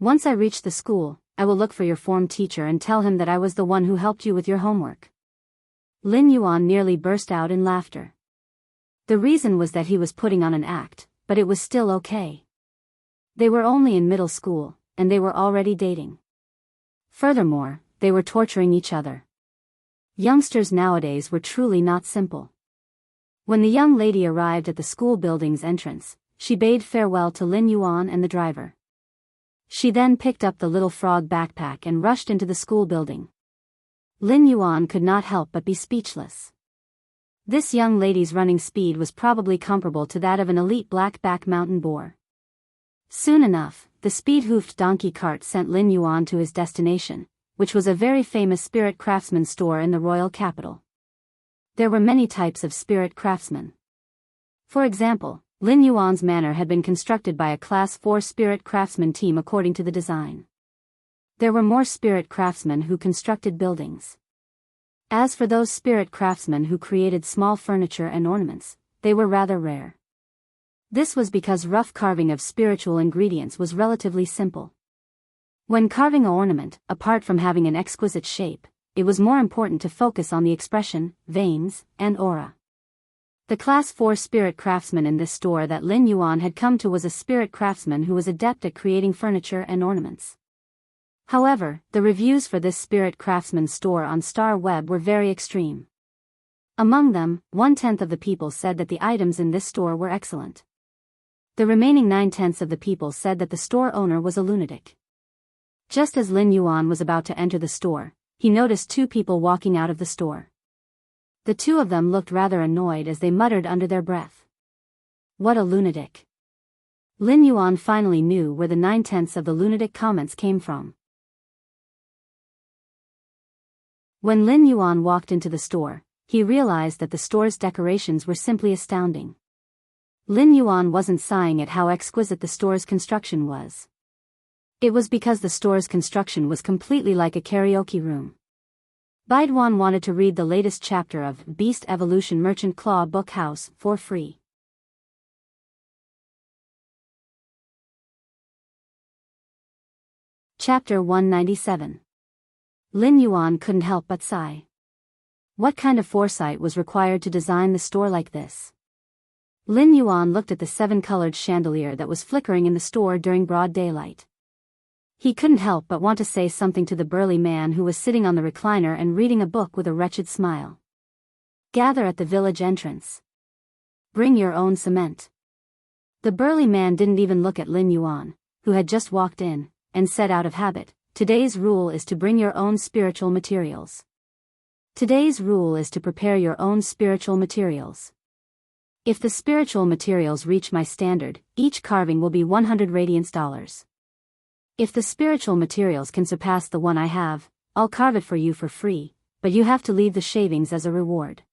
Once I reach the school, I will look for your form teacher and tell him that I was the one who helped you with your homework." Lin Yuan nearly burst out in laughter. The reason was that he was putting on an act, but it was still okay. They were only in middle school, and they were already dating. Furthermore, they were torturing each other. Youngsters nowadays were truly not simple. When the young lady arrived at the school building's entrance, she bade farewell to Lin Yuan and the driver. She then picked up the little frog backpack and rushed into the school building. Lin Yuan could not help but be speechless. This young lady's running speed was probably comparable to that of an elite black-back mountain boar. Soon enough, the speed-hoofed donkey cart sent Lin Yuan to his destination, which was a very famous spirit craftsman store in the royal capital. There were many types of spirit craftsmen. For example, Lin Yuan's manor had been constructed by a Class 4 spirit craftsman team according to the design. There were more spirit craftsmen who constructed buildings. As for those spirit craftsmen who created small furniture and ornaments, they were rather rare. This was because rough carving of spiritual ingredients was relatively simple. When carving an ornament, apart from having an exquisite shape, it was more important to focus on the expression, veins, and aura. The Class 4 spirit craftsman in this store that Lin Yuan had come to was a spirit craftsman who was adept at creating furniture and ornaments. However, the reviews for this spirit craftsman store on Star Web were very extreme. Among them, 1/10 of the people said that the items in this store were excellent. The remaining 9/10 of the people said that the store owner was a lunatic. Just as Lin Yuan was about to enter the store, he noticed two people walking out of the store. The two of them looked rather annoyed as they muttered under their breath. What a lunatic. Lin Yuan finally knew where the 9/10 of the lunatic comments came from. When Lin Yuan walked into the store, he realized that the store's decorations were simply astounding. Lin Yuan wasn't sighing at how exquisite the store's construction was. It was because the store's construction was completely like a karaoke room. Baiduan wanted to read the latest chapter of Beast Evolution Merchant Claw Book House for free. Chapter 197. Lin Yuan couldn't help but sigh. What kind of foresight was required to design the store like this? Lin Yuan looked at the 7-colored chandelier that was flickering in the store during broad daylight. He couldn't help but want to say something to the burly man who was sitting on the recliner and reading a book with a wretched smile. Gather at the village entrance. Bring your own cement. The burly man didn't even look at Lin Yuan, who had just walked in, and said out of habit, today's rule is to bring your own spiritual materials. Today's rule is to prepare your own spiritual materials. If the spiritual materials reach my standard, each carving will be 100 radiance dollars. If the spiritual materials can surpass the one I have, I'll carve it for you for free, but you have to leave the shavings as a reward.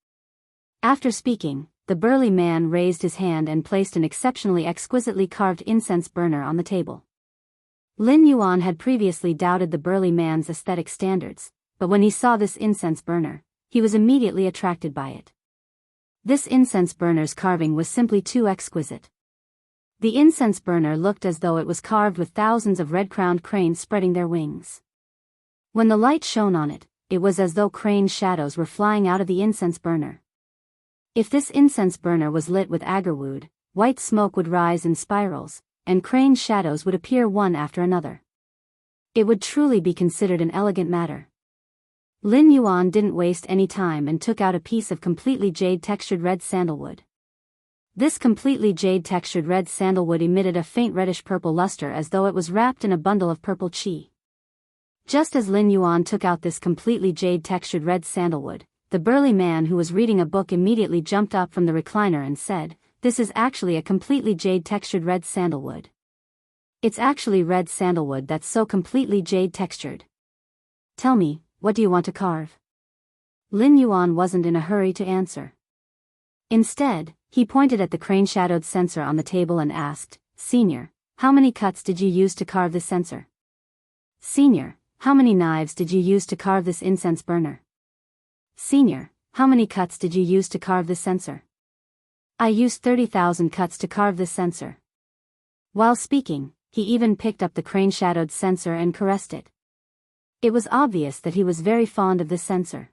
After speaking, the burly man raised his hand and placed an exceptionally exquisitely carved incense burner on the table. Lin Yuan had previously doubted the burly man's aesthetic standards, but when he saw this incense burner, he was immediately attracted by it. This incense burner's carving was simply too exquisite. The incense burner looked as though it was carved with thousands of red-crowned cranes spreading their wings. When the light shone on it, it was as though crane shadows were flying out of the incense burner. If this incense burner was lit with agarwood, white smoke would rise in spirals, and crane shadows would appear one after another. It would truly be considered an elegant matter. Lin Yuan didn't waste any time and took out a piece of completely jade-textured red sandalwood. This completely jade-textured red sandalwood emitted a faint reddish-purple luster as though it was wrapped in a bundle of purple qi. Just as Lin Yuan took out this completely jade-textured red sandalwood, the burly man who was reading a book immediately jumped up from the recliner and said, "This is actually a completely jade-textured red sandalwood. It's actually red sandalwood that's so completely jade-textured. Tell me, what do you want to carve?" Lin Yuan wasn't in a hurry to answer. Instead, he pointed at the crane-shadowed censer on the table and asked, "Senior, how many cuts did you use to carve this censer? Senior, how many knives did you use to carve this incense burner? Senior, how many cuts did you use to carve this censer?" "I used 30,000 cuts to carve this censer." While speaking, he even picked up the crane-shadowed censer and caressed it. It was obvious that he was very fond of this censer.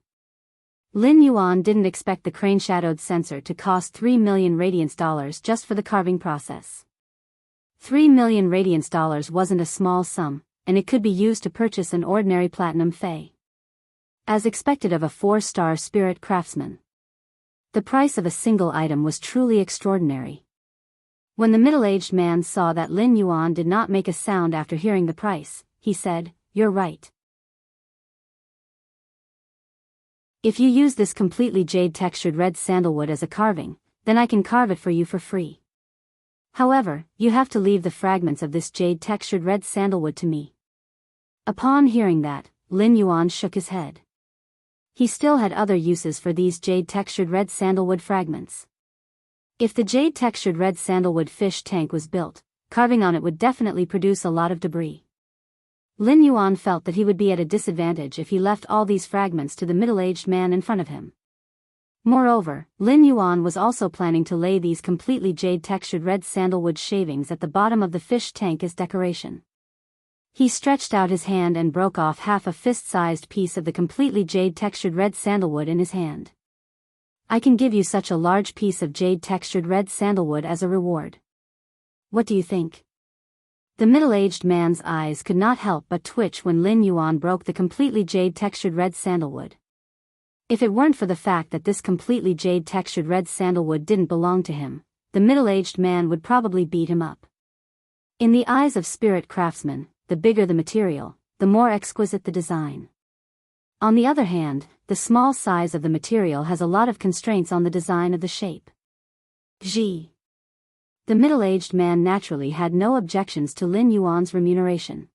Lin Yuan didn't expect the crane-shadowed censer to cost 3 million radiance dollars just for the carving process. 3 million radiance dollars wasn't a small sum, and it could be used to purchase an ordinary platinum fei. As expected of a 4-star spirit craftsman. The price of a single item was truly extraordinary. When the middle-aged man saw that Lin Yuan did not make a sound after hearing the price, he said, "You're right. If you use this completely jade-textured red sandalwood as a carving, then I can carve it for you for free. However, you have to leave the fragments of this jade-textured red sandalwood to me." Upon hearing that, Lin Yuan shook his head. He still had other uses for these jade-textured red sandalwood fragments. If the jade-textured red sandalwood fish tank was built, carving on it would definitely produce a lot of debris. Lin Yuan felt that he would be at a disadvantage if he left all these fragments to the middle-aged man in front of him. Moreover, Lin Yuan was also planning to lay these completely jade-textured red sandalwood shavings at the bottom of the fish tank as decoration. He stretched out his hand and broke off half a fist-sized piece of the completely jade-textured red sandalwood in his hand. "I can give you such a large piece of jade-textured red sandalwood as a reward. What do you think?" The middle-aged man's eyes could not help but twitch when Lin Yuan broke the completely jade-textured red sandalwood. If it weren't for the fact that this completely jade-textured red sandalwood didn't belong to him, the middle-aged man would probably beat him up. In the eyes of spirit craftsmen, the bigger the material, the more exquisite the design. On the other hand, the small size of the material has a lot of constraints on the design of the shape. G. The middle-aged man naturally had no objections to Lin Yuan's remuneration.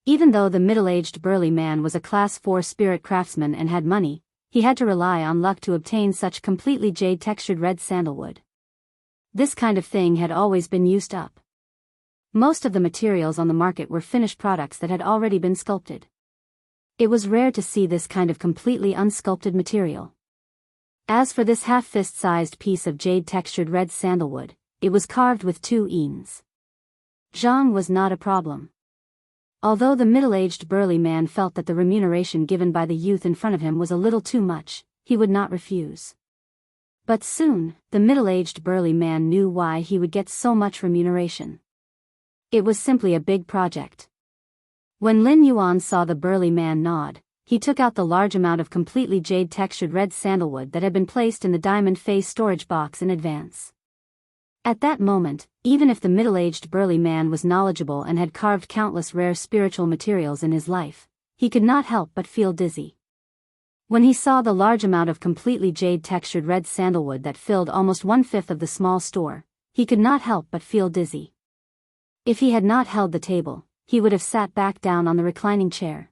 Even though the middle-aged burly man was a Class 4 spirit craftsman and had money, he had to rely on luck to obtain such completely jade-textured red sandalwood. This kind of thing had always been used up. Most of the materials on the market were finished products that had already been sculpted. It was rare to see this kind of completely unsculpted material. As for this half-fist-sized piece of jade-textured red sandalwood, it was carved with 2 eans. Zhang was not a problem. Although the middle-aged burly man felt that the remuneration given by the youth in front of him was a little too much, he would not refuse. But soon, the middle-aged burly man knew why he would get so much remuneration. It was simply a big project. When Lin Yuan saw the burly man nod, he took out the large amount of completely jade-textured red sandalwood that had been placed in the diamond face storage box in advance. At that moment, even if the middle-aged burly man was knowledgeable and had carved countless rare spiritual materials in his life, he could not help but feel dizzy. When he saw the large amount of completely jade-textured red sandalwood that filled almost 1/5 of the small store, he could not help but feel dizzy. If he had not held the table, he would have sat back down on the reclining chair.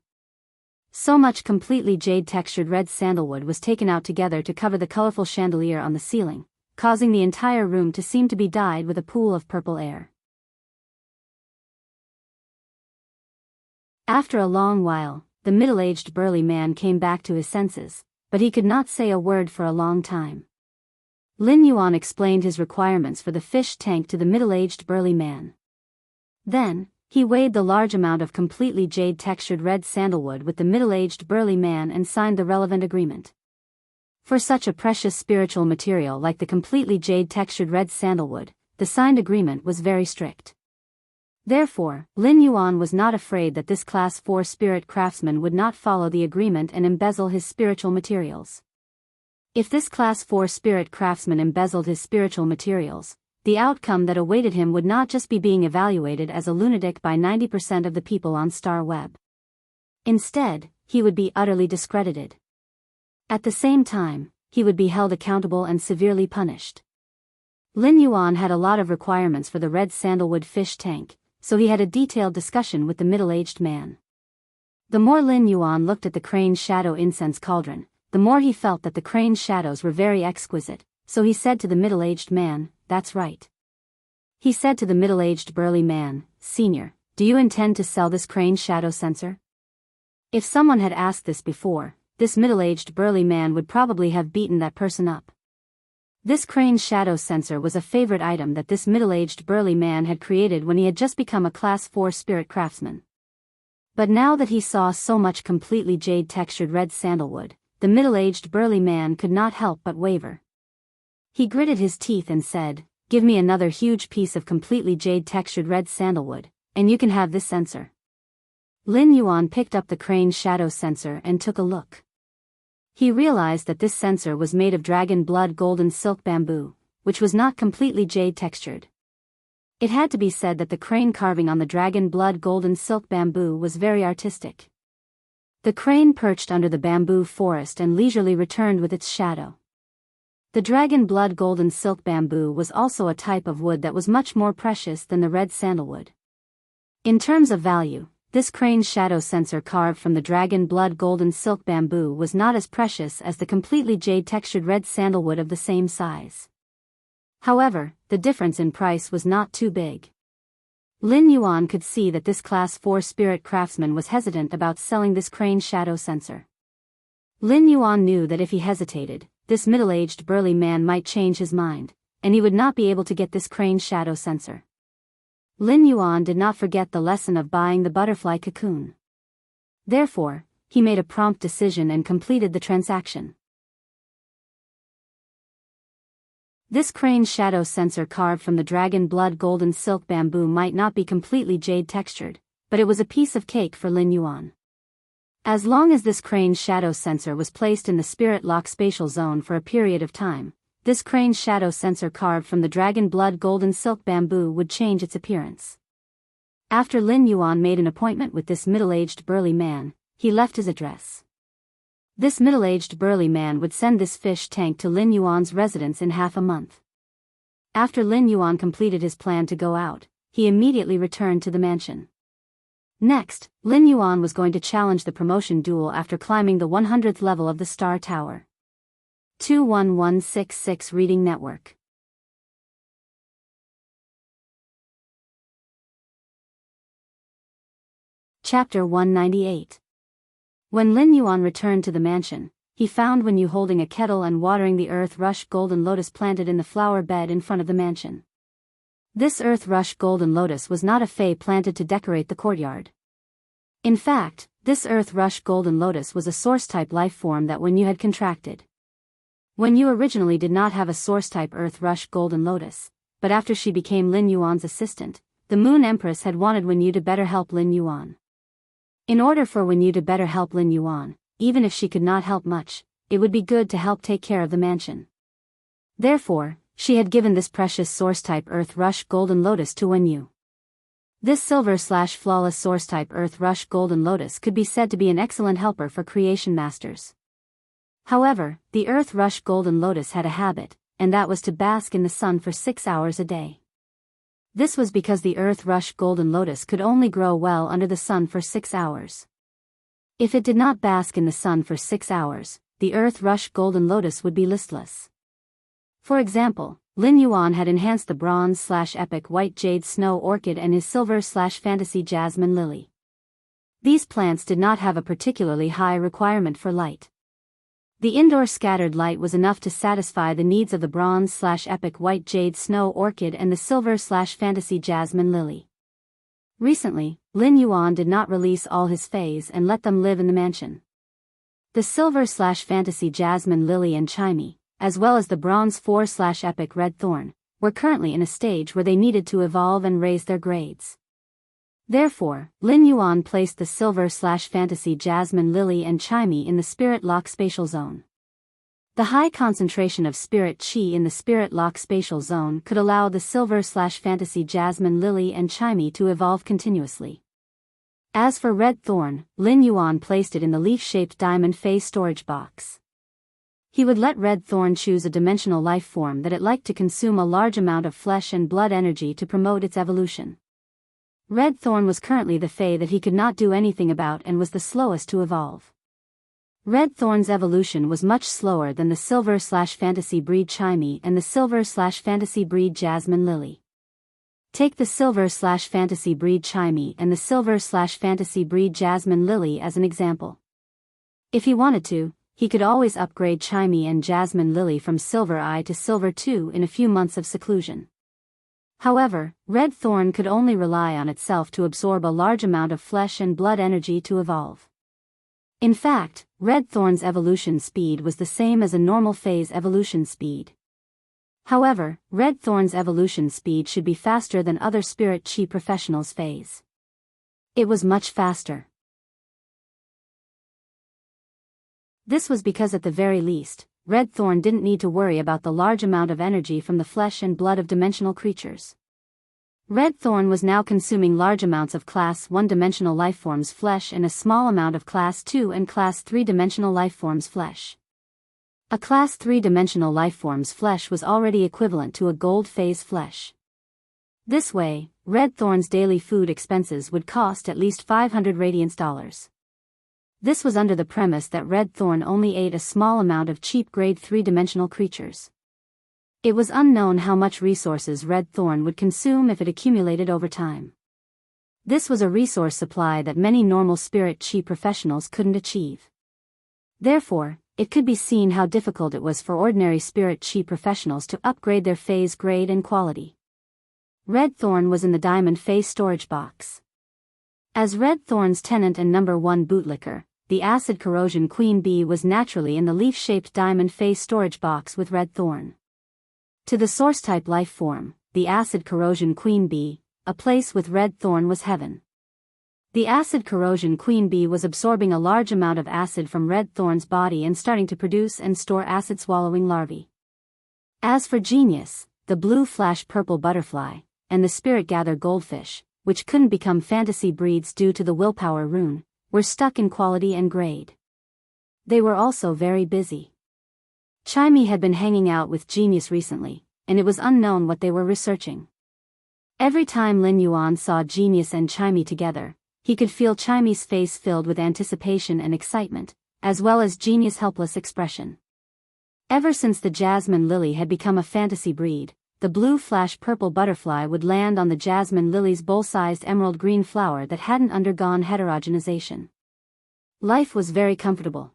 So much completely jade-textured red sandalwood was taken out together to cover the colorful chandelier on the ceiling, causing the entire room to seem to be dyed with a pool of purple air. After a long while, the middle-aged burly man came back to his senses, but he could not say a word for a long time. Lin Yuan explained his requirements for the fish tank to the middle-aged burly man. Then, he weighed the large amount of completely jade-textured red sandalwood with the middle-aged burly man and signed the relevant agreement. For such a precious spiritual material like the completely jade-textured red sandalwood, the signed agreement was very strict. Therefore, Lin Yuan was not afraid that this Class 4 spirit craftsman would not follow the agreement and embezzle his spiritual materials. If this Class 4 spirit craftsman embezzled his spiritual materials, the outcome that awaited him would not just be being evaluated as a lunatic by 90% of the people on Star Web. Instead, he would be utterly discredited. At the same time, he would be held accountable and severely punished. Lin Yuan had a lot of requirements for the red sandalwood fish tank, so he had a detailed discussion with the middle-aged man. The more Lin Yuan looked at the crane's shadow incense cauldron, the more he felt that the crane's shadows were very exquisite, so he said to the middle-aged man, "That's right." He said to the middle-aged burly man, "Senior, do you intend to sell this crane shadow sensor?" If someone had asked this before, this middle-aged burly man would probably have beaten that person up. This crane shadow sensor was a favorite item that this middle-aged burly man had created when he had just become a Class 4 spirit craftsman. But now that he saw so much completely jade-textured red sandalwood, the middle-aged burly man could not help but waver. He gritted his teeth and said, "Give me another huge piece of completely jade-textured red sandalwood, and you can have this sensor." Lin Yuan picked up the crane's shadow sensor and took a look. He realized that this sensor was made of dragon blood golden silk bamboo, which was not completely jade-textured. It had to be said that the crane carving on the dragon blood golden silk bamboo was very artistic. The crane perched under the bamboo forest and leisurely returned with its shadow. The dragon blood golden silk bamboo was also a type of wood that was much more precious than the red sandalwood. In terms of value, this crane's shadow sensor carved from the dragon blood golden silk bamboo was not as precious as the completely jade-textured red sandalwood of the same size. However, the difference in price was not too big. Lin Yuan could see that this Class 4 spirit craftsman was hesitant about selling this crane's shadow sensor. Lin Yuan knew that if he hesitated, this middle-aged burly man might change his mind, and he would not be able to get this crane's shadow sensor. Lin Yuan did not forget the lesson of buying the butterfly cocoon. Therefore, he made a prompt decision and completed the transaction. This crane's shadow sensor carved from the dragon blood golden silk bamboo might not be completely jade-textured, but it was a piece of cake for Lin Yuan. As long as this crane's shadow sensor was placed in the spirit lock spatial zone for a period of time, this crane's shadow sensor carved from the dragon blood golden silk bamboo would change its appearance. After Lin Yuan made an appointment with this middle-aged burly man, he left his address. This middle-aged burly man would send this fish tank to Lin Yuan's residence in half a month. After Lin Yuan completed his plan to go out, he immediately returned to the mansion. Next, Lin Yuan was going to challenge the promotion duel after climbing the 100th level of the Star Tower. 21166 Reading Network. Chapter 198. When Lin Yuan returned to the mansion, he found Wen Yu holding a kettle and watering the earth rush golden lotus planted in the flower bed in front of the mansion. This earth rush golden lotus was not a fey planted to decorate the courtyard. In fact, this earth rush golden lotus was a source-type life form that Wen Yu had contracted. Wen Yu originally did not have a source-type earth rush golden lotus, but after she became Lin Yuan's assistant, the Moon Empress had wanted Wen Yu to better help Lin Yuan. In order for Wen Yu to better help Lin Yuan, even if she could not help much, it would be good to help take care of the mansion. Therefore, she had given this precious source-type earth rush golden lotus to Wen Yu. This silver/flawless source-type earth rush golden lotus could be said to be an excellent helper for creation masters. However, the earth rush golden lotus had a habit, and that was to bask in the sun for 6 hours a day. This was because the earth rush golden lotus could only grow well under the sun for 6 hours. If it did not bask in the sun for 6 hours, the earth rush golden lotus would be listless. For example, Lin Yuan had enhanced the bronze/epic white jade snow orchid and his silver/fantasy jasmine lily. These plants did not have a particularly high requirement for light. The indoor scattered light was enough to satisfy the needs of the bronze/epic white jade snow orchid and the silver/fantasy jasmine lily. Recently, Lin Yuan did not release all his fays and let them live in the mansion. The silver/fantasy jasmine lily and chimey, as well as the bronze 4/epic red thorn, were currently in a stage where they needed to evolve and raise their grades. Therefore, Lin Yuan placed the silver/fantasy jasmine lily and chimey in the spirit lock spatial zone. The high concentration of spirit chi in the spirit lock spatial zone could allow the silver/fantasy jasmine lily and chimey to evolve continuously. As for red thorn, Lin Yuan placed it in the leaf-shaped diamond phase storage box. He would let red thorn choose a dimensional life form that it liked to consume a large amount of flesh and blood energy to promote its evolution. Red thorn was currently the fey that he could not do anything about and was the slowest to evolve. Red thorn's evolution was much slower than the silver/fantasy breed chimey and the silver/fantasy breed jasmine lily. Take the silver/fantasy breed chimey and the silver/fantasy breed jasmine lily as an example. If he wanted to, he could always upgrade chimey and jasmine lily from silver I to silver II in a few months of seclusion. However, red thorn could only rely on itself to absorb a large amount of flesh and blood energy to evolve. In fact, red thorn's evolution speed was the same as a normal phase evolution speed. However, red thorn's evolution speed should be faster than other spirit chi professionals' phase. It was much faster. This was because at the very least, red thorn didn't need to worry about the large amount of energy from the flesh and blood of dimensional creatures. Red thorn was now consuming large amounts of Class 1 dimensional lifeforms flesh and a small amount of Class 2 and Class 3 dimensional lifeforms flesh. A Class 3 dimensional lifeform's flesh was already equivalent to a gold phase flesh. This way, red thorn's daily food expenses would cost at least 500 radiance dollars. This was under the premise that red thorn only ate a small amount of cheap grade 3-dimensional creatures. It was unknown how much resources red thorn would consume if it accumulated over time. This was a resource supply that many normal spirit chi professionals couldn't achieve. Therefore, it could be seen how difficult it was for ordinary spirit chi professionals to upgrade their phase grade and quality. Red thorn was in the diamond phase storage box. As red thorn's tenant and number 1 bootlicker, the acid corrosion queen bee was naturally in the leaf-shaped diamond phase storage box with red thorn. To the source-type life form, the acid corrosion queen bee, a place with red thorn was heaven. The acid corrosion queen bee was absorbing a large amount of acid from red thorn's body and starting to produce and store acid-swallowing larvae. As for genius, the blue flash purple butterfly, and the spirit gather goldfish, which couldn't become fantasy breeds due to the willpower rune, were stuck in quality and grade. They were also very busy. Chimey had been hanging out with Genius recently, and it was unknown what they were researching. Every time Lin Yuan saw Genius and Chimey together, he could feel Chimey's face filled with anticipation and excitement, as well as Genius' helpless expression. Ever since the jasmine lily had become a fantasy breed, the blue flash purple butterfly would land on the jasmine lily's bowl-sized emerald green flower that hadn't undergone heterogenization. Life was very comfortable.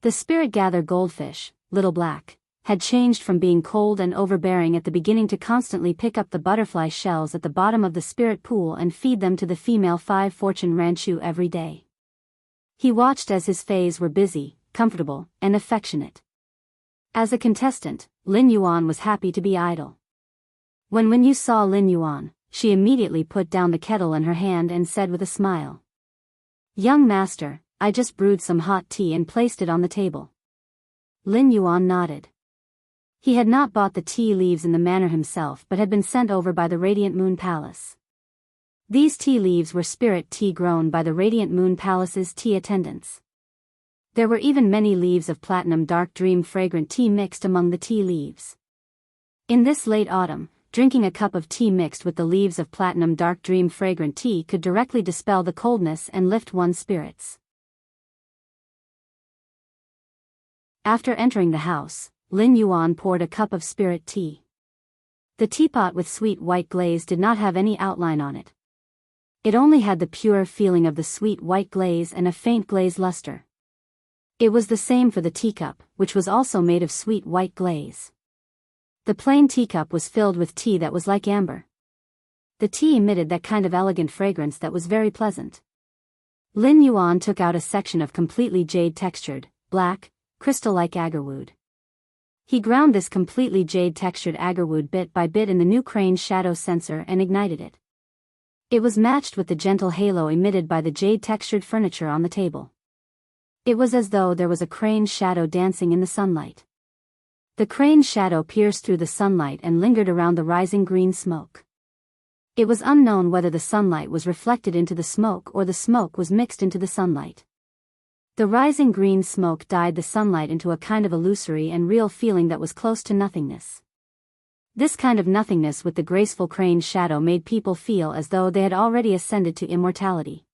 The spirit-gatherer goldfish, Little Black, had changed from being cold and overbearing at the beginning to constantly pick up the butterfly shells at the bottom of the spirit pool and feed them to the female 5-fortune Ranchu every day. He watched as his fays were busy, comfortable, and affectionate. As a contestant, Lin Yuan was happy to be idle. When Wen Yu saw Lin Yuan, she immediately put down the kettle in her hand and said with a smile, "Young master, I just brewed some hot tea and placed it on the table." Lin Yuan nodded. He had not bought the tea leaves in the manor himself but had been sent over by the Radiant Moon Palace. These tea leaves were spirit tea grown by the Radiant Moon Palace's tea attendants. There were even many leaves of platinum dark dream fragrant tea mixed among the tea leaves. In this late autumn, drinking a cup of tea mixed with the leaves of platinum dark dream fragrant tea could directly dispel the coldness and lift one's spirits. After entering the house, Lin Yuan poured a cup of spirit tea. The teapot with sweet white glaze did not have any outline on it. It only had the pure feeling of the sweet white glaze and a faint glaze luster. It was the same for the teacup, which was also made of sweet white glaze. The plain teacup was filled with tea that was like amber. The tea emitted that kind of elegant fragrance that was very pleasant. Lin Yuan took out a section of completely jade-textured, black, crystal-like agarwood. He ground this completely jade-textured agarwood bit by bit in the new crane's shadow sensor and ignited it. It was matched with the gentle halo emitted by the jade-textured furniture on the table. It was as though there was a crane's shadow dancing in the sunlight. The crane's shadow pierced through the sunlight and lingered around the rising green smoke. It was unknown whether the sunlight was reflected into the smoke or the smoke was mixed into the sunlight. The rising green smoke dyed the sunlight into a kind of illusory and real feeling that was close to nothingness. This kind of nothingness with the graceful crane's shadow made people feel as though they had already ascended to immortality.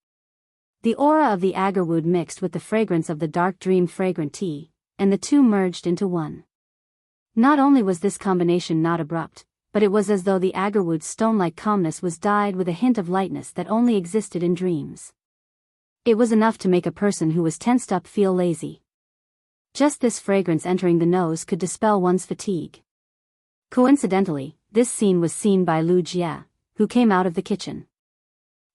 The aura of the agarwood mixed with the fragrance of the dark dream fragrant tea, and the two merged into one. Not only was this combination not abrupt, but it was as though the agarwood's stone-like calmness was dyed with a hint of lightness that only existed in dreams. It was enough to make a person who was tensed up feel lazy. Just this fragrance entering the nose could dispel one's fatigue. Coincidentally, this scene was seen by Lu Jia, who came out of the kitchen.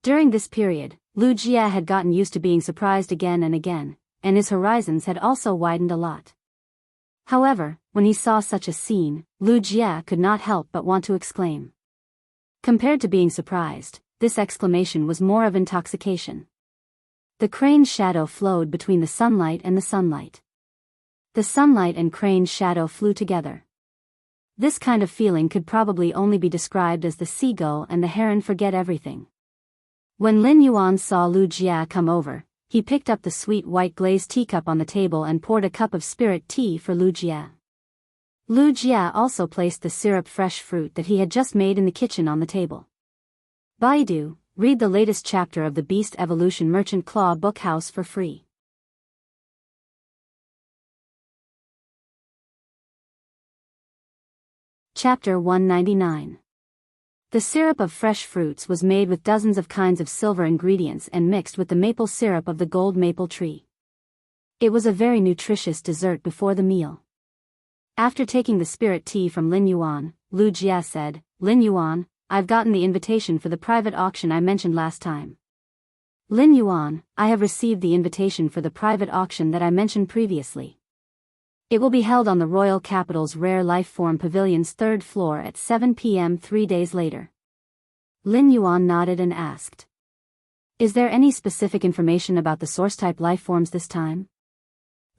During this period, Lu Jia had gotten used to being surprised again and again, and his horizons had also widened a lot. However, when he saw such a scene, Lu Jia could not help but want to exclaim. Compared to being surprised, this exclamation was more of intoxication. The crane's shadow flowed between the sunlight and the sunlight. The sunlight and crane's shadow flew together. This kind of feeling could probably only be described as the seagull and the heron forget everything. When Lin Yuan saw Lu Jia come over, he picked up the sweet white glazed teacup on the table and poured a cup of spirit tea for Lu Jia. Lu Jia also placed the syrup fresh fruit that he had just made in the kitchen on the table. Baidu, read the latest chapter of the Beast Evolution Merchant Claw Bookhouse for free. Chapter 199. The syrup of fresh fruits was made with dozens of kinds of silver ingredients and mixed with the maple syrup of the gold maple tree. It was a very nutritious dessert before the meal. After taking the spirit tea from Lin Yuan, Lu Jia said, "Lin Yuan, I've gotten the invitation for the private auction I mentioned last time." "Lin Yuan, I have received the invitation for the private auction that I mentioned previously. It will be held on the Royal Capital's Rare Life Form Pavilion's 3rd floor at 7 p.m. 3 days later." Lin Yuan nodded and asked, "Is there any specific information about the source-type life forms this time?"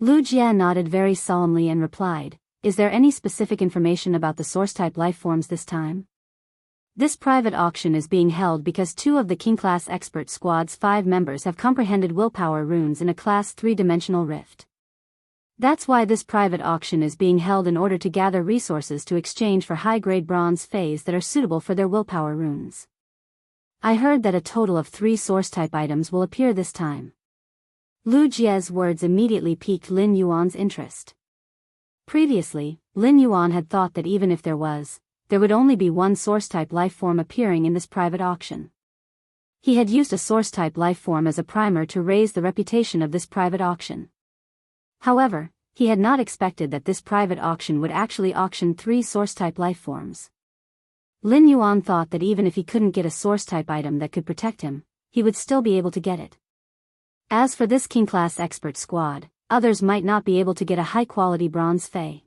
Lu Jia nodded very solemnly and replied, "Is there any specific information about the source-type life forms this time? This private auction is being held because 2 of the King-class expert squad's 5 members have comprehended willpower runes in a Class 3-dimensional rift. That's why this private auction is being held in order to gather resources to exchange for high-grade bronze fays that are suitable for their willpower runes. I heard that a total of 3 source-type items will appear this time." Lu Jia's words immediately piqued Lin Yuan's interest. Previously, Lin Yuan had thought that even if there would only be 1 source-type life form appearing in this private auction. He had used a source-type lifeform as a primer to raise the reputation of this private auction. However, he had not expected that this private auction would actually auction 3 source-type lifeforms. Lin Yuan thought that even if he couldn't get a source-type item that could protect him, he would still be able to get it. As for this king-class expert squad, others might not be able to get a high-quality bronze fei.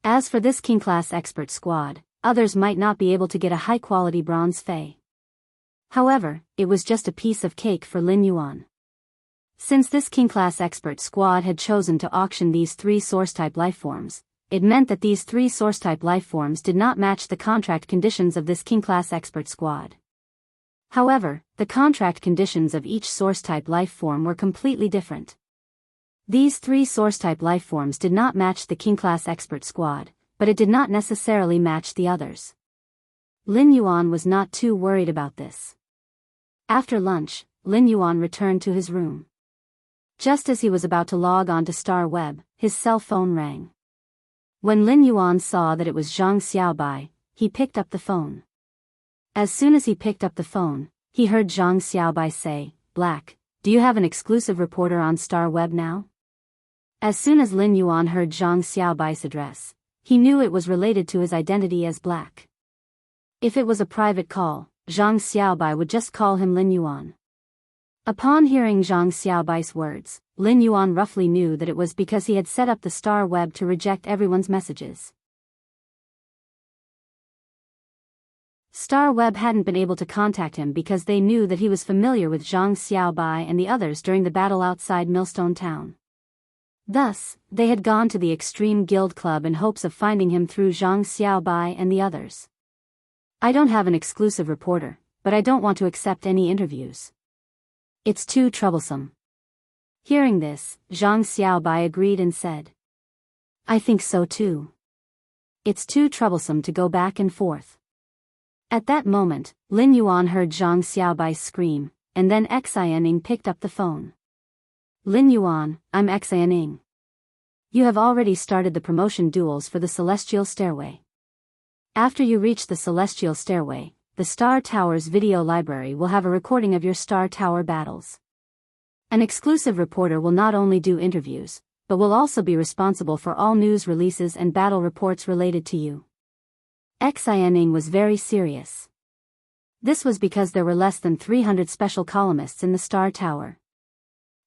As for this king-class expert squad, others might not be able to get a high-quality bronze fei. However, it was just a piece of cake for Lin Yuan. Since this king-class expert squad had chosen to auction these 3 source-type lifeforms, it meant that these 3 source-type lifeforms did not match the contract conditions of this king-class expert squad. However, the contract conditions of each source-type lifeform were completely different. These 3 source-type lifeforms did not match the king-class expert squad, but it did not necessarily match the others. Lin Yuan was not too worried about this. After lunch, Lin Yuan returned to his room. Just as he was about to log on to Star Web, his cell phone rang. When Lin Yuan saw that it was Zhang Xiaobai, he picked up the phone. As soon as he picked up the phone, he heard Zhang Xiaobai say, "Black, do you have an exclusive reporter on Star Web now?" As soon as Lin Yuan heard Zhang Xiaobai's address, he knew it was related to his identity as Black. If it was a private call, Zhang Xiaobai would just call him Lin Yuan. Upon hearing Zhang Xiaobai's words, Lin Yuan roughly knew that it was because he had set up the Star Web to reject everyone's messages. Star Web hadn't been able to contact him because they knew that he was familiar with Zhang Xiaobai and the others during the battle outside Millstone Town. Thus, they had gone to the Extreme Guild Club in hopes of finding him through Zhang Xiaobai and the others. "I don't have an exclusive reporter, but I don't want to accept any interviews. It's too troublesome." Hearing this, Zhang Xiaobai agreed and said, "I think so too. It's too troublesome to go back and forth." At that moment, Lin Yuan heard Zhang Xiaobai scream, and then Xianing picked up the phone. "Lin Yuan, I'm Xianing. You have already started the promotion duels for the Celestial Stairway. After you reach the Celestial Stairway, the Star Tower's video library will have a recording of your Star Tower battles. An exclusive reporter will not only do interviews, but will also be responsible for all news releases and battle reports related to you." Xianing was very serious. This was because there were less than 300 special columnists in the Star Tower.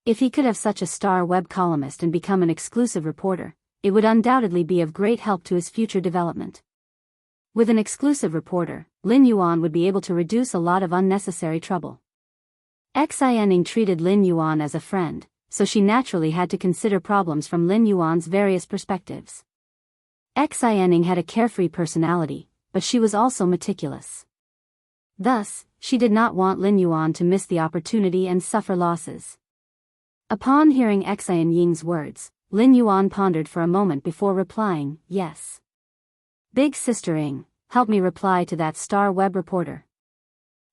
If he could have such a Star Web columnist and become an exclusive reporter, it would undoubtedly be of great help to his future development. With an exclusive reporter, Lin Yuan would be able to reduce a lot of unnecessary trouble. Xianing treated Lin Yuan as a friend, so she naturally had to consider problems from Lin Yuan's various perspectives. Xianing had a carefree personality, but she was also meticulous. Thus, she did not want Lin Yuan to miss the opportunity and suffer losses. Upon hearing Xianing's words, Lin Yuan pondered for a moment before replying, "Yes. Big Sister Ing, help me reply to that Star Web reporter.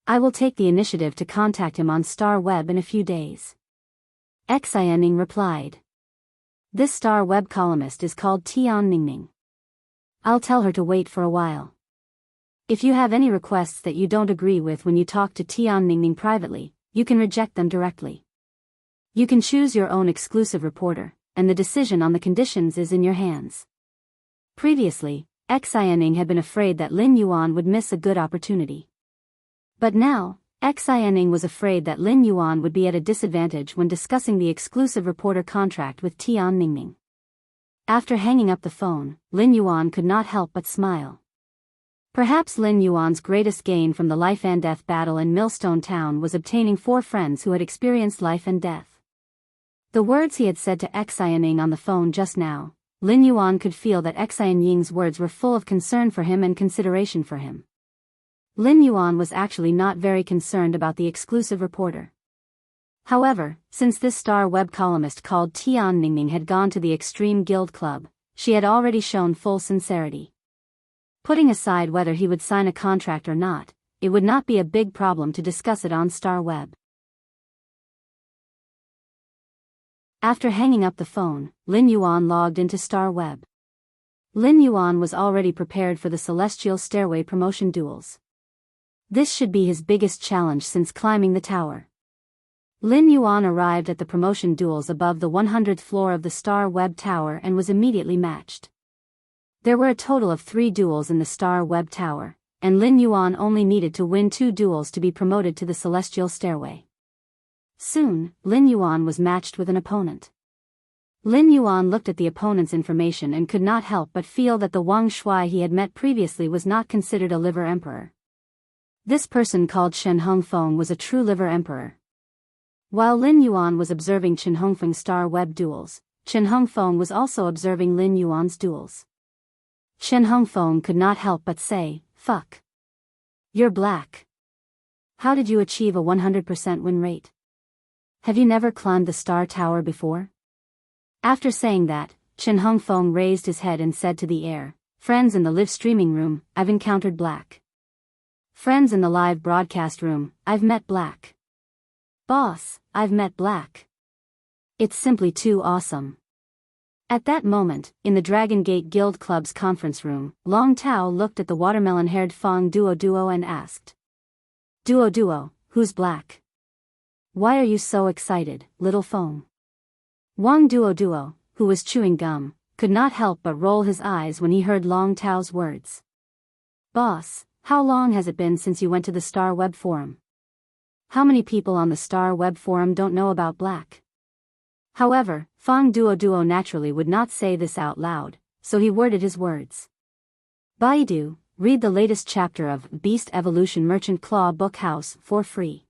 I will take the initiative to contact him on Star Web in a few days." Xianing replied. "This Star Web columnist is called Tian Ningning. I'll tell her to wait for a while. If you have any requests that you don't agree with when you talk to Tian Ningning privately, you can reject them directly. You can choose your own exclusive reporter, and the decision on the conditions is in your hands." Previously, Xianing had been afraid that Lin Yuan would miss a good opportunity. But now, Xianing was afraid that Lin Yuan would be at a disadvantage when discussing the exclusive reporter contract with Tian Ningning. After hanging up the phone, Lin Yuan could not help but smile. Perhaps Lin Yuan's greatest gain from the life and death battle in Millstone Town was obtaining 4 friends who had experienced life and death. The words he had said to Xianing on the phone just now, Lin Yuan could feel that Xianing's words were full of concern for him and consideration for him. Lin Yuan was actually not very concerned about the exclusive reporter. However, since this Star Web columnist called Tian Ningning had gone to the Extreme Guild Club, she had already shown full sincerity. Putting aside whether he would sign a contract or not, it would not be a big problem to discuss it on Star Web. After hanging up the phone, Lin Yuan logged into Star Web. Lin Yuan was already prepared for the Celestial Stairway promotion duels. This should be his biggest challenge since climbing the tower. Lin Yuan arrived at the promotion duels above the 100th floor of the Star Web Tower and was immediately matched. There were a total of 3 duels in the Star Web Tower, and Lin Yuan only needed to win 2 duels to be promoted to the Celestial Stairway. Soon, Lin Yuan was matched with an opponent. Lin Yuan looked at the opponent's information and could not help but feel that the Wang Shui he had met previously was not considered a liver emperor. This person called Chen Hongfeng was a true liver emperor. While Lin Yuan was observing Chen Hongfeng's Star Web duels, Chen Hongfeng was also observing Lin Yuan's duels. Chen Hongfeng could not help but say, "Fuck. You're black. How did you achieve a 100% win rate? Have you never climbed the Star Tower before?" After saying that, Chen Hongfeng raised his head and said to the air, "Friends in the live streaming room, I've encountered black. Friends in the live broadcast room, I've met black. Boss, I've met black. It's simply too awesome." At that moment, in the Dragon Gate Guild Club's conference room, Long Tao looked at the watermelon-haired Fong Duo and asked, Duo, who's black? Why are you so excited, little Fong?" Wang Duo, who was chewing gum, could not help but roll his eyes when he heard Long Tao's words. "Boss, how long has it been since you went to the Star Web Forum? How many people on the Star Web Forum don't know about black?" However, Fong Duo naturally would not say this out loud, so he worded his words. Baidu, read the latest chapter of Beast Evolution Merchant Claw Book House for free.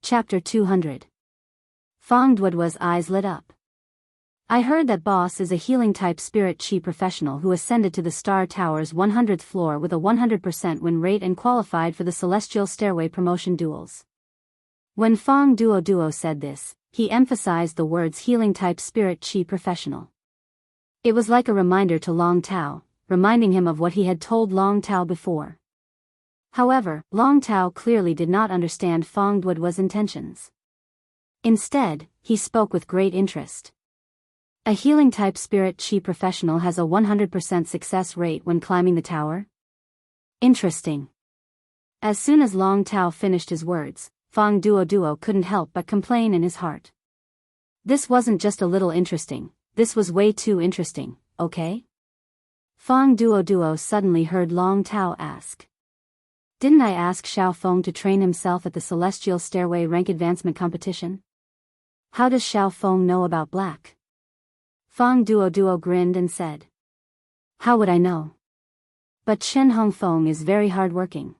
Chapter 200. Fong Duoduo's eyes lit up. "I heard that boss is a healing-type spirit chi professional who ascended to the Star Tower's 100th floor with a 100% win rate and qualified for the Celestial Stairway promotion duels." When Fong Duo said this, he emphasized the words healing-type spirit chi professional. It was like a reminder to Long Tao, reminding him of what he had told Long Tao before. However, Long Tao clearly did not understand Fong Duoduo's intentions. Instead, he spoke with great interest. "A healing-type spirit chi professional has a 100% success rate when climbing the tower? Interesting." As soon as Long Tao finished his words, Fong Duo couldn't help but complain in his heart. "This wasn't just a little interesting, this was way too interesting, okay?" Fong Duo suddenly heard Long Tao ask. "Didn't I ask Xiao Feng to train himself at the Celestial Stairway rank advancement competition? How does Xiao Feng know about black?" Fong Duo grinned and said, "How would I know? But Chen Hongfeng is very hardworking."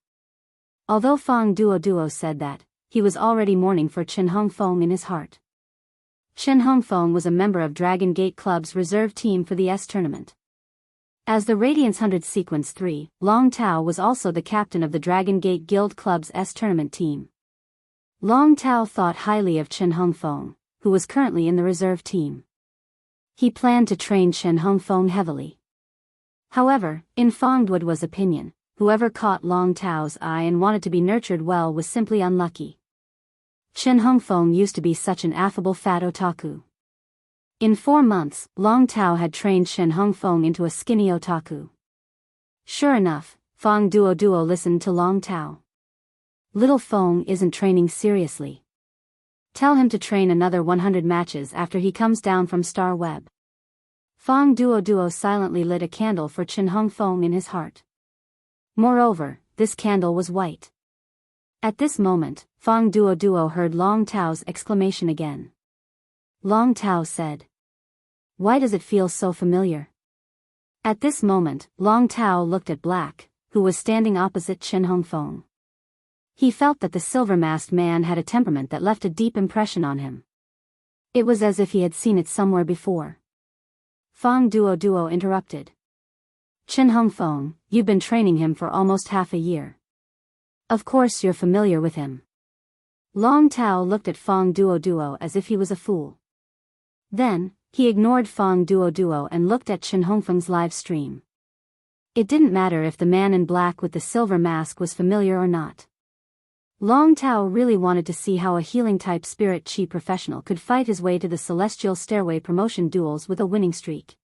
Although Fong Duo said that, he was already mourning for Chen Hongfeng in his heart. Chen Hongfeng was a member of Dragon Gate Club's reserve team for the S tournament. As the Radiance 100 Sequence 3, Long Tao was also the captain of the Dragon Gate Guild Club's S tournament team. Long Tao thought highly of Chen Hongfeng, who was currently in the reserve team. He planned to train Chen Hongfeng heavily. However, in Fong Duoduo's opinion, whoever caught Long Tao's eye and wanted to be nurtured well was simply unlucky. Chen Hongfeng used to be such an affable fat otaku. In 4 months, Long Tao had trained Chen Hongfeng into a skinny otaku. Sure enough, Fong Duo listened to Long Tao. "Little Feng isn't training seriously. Tell him to train another 100 matches after he comes down from Star Web." Fong Duo silently lit a candle for Chen Hongfeng in his heart. Moreover, this candle was white. At this moment, Fong Duo heard Long Tao's exclamation again. Long Tao said, "Why does it feel so familiar?" At this moment, Long Tao looked at Black, who was standing opposite Chen Hongfeng. He felt that the silver-masked man had a temperament that left a deep impression on him. It was as if he had seen it somewhere before. Fong Duo interrupted. "Chen Hongfeng, you've been training him for almost half a year. Of course you're familiar with him." Long Tao looked at Fong Duo as if he was a fool. Then, he ignored Fong Duo and looked at Chen Hongfeng's live stream. It didn't matter if the man in black with the silver mask was familiar or not. Long Tao really wanted to see how a healing-type spirit chi professional could fight his way to the Celestial Stairway promotion duels with a winning streak.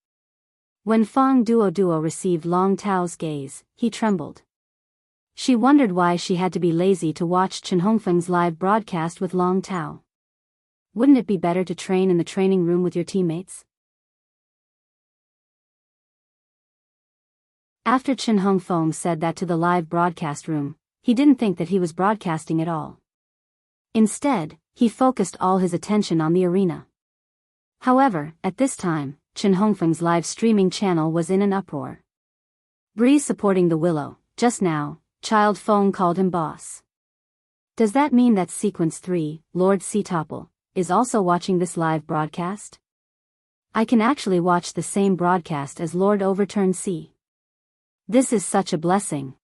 When Fong Duo received Long Tao's gaze, he trembled. She wondered why she had to be lazy to watch Chen Hongfeng's live broadcast with Long Tao. Wouldn't it be better to train in the training room with your teammates? After Chen Hongfeng said that to the live broadcast room, he didn't think that he was broadcasting at all. Instead, he focused all his attention on the arena. However, at this time, Chen Hongfeng's live streaming channel was in an uproar. Breeze supporting the Willow, just now, Child Feng called him boss. Does that mean that Sequence 3, Lord Topple, is also watching this live broadcast? I can actually watch the same broadcast as Lord Overturn C. This is such a blessing.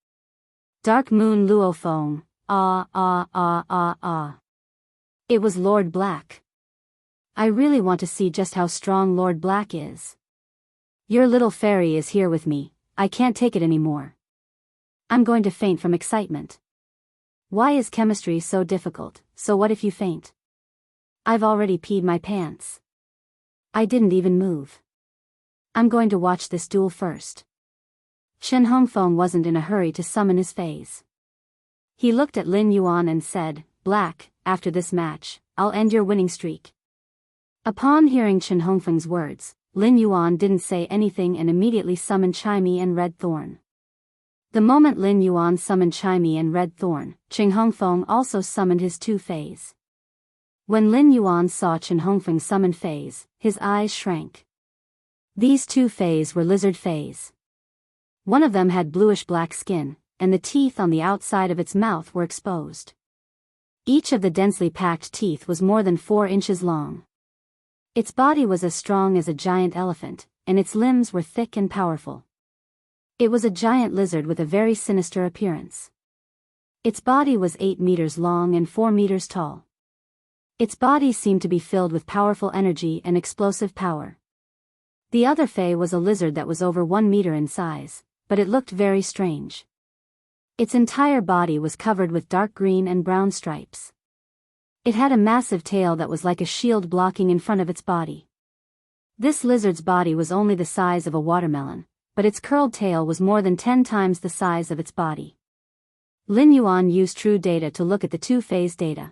Dark Moon Luo Feng, ah. It was Lord Black. I really want to see just how strong Lord Black is. Your little fairy is here with me, I can't take it anymore. I'm going to faint from excitement. Why is chemistry so difficult? So what if you faint? I've already peed my pants. I didn't even move. I'm going to watch this duel first. Chen Hongfeng wasn't in a hurry to summon his phase. He looked at Lin Yuan and said, Black, after this match, I'll end your winning streak. Upon hearing Chen Hongfeng's words, Lin Yuan didn't say anything and immediately summoned Chimey and Red Thorn. The moment Lin Yuan summoned Chimey and Red Thorn, Chen Hongfeng also summoned his two phase. When Lin Yuan saw Chen Hongfeng summon phase, his eyes shrank. These two phase were lizard phase. One of them had bluish-black skin, and the teeth on the outside of its mouth were exposed. Each of the densely packed teeth was more than 4 inches long. Its body was as strong as a giant elephant, and its limbs were thick and powerful. It was a giant lizard with a very sinister appearance. Its body was 8 meters long and 4 meters tall. Its body seemed to be filled with powerful energy and explosive power. The other Fey was a lizard that was over 1 meter in size, but it looked very strange. Its entire body was covered with dark green and brown stripes. It had a massive tail that was like a shield blocking in front of its body. This lizard's body was only the size of a watermelon, but its curled tail was more than 10 times the size of its body. Lin Yuan used true data to look at the two phase data.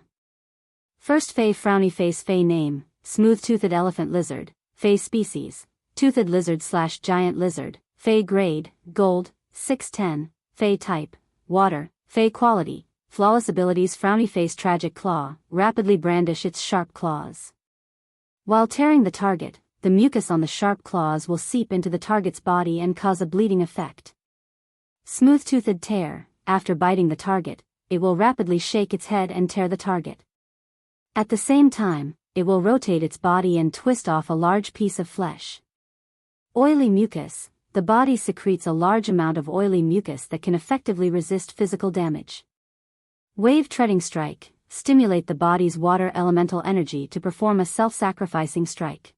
First Fey frowny face Fey name, smooth-toothed elephant lizard, Fey species, toothed lizard/giant lizard, Fey grade, gold, 610, Fey type, water, Fey quality, flawless abilities frowny face tragic claw, rapidly brandish its sharp claws. While tearing the target, the mucus on the sharp claws will seep into the target's body and cause a bleeding effect. Smooth-toothed tear, after biting the target, it will rapidly shake its head and tear the target. At the same time, it will rotate its body and twist off a large piece of flesh. Oily mucus, the body secretes a large amount of oily mucus that can effectively resist physical damage. Wave treading strike, stimulate the body's water elemental energy to perform a self-sacrificing strike.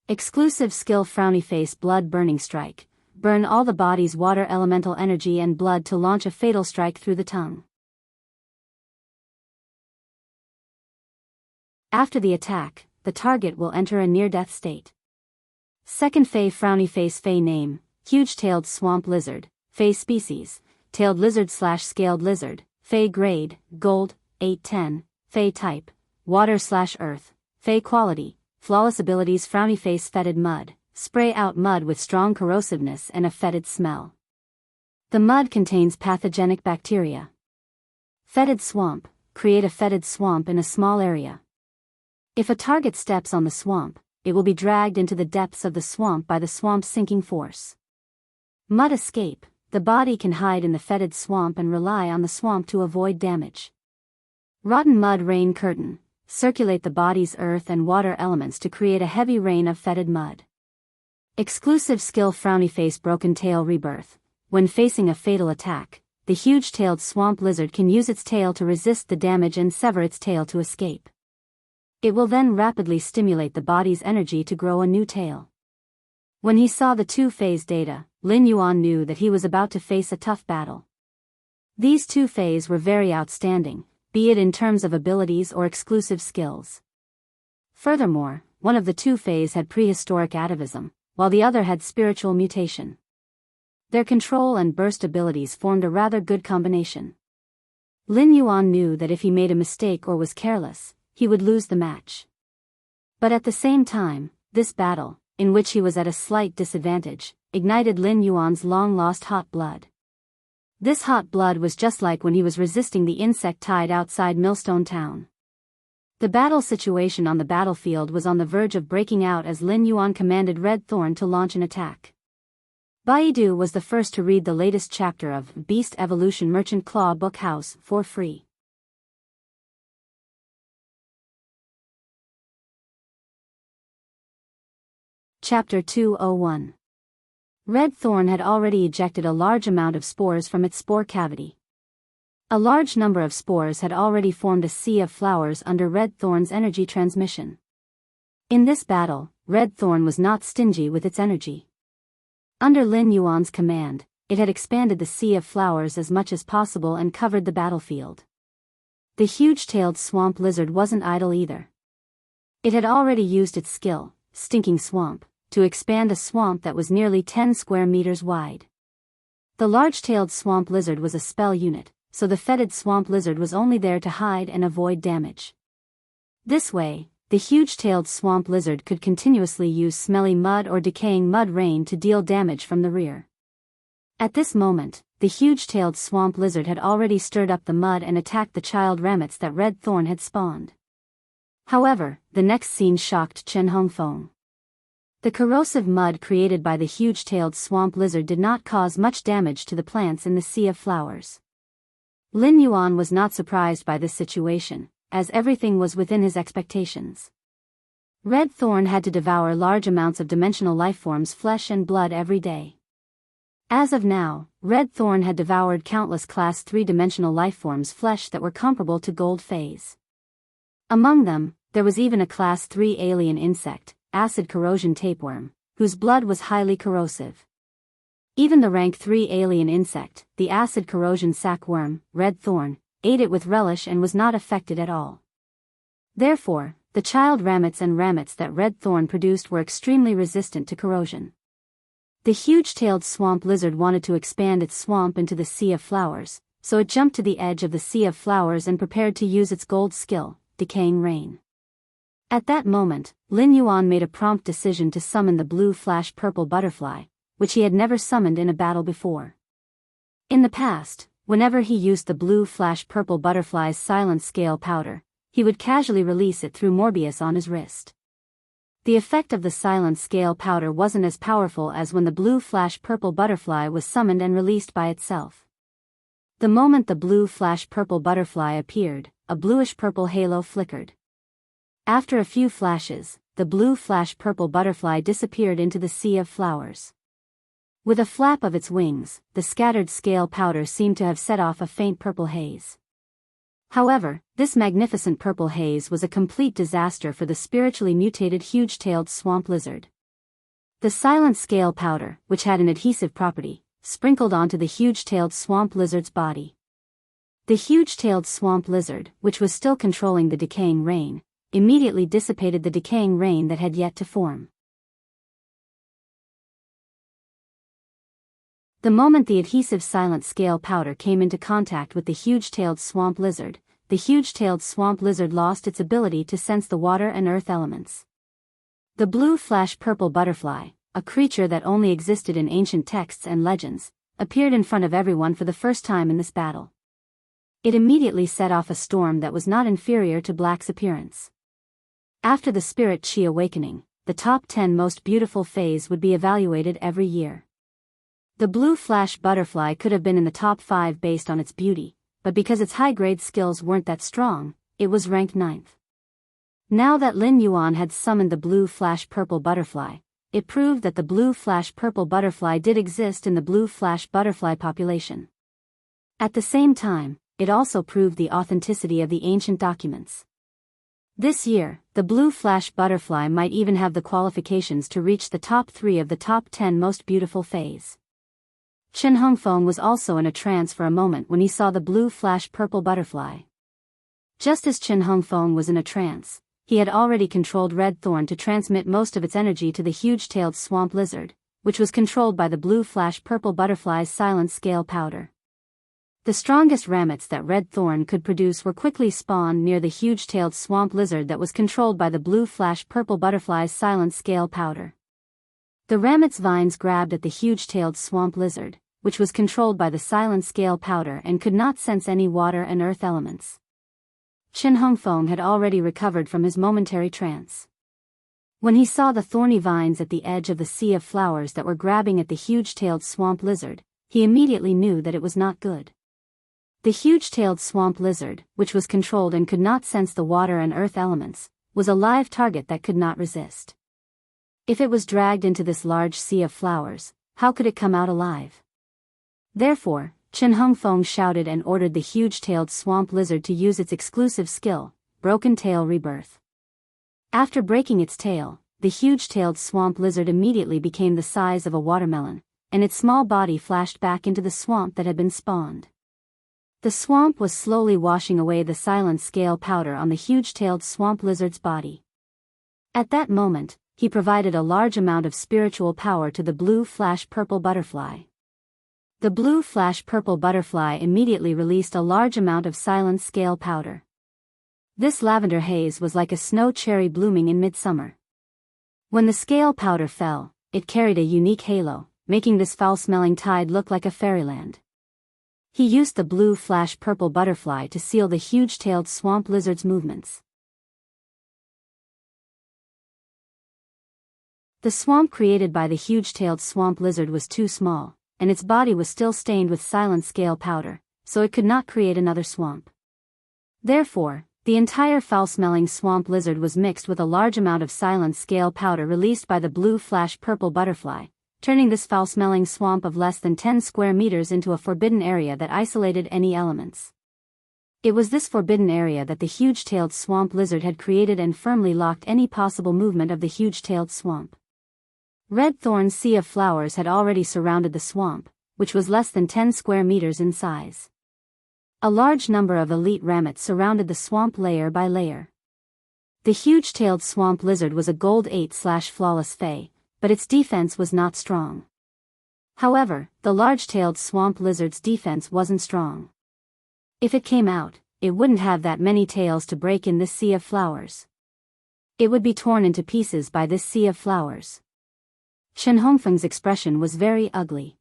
Exclusive skill frowny face blood burning strike, burn all the body's water elemental energy and blood to launch a fatal strike through the tongue. After the attack, the target will enter a near-death state. Second Fey frowny face Fey name, huge-tailed swamp lizard, Fey species, tailed lizard/scaled lizard, Fey grade, gold, 810, Fey type, water/earth, Fey quality, flawless abilities frowny face fetid mud, spray out mud with strong corrosiveness and a fetid smell. The mud contains pathogenic bacteria. Fetid swamp, create a fetid swamp in a small area. If a target steps on the swamp, it will be dragged into the depths of the swamp by the swamp's sinking force. Mud escape, the body can hide in the fetid swamp and rely on the swamp to avoid damage. Rotten mud rain curtain, circulate the body's earth and water elements to create a heavy rain of fetid mud. Exclusive skill frowny face broken tail rebirth, when facing a fatal attack, the huge-tailed swamp lizard can use its tail to resist the damage and sever its tail to escape. It will then rapidly stimulate the body's energy to grow a new tail. When he saw the two-phase data, Lin Yuan knew that he was about to face a tough battle. These two phases were very outstanding, be it in terms of abilities or exclusive skills. Furthermore, one of the two phases had prehistoric atavism, while the other had spiritual mutation. Their control and burst abilities formed a rather good combination. Lin Yuan knew that if he made a mistake or was careless, he would lose the match. But at the same time, this battle, in which he was at a slight disadvantage, ignited Lin Yuan's long-lost hot blood. This hot blood was just like when he was resisting the insect tide outside Millstone Town. The battle situation on the battlefield was on the verge of breaking out as Lin Yuan commanded Red Thorn to launch an attack. Biyao was the first to read the latest chapter of Beast Evolution Merchant Claw Book House for free. Chapter 201. Red Thorn had already ejected a large amount of spores from its spore cavity. A large number of spores had already formed a sea of flowers under Red Thorn's energy transmission. In this battle, Red Thorn was not stingy with its energy. Under Lin Yuan's command, it had expanded the sea of flowers as much as possible and covered the battlefield. The huge-tailed swamp lizard wasn't idle either. It had already used its skill, Stinking Swamp, to expand a swamp that was nearly 10 square meters wide. The large-tailed swamp lizard was a spell unit, so the fetid swamp lizard was only there to hide and avoid damage. This way, the huge-tailed swamp lizard could continuously use smelly mud or decaying mud rain to deal damage from the rear. At this moment, the huge-tailed swamp lizard had already stirred up the mud and attacked the child rabbits that Red Thorn had spawned. However, the next scene shocked Chen Hongfeng. The corrosive mud created by the huge-tailed swamp lizard did not cause much damage to the plants in the sea of flowers. Lin Yuan was not surprised by this situation, as everything was within his expectations. Red Thorn had to devour large amounts of dimensional lifeforms' flesh and blood every day. As of now, Red Thorn had devoured countless Class 3 dimensional lifeforms' flesh that were comparable to gold phase. Among them, there was even a Class 3 alien insect, acid corrosion tapeworm, whose blood was highly corrosive. Even the rank 3 alien insect, the acid corrosion sackworm, Red Thorn, ate it with relish and was not affected at all. Therefore, the child rabbits and rabbits that Red Thorn produced were extremely resistant to corrosion. The huge-tailed swamp lizard wanted to expand its swamp into the sea of flowers, so it jumped to the edge of the sea of flowers and prepared to use its gold skill, Decaying Rain. At that moment, Lin Yuan made a prompt decision to summon the blue flash purple butterfly, which he had never summoned in a battle before. In the past, whenever he used the blue flash purple butterfly's silent scale powder, he would casually release it through Morbius on his wrist. The effect of the silent scale powder wasn't as powerful as when the blue flash purple butterfly was summoned and released by itself. The moment the blue flash purple butterfly appeared, a bluish purple halo flickered. After a few flashes, the blue flash purple butterfly disappeared into the sea of flowers. With a flap of its wings, the scattered scale powder seemed to have set off a faint purple haze. However, this magnificent purple haze was a complete disaster for the spiritually mutated huge-tailed swamp lizard. The silent scale powder, which had an adhesive property, sprinkled onto the huge-tailed swamp lizard's body. The huge-tailed swamp lizard, which was still controlling the decaying rain, immediately dissipated the decaying rain that had yet to form. The moment the adhesive silent scale powder came into contact with the huge-tailed swamp lizard, the huge-tailed swamp lizard lost its ability to sense the water and earth elements. The blue flash purple butterfly, a creature that only existed in ancient texts and legends, appeared in front of everyone for the first time in this battle. It immediately set off a storm that was not inferior to Black's appearance. After the Spirit Chi awakening, the top 10 most beautiful phase would be evaluated every year. The blue flash butterfly could have been in the top 5 based on its beauty, but because its high-grade skills weren't that strong, it was ranked 9th. Now that Lin Yuan had summoned the blue flash purple butterfly, it proved that the blue flash purple butterfly did exist in the blue flash butterfly population. At the same time, it also proved the authenticity of the ancient documents. This year, the blue flash butterfly might even have the qualifications to reach the top 3 of the top 10 most beautiful phase. Chen Hongfeng was also in a trance for a moment when he saw the blue flash purple butterfly. Just as Chen Hongfeng was in a trance, he had already controlled Red Thorn to transmit most of its energy to the huge-tailed swamp lizard, which was controlled by the blue flash purple butterfly's silent scale powder. The strongest ramets that Red Thorn could produce were quickly spawned near the huge-tailed swamp lizard that was controlled by the blue flash purple butterfly's silent scale powder. The ramet's vines grabbed at the huge-tailed swamp lizard, which was controlled by the silent scale powder and could not sense any water and earth elements. Chen Hongfeng had already recovered from his momentary trance. When he saw the thorny vines at the edge of the sea of flowers that were grabbing at the huge-tailed swamp lizard, he immediately knew that it was not good. The huge-tailed swamp lizard, which was controlled and could not sense the water and earth elements, was a live target that could not resist. If it was dragged into this large sea of flowers, how could it come out alive? Therefore, Chen Hongfeng shouted and ordered the huge-tailed swamp lizard to use its exclusive skill, Broken Tail Rebirth. After breaking its tail, the huge-tailed swamp lizard immediately became the size of a watermelon, and its small body flashed back into the swamp that had been spawned. The swamp was slowly washing away the silent scale powder on the huge-tailed swamp lizard's body. At that moment, he provided a large amount of spiritual power to the blue flash purple butterfly. The blue flash purple butterfly immediately released a large amount of silent scale powder. This lavender haze was like a snow cherry blooming in midsummer. When the scale powder fell, it carried a unique halo, making this foul-smelling tide look like a fairyland. He used the blue flash purple butterfly to seal the huge-tailed swamp lizard's movements. The swamp created by the huge-tailed swamp lizard was too small, and its body was still stained with silent scale powder, so it could not create another swamp. Therefore, the entire foul-smelling swamp lizard was mixed with a large amount of silent scale powder released by the blue flash purple butterfly, turning this foul-smelling swamp of less than 10 square meters into a forbidden area that isolated any elements. It was this forbidden area that the huge-tailed swamp lizard had created and firmly locked any possible movement of the huge-tailed swamp. Red Thorn's sea of flowers had already surrounded the swamp, which was less than 10 square meters in size. A large number of elite ramets surrounded the swamp layer by layer. The huge-tailed swamp lizard was a gold 8/flawless fey, but its defense was not strong. However, the large-tailed swamp lizard's defense wasn't strong. If it came out, it wouldn't have that many tails to break in this sea of flowers. It would be torn into pieces by this sea of flowers. Chen Hongfeng's expression was very ugly.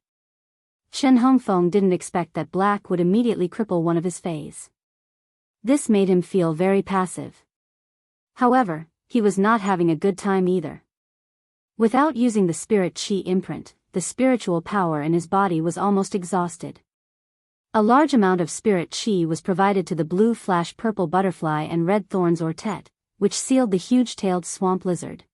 Chen Hongfeng didn't expect that black would immediately cripple one of his fays. This made him feel very passive. However, he was not having a good time either. Without using the spirit chi imprint, the spiritual power in his body was almost exhausted. A large amount of spirit chi was provided to the blue flash purple butterfly and red thorns ortet, which sealed the huge-tailed swamp lizard.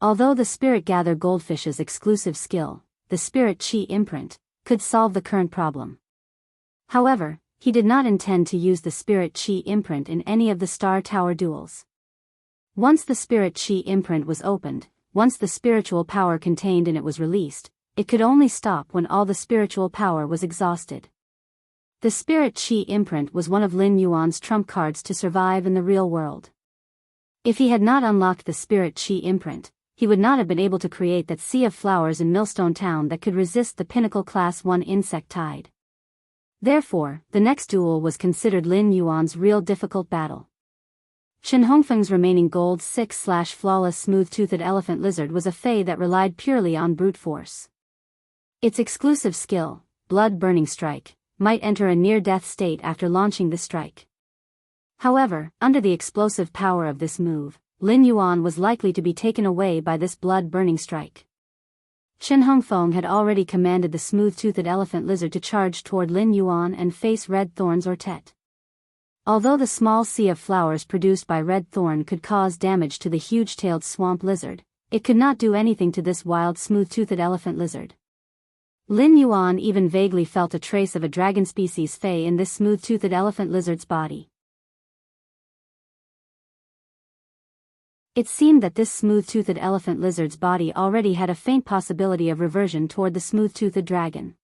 Although the spirit gather goldfish's exclusive skill, the spirit chi imprint, could solve the current problem. However, he did not intend to use the spirit chi imprint in any of the Star Tower duels. Once the spirit chi imprint was opened, once the spiritual power contained in it was released, it could only stop when all the spiritual power was exhausted. The spirit chi imprint was one of Lin Yuan's trump cards to survive in the real world. If he had not unlocked the spirit chi imprint, he would not have been able to create that sea of flowers in Millstone Town that could resist the pinnacle class 1 insect tide. Therefore, the next duel was considered Lin Yuan's real difficult battle. Chen Hongfeng's remaining gold 6/flawless smooth-toothed elephant lizard was a fey that relied purely on brute force. Its exclusive skill, blood-burning strike, might enter a near-death state after launching this strike. However, under the explosive power of this move, Lin Yuan was likely to be taken away by this blood-burning strike. Chen Hongfeng had already commanded the smooth-toothed elephant lizard to charge toward Lin Yuan and face red thorns ortet. Although the small sea of flowers produced by red thorn could cause damage to the huge-tailed swamp lizard, it could not do anything to this wild smooth-toothed elephant lizard. Lin Yuan even vaguely felt a trace of a dragon species fey in this smooth-toothed elephant lizard's body. It seemed that this smooth-toothed elephant lizard's body already had a faint possibility of reversion toward the smooth-toothed dragon.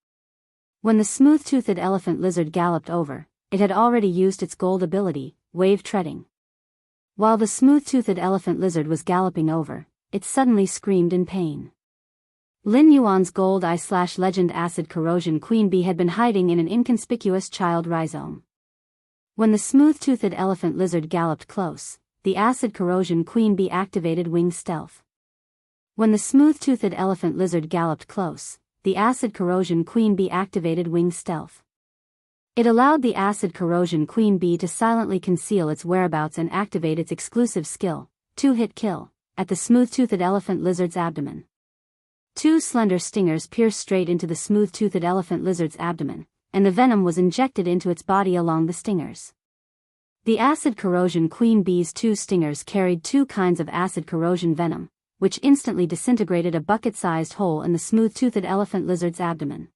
When the smooth-toothed elephant lizard galloped over, it had already used its gold ability, wave treading. While the smooth-toothed elephant lizard was galloping over, it suddenly screamed in pain. Lin Yuan's gold eye/legend acid corrosion queen bee had been hiding in an inconspicuous child rhizome. When the smooth-toothed elephant lizard galloped close, the acid corrosion queen bee activated wing stealth. When the smooth-toothed elephant lizard galloped close, the acid corrosion queen bee activated wing stealth. It allowed the acid corrosion queen bee to silently conceal its whereabouts and activate its exclusive skill, two-hit kill, at the smooth-toothed elephant lizard's abdomen. Two slender stingers pierced straight into the smooth-toothed elephant lizard's abdomen, and the venom was injected into its body along the stingers. The acid corrosion queen bee's two stingers carried two kinds of acid corrosion venom, which instantly disintegrated a bucket-sized hole in the smooth-toothed elephant lizard's abdomen.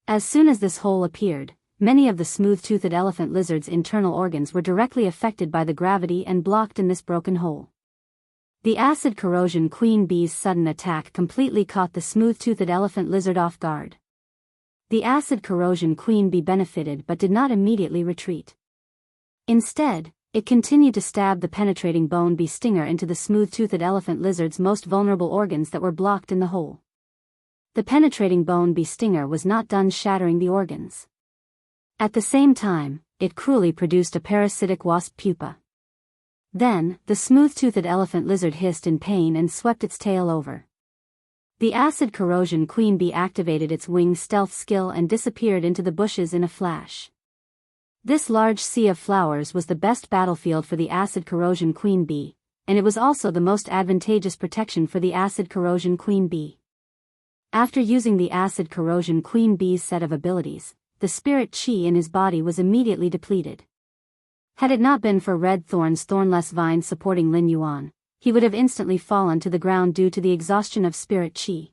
As soon as this hole appeared, many of the smooth-toothed elephant lizard's internal organs were directly affected by the gravity and blocked in this broken hole. The acid corrosion queen bee's sudden attack completely caught the smooth-toothed elephant lizard off guard. The acid corrosion queen bee benefited but did not immediately retreat. Instead, it continued to stab the penetrating bone bee stinger into the smooth-toothed elephant lizard's most vulnerable organs that were blocked in the hole. The penetrating bone bee stinger was not done shattering the organs. At the same time, it cruelly produced a parasitic wasp pupa. Then, the smooth-toothed elephant lizard hissed in pain and swept its tail over. The acid corrosion queen bee activated its wing stealth skill and disappeared into the bushes in a flash. This large sea of flowers was the best battlefield for the acid corrosion queen bee, and it was also the most advantageous protection for the acid corrosion queen bee. After using the acid corrosion queen bee's set of abilities, the spirit chi in his body was immediately depleted. Had it not been for Red Thorn's thornless vines supporting Lin Yuan, he would have instantly fallen to the ground due to the exhaustion of spirit chi.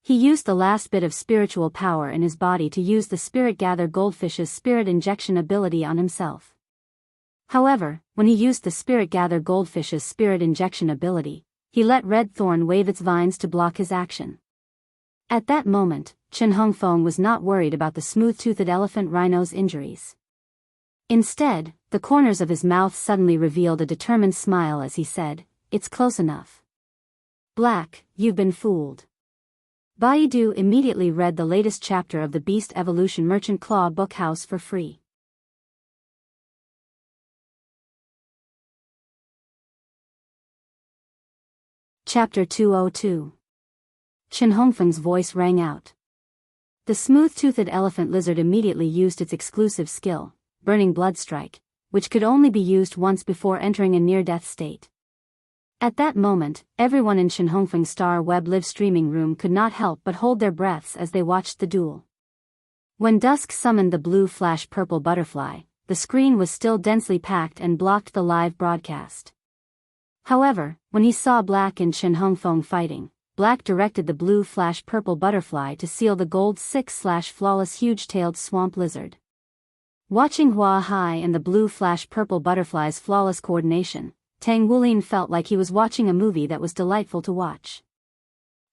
He used the last bit of spiritual power in his body to use the Spirit Gather Goldfish's spirit injection ability on himself. However, when he used the Spirit Gather Goldfish's spirit injection ability, he let Red Thorn wave its vines to block his action. At that moment, Chen Hongfeng was not worried about the smooth-toothed elephant rhino's injuries. Instead, the corners of his mouth suddenly revealed a determined smile as he said, "It's close enough. Black, you've been fooled." Baidu immediately read the latest chapter of the Beast Evolution Merchant Claw Bookhouse for free. Chapter 202. Chen Hongfeng's voice rang out. The smooth-toothed elephant lizard immediately used its exclusive skill, Burning Blood Strike, which could only be used once before entering a near-death state. At that moment, everyone in Chen Hongfeng's Star Web live streaming room could not help but hold their breaths as they watched the duel. When Dusk summoned the blue flash purple butterfly, the screen was still densely packed and blocked the live broadcast. However, when he saw Black and Chen Hongfeng fighting, Black directed the blue flash purple butterfly to seal the gold 6/flawless huge-tailed swamp lizard. Watching Hua Hai and the blue flash purple butterfly's flawless coordination, Tang Wulin felt like he was watching a movie that was delightful to watch.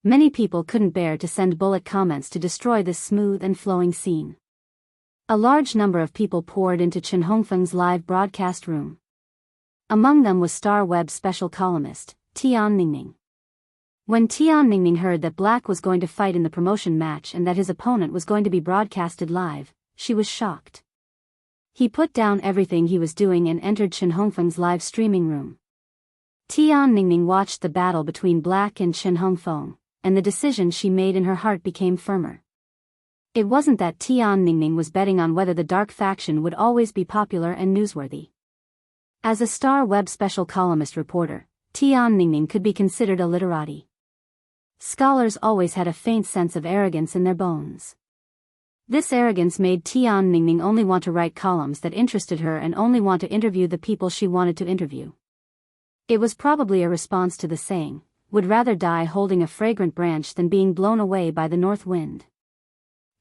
Many people couldn't bear to send bullet comments to destroy this smooth and flowing scene. A large number of people poured into Chen Hongfeng's live broadcast room. Among them was Star Web special columnist, Tian Ningning. When Tian Ningning heard that Black was going to fight in the promotion match and that his opponent was going to be broadcasted live, she was shocked. He put down everything he was doing and entered Chen Hongfeng's live streaming room. Tian Ningning watched the battle between Black and Chen Hongfeng, and the decision she made in her heart became firmer. It wasn't that Tian Ningning was betting on whether the dark faction would always be popular and newsworthy. As a Star Web special columnist reporter, Tian Ningning could be considered a literati. Scholars always had a faint sense of arrogance in their bones. This arrogance made Tian Ningning only want to write columns that interested her and only want to interview the people she wanted to interview. It was probably a response to the saying, "Would rather die holding a fragrant branch than being blown away by the north wind."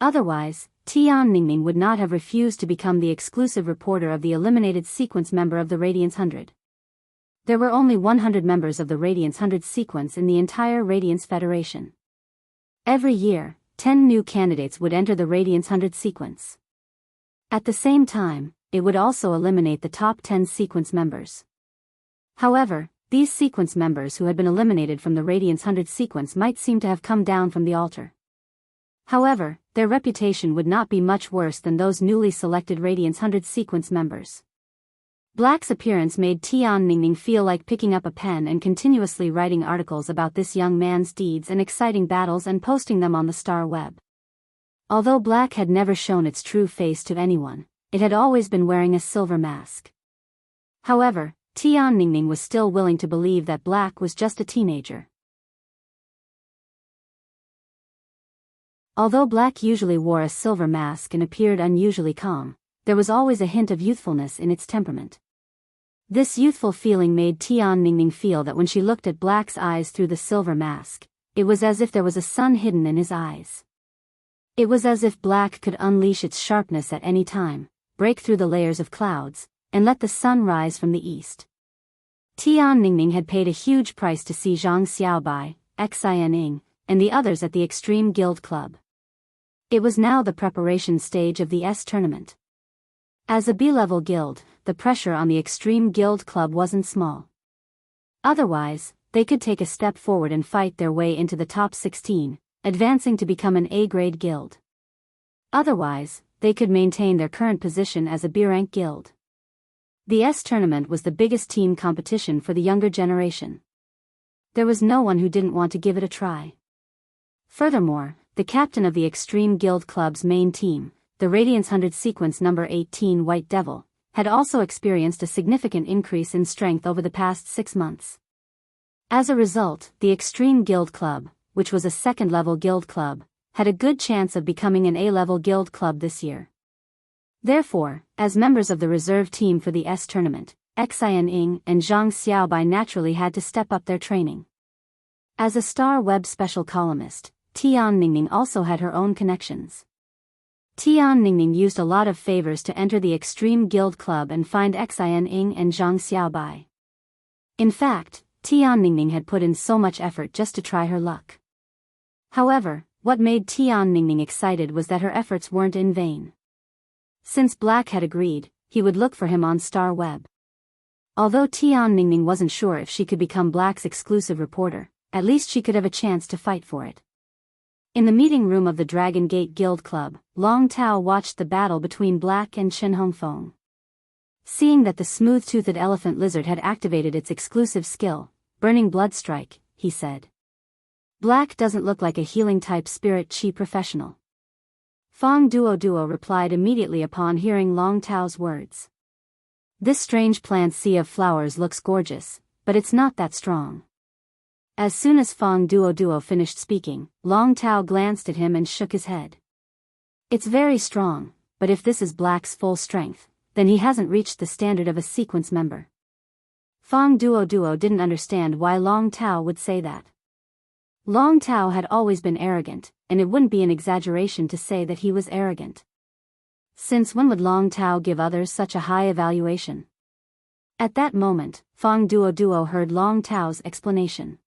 Otherwise, Tian Ningning would not have refused to become the exclusive reporter of the eliminated sequence member of the Radiance 100. There were only 100 members of the Radiance 100 sequence in the entire Radiance Federation. Every year, 10 new candidates would enter the Radiance 100 sequence. At the same time, it would also eliminate the top 10 sequence members. However, these sequence members who had been eliminated from the Radiance 100 sequence might seem to have come down from the altar. However, their reputation would not be much worse than those newly selected Radiance 100 sequence members. Black's appearance made Tian Ningning feel like picking up a pen and continuously writing articles about this young man's deeds and exciting battles and posting them on the star web. Although Black had never shown its true face to anyone, it had always been wearing a silver mask. However, Tian Ningning was still willing to believe that Black was just a teenager. Although Black usually wore a silver mask and appeared unusually calm, there was always a hint of youthfulness in its temperament. This youthful feeling made Tian Ningning feel that when she looked at Black's eyes through the silver mask, it was as if there was a sun hidden in his eyes. It was as if Black could unleash its sharpness at any time, break through the layers of clouds, and let the sun rise from the east. Tian Ningning had paid a huge price to see Zhang Xiaobai, Xianing, and the others at the Extreme Guild Club. It was now the preparation stage of the S tournament. As a B-level guild, the pressure on the Extreme Guild Club wasn't small. Otherwise, they could take a step forward and fight their way into the top 16, advancing to become an A-grade guild. Otherwise, they could maintain their current position as a B-rank guild. The S tournament was the biggest team competition for the younger generation. There was no one who didn't want to give it a try. Furthermore, the captain of the Extreme Guild Club's main team, the Radiance 100 sequence number 18 White Devil, had also experienced a significant increase in strength over the past 6 months. As a result, the Extreme Guild Club, which was a second-level guild club, had a good chance of becoming an A-level guild club this year. Therefore, as members of the reserve team for the S tournament, Xianing and Zhang Xiaobai naturally had to step up their training. As a Star Web special columnist, Tian Ningning also had her own connections. Tian Ningning used a lot of favors to enter the Extreme Guild Club and find Xianing and Zhang Xiaobai. In fact, Tian Ningning had put in so much effort just to try her luck. However, what made Tian Ningning excited was that her efforts weren't in vain. Since Black had agreed, he would look for him on Star Web. Although Tian Ningning wasn't sure if she could become Black's exclusive reporter, at least she could have a chance to fight for it. In the meeting room of the Dragon Gate Guild Club, Long Tao watched the battle between Black and Chen Hongfeng. Seeing that the smooth-toothed elephant lizard had activated its exclusive skill, Burning Blood Strike, he said. Black doesn't look like a healing-type spirit chi professional. Fong Duo replied immediately upon hearing Long Tao's words. This strange plant sea of flowers looks gorgeous, but it's not that strong. As soon as Fong Duo finished speaking, Long Tao glanced at him and shook his head. It's very strong, but if this is Black's full strength, then he hasn't reached the standard of a sequence member. Fong Duo didn't understand why Long Tao would say that. Long Tao had always been arrogant, and it wouldn't be an exaggeration to say that he was arrogant. Since when would Long Tao give others such a high evaluation? At that moment, Fong Duo heard Long Tao's explanation.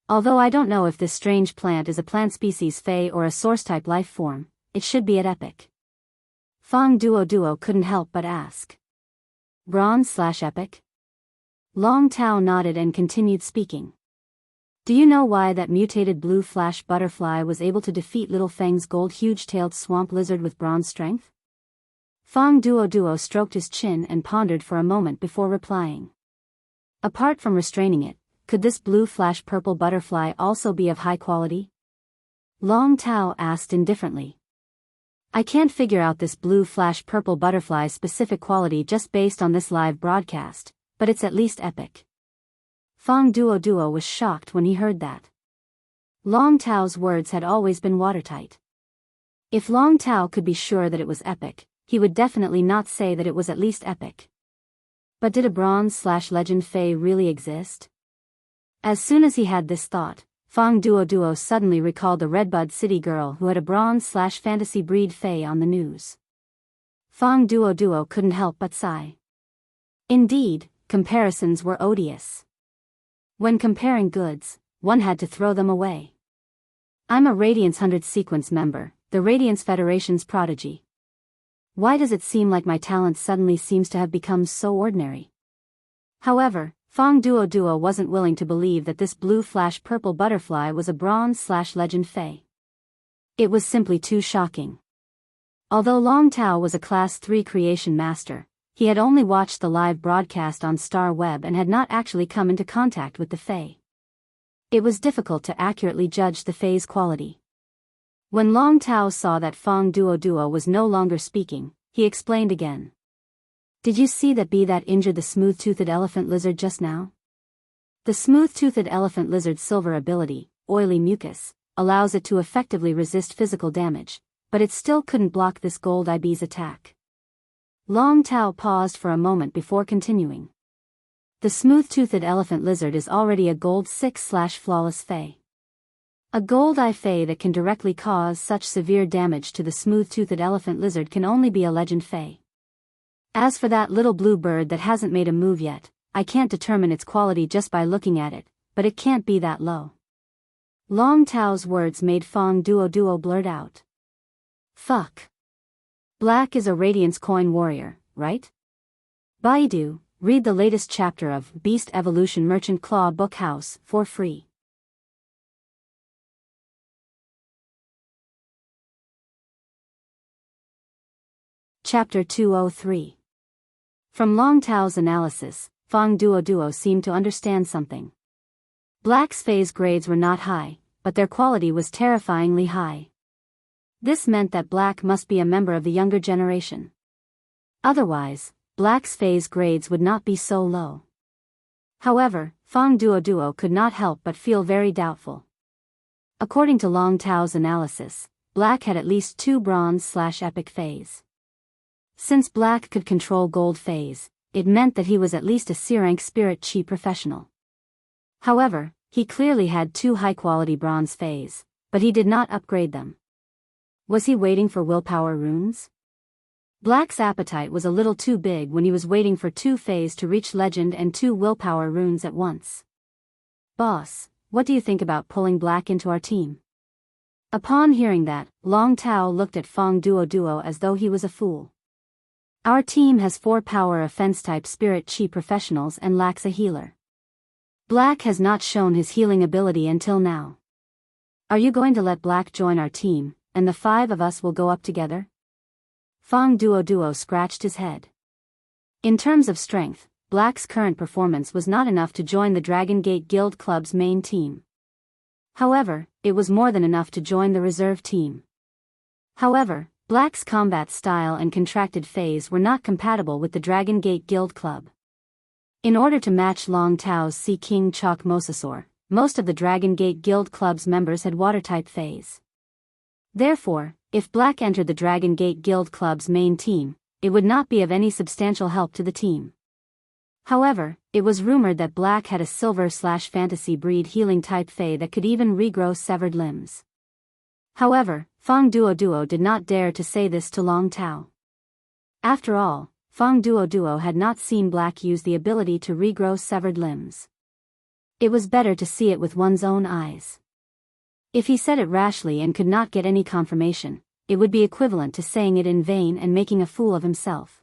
Although I don't know if this strange plant is a plant species Fey or a source-type life form, it should be at epic. Fong Duo couldn't help but ask. Bronze/epic? Long Tao nodded and continued speaking. Do you know why that mutated blue flash butterfly was able to defeat Little Feng's gold huge-tailed swamp lizard with bronze strength? Fong Duo stroked his chin and pondered for a moment before replying. Apart from restraining it, could this blue flash purple butterfly also be of high quality? Long Tao asked indifferently. I can't figure out this blue flash purple butterfly's specific quality just based on this live broadcast, but it's at least epic. Fong Duo was shocked when he heard that. Long Tao's words had always been watertight. If Long Tao could be sure that it was epic, he would definitely not say that it was at least epic. But did a bronze/legend Fey really exist? As soon as he had this thought, Fong Duo suddenly recalled the Redbud City girl who had a bronze/fantasy breed Fey on the news. Fong Duo couldn't help but sigh. Indeed, comparisons were odious. When comparing goods, one had to throw them away. I'm a Radiance 100 sequence member, the Radiance Federation's prodigy. Why does it seem like my talent suddenly seems to have become so ordinary? However, Fong Duo wasn't willing to believe that this blue-purple butterfly was a bronze/legend fae. It was simply too shocking. Although Long Tao was a Class 3 creation master, he had only watched the live broadcast on Star Web and had not actually come into contact with the fae. It was difficult to accurately judge the fae's quality. When Long Tao saw that Fong Duo was no longer speaking, he explained again. Did you see that bee that injured the smooth-toothed elephant lizard just now? The smooth-toothed elephant lizard's silver ability, oily mucus, allows it to effectively resist physical damage, but it still couldn't block this gold bee's attack. Long Tao paused for a moment before continuing. The smooth-toothed elephant lizard is already a gold 6/flawless fae. A gold fae that can directly cause such severe damage to the smooth-toothed elephant lizard can only be a legend fae. As for that little blue bird that hasn't made a move yet, I can't determine its quality just by looking at it, but it can't be that low. Long Tao's words made Fong Duo blurt out. Fuck. Black is a Radiance Coin Warrior, right? Baidu, read the latest chapter of Beast Evolution Merchant Claw Book House for free. Chapter 203. From Long Tao's analysis, Fong Duo seemed to understand something. Black's phase grades were not high, but their quality was terrifyingly high. This meant that Black must be a member of the younger generation. Otherwise, Black's phase grades would not be so low. However, Fong Duo could not help but feel very doubtful. According to Long Tao's analysis, Black had at least 2 bronze/epic phase. Since Black could control gold phase, it meant that he was at least a C-rank spirit chi professional. However, he clearly had 2 high-quality bronze phase, but he did not upgrade them. Was he waiting for willpower runes? Black's appetite was a little too big when he was waiting for 2 phase to reach legend and 2 willpower runes at once. Boss, what do you think about pulling Black into our team? Upon hearing that, Long Tao looked at Fong Duo as though he was a fool. Our team has 4 power offense-type spirit chi professionals and lacks a healer. Black has not shown his healing ability until now. Are you going to let Black join our team, and the 5 of us will go up together? Fong Duo scratched his head. In terms of strength, Black's current performance was not enough to join the Dragon Gate Guild Club's main team. However, it was more than enough to join the reserve team. However, Black's combat style and contracted phase were not compatible with the Dragon Gate Guild Club. In order to match Long Tao's Sea King Chalk Mosasaur, most of the Dragon Gate Guild Club's members had water-type phase. Therefore, if Black entered the Dragon Gate Guild Club's main team, it would not be of any substantial help to the team. However, it was rumored that Black had a silver/fantasy breed healing type fae that could even regrow severed limbs. However, Fong Duo did not dare to say this to Long Tao. After all, Fong Duo had not seen Black use the ability to regrow severed limbs. It was better to see it with one's own eyes. If he said it rashly and could not get any confirmation, it would be equivalent to saying it in vain and making a fool of himself.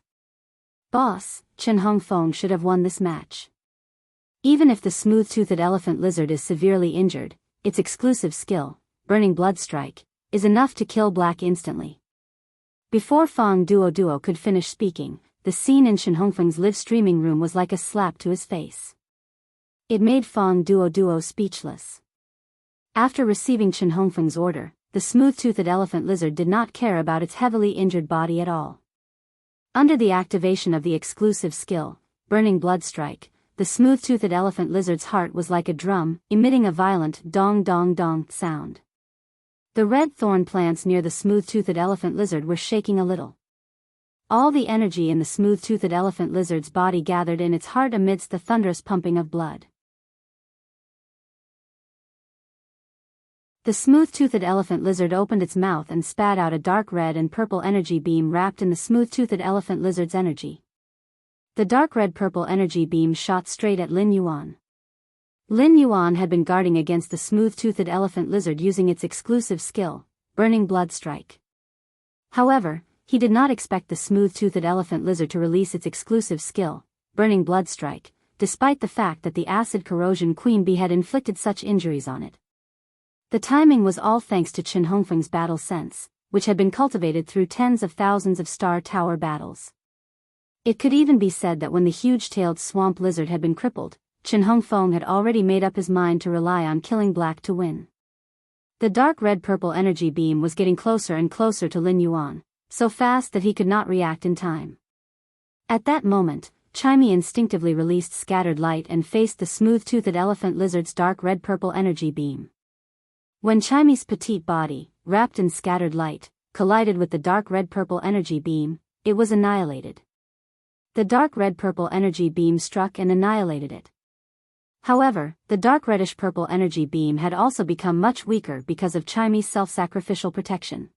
Boss, Chen Hongfeng should have won this match. Even if the smooth-toothed elephant lizard is severely injured, its exclusive skill, Burning Blood Strike, is enough to kill Black instantly. Before Fong Duo could finish speaking, the scene in Chen Hongfeng's live streaming room was like a slap to his face. It made Fong Duo speechless. After receiving Chen Hongfeng's order, the smooth-toothed elephant lizard did not care about its heavily injured body at all. Under the activation of the exclusive skill, Burning Blood Strike, the smooth-toothed elephant lizard's heart was like a drum, emitting a violent dong sound. The red thorn plants near the smooth-toothed elephant lizard were shaking a little. All the energy in the smooth-toothed elephant lizard's body gathered in its heart amidst the thunderous pumping of blood. The smooth-toothed elephant lizard opened its mouth and spat out a dark red and purple energy beam wrapped in the smooth-toothed elephant lizard's energy. The dark red-purple energy beam shot straight at Lin Yuan. Lin Yuan had been guarding against the smooth-toothed elephant lizard using its exclusive skill, Burning Blood Strike. However, he did not expect the smooth-toothed elephant lizard to release its exclusive skill, Burning Blood Strike, despite the fact that the acid corrosion queen bee had inflicted such injuries on it. The timing was all thanks to Chen Hongfeng's battle sense, which had been cultivated through tens of thousands of Star Tower battles. It could even be said that when the huge-tailed swamp lizard had been crippled, Chen Hongfeng had already made up his mind to rely on killing Black to win. The dark red-purple energy beam was getting closer and closer to Lin Yuan, so fast that he could not react in time. At that moment, Chimey instinctively released scattered light and faced the smooth-toothed elephant lizard's dark red-purple energy beam. When Chimey's petite body, wrapped in scattered light, collided with the dark red-purple energy beam, it was annihilated. The dark red-purple energy beam struck and annihilated it. However, the dark reddish-purple energy beam had also become much weaker because of Chimey's self-sacrificial protection.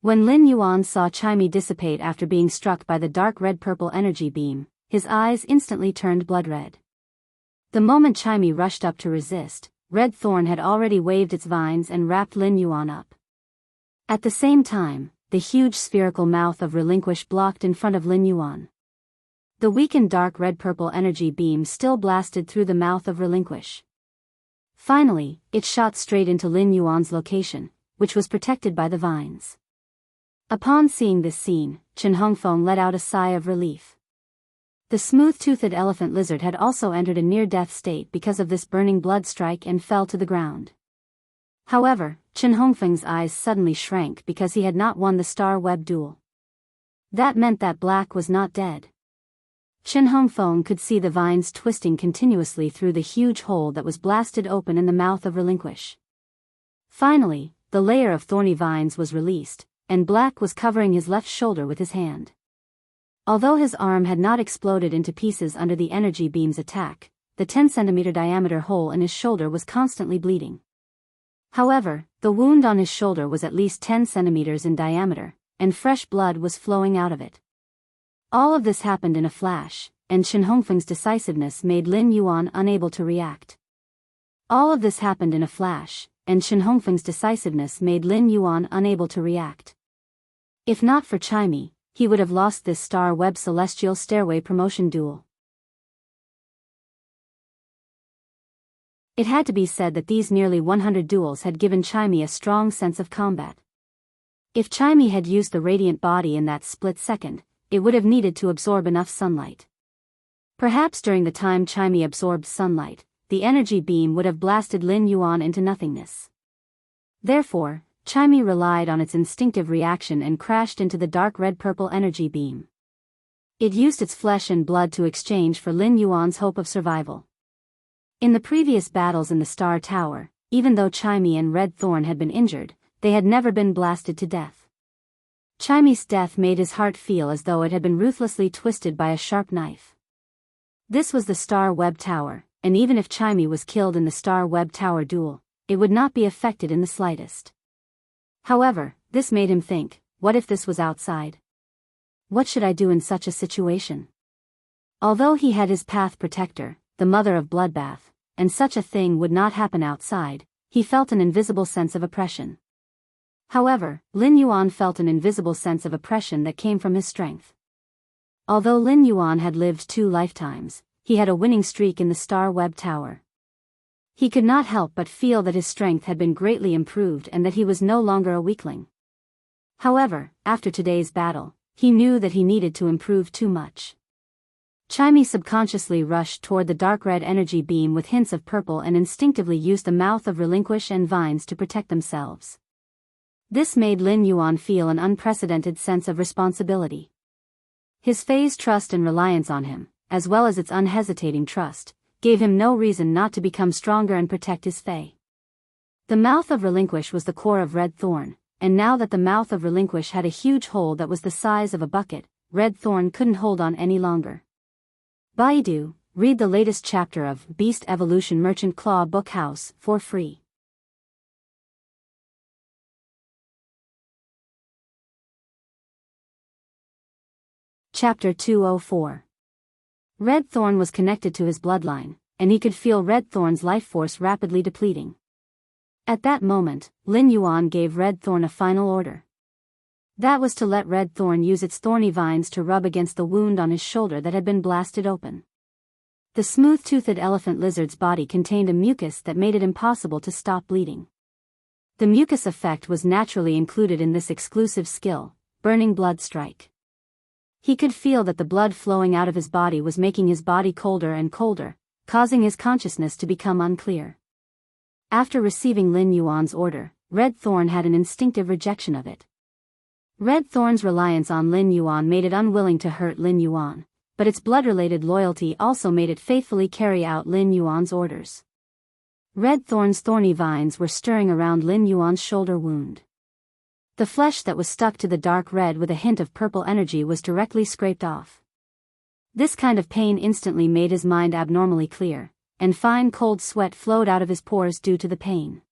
When Lin Yuan saw Chimey dissipate after being struck by the dark red-purple energy beam, his eyes instantly turned blood red. The moment Chimey rushed up to resist, Red Thorn had already waved its vines and wrapped Lin Yuan up. At the same time, the huge spherical mouth of Relinquish blocked in front of Lin Yuan. The weakened dark red-purple energy beam still blasted through the mouth of Relinquish. Finally, it shot straight into Lin Yuan's location, which was protected by the vines. Upon seeing this scene, Chen Hongfeng let out a sigh of relief. The smooth-toothed elephant lizard had also entered a near-death state because of this burning blood strike and fell to the ground. However, Chen Hongfeng's eyes suddenly shrank because he had not won the Star Web duel. That meant that Black was not dead. Chen Hongfeng could see the vines twisting continuously through the huge hole that was blasted open in the mouth of Relinquish. Finally, the layer of thorny vines was released, and Black was covering his left shoulder with his hand. Although his arm had not exploded into pieces under the energy beam's attack, the 10-centimeter diameter hole in his shoulder was constantly bleeding. However, the wound on his shoulder was at least 10 centimeters in diameter, and fresh blood was flowing out of it. All of this happened in a flash, and Chen Hongfeng's decisiveness made Lin Yuan unable to react. All of this happened in a flash, and Chen Hongfeng's decisiveness made Lin Yuan unable to react. If not for Chimey, he would have lost this Star Web Celestial Stairway promotion duel. It had to be said that these nearly 100 duels had given Chimey a strong sense of combat. If Chimey had used the radiant body in that split second, it would have needed to absorb enough sunlight. Perhaps during the time Chimey absorbed sunlight, the energy beam would have blasted Lin Yuan into nothingness. Therefore, Chimey relied on its instinctive reaction and crashed into the dark red-purple energy beam. It used its flesh and blood to exchange for Lin Yuan's hope of survival. In the previous battles in the Star Tower, even though Chimey and Red Thorn had been injured, they had never been blasted to death. Chimey's death made his heart feel as though it had been ruthlessly twisted by a sharp knife. This was the Star Web Tower, and even if Chimey was killed in the Star Web Tower duel, it would not be affected in the slightest. However, this made him think, what if this was outside? What should I do in such a situation? Although he had his path protector, the mother of Bloodbath, and such a thing would not happen outside, he felt an invisible sense of oppression. However, Lin Yuan felt an invisible sense of oppression that came from his strength. Although Lin Yuan had lived 2 lifetimes, he had a winning streak in the Star Web Tower. He could not help but feel that his strength had been greatly improved and that he was no longer a weakling. However, after today's battle, he knew that he needed to improve too much. Chimey subconsciously rushed toward the dark red energy beam with hints of purple and instinctively used the mouth of Relinquish and vines to protect themselves. This made Lin Yuan feel an unprecedented sense of responsibility. His Fae's trust and reliance on him, as well as its unhesitating trust, gave him no reason not to become stronger and protect his Fae. The mouth of Relinquish was the core of Red Thorn, and now that the mouth of Relinquish had a huge hole that was the size of a bucket, Red Thorn couldn't hold on any longer. Baidu, read the latest chapter of Beast Evolution Merchant Claw Bookhouse for free. Chapter 204. Red Thorn was connected to his bloodline, and he could feel Red Thorn's life force rapidly depleting. At that moment, Lin Yuan gave Red Thorn a final order. That was to let Red Thorn use its thorny vines to rub against the wound on his shoulder that had been blasted open. The smooth-toothed elephant lizard's body contained a mucus that made it impossible to stop bleeding. The mucus effect was naturally included in this exclusive skill, burning blood strike. He could feel that the blood flowing out of his body was making his body colder and colder, causing his consciousness to become unclear. After receiving Lin Yuan's order, Red Thorn had an instinctive rejection of it. Red Thorn's reliance on Lin Yuan made it unwilling to hurt Lin Yuan, but its blood-related loyalty also made it faithfully carry out Lin Yuan's orders. Red Thorn's thorny vines were stirring around Lin Yuan's shoulder wound. The flesh that was stuck to the dark red with a hint of purple energy was directly scraped off. This kind of pain instantly made his mind abnormally clear, and fine cold sweat flowed out of his pores due to the pain.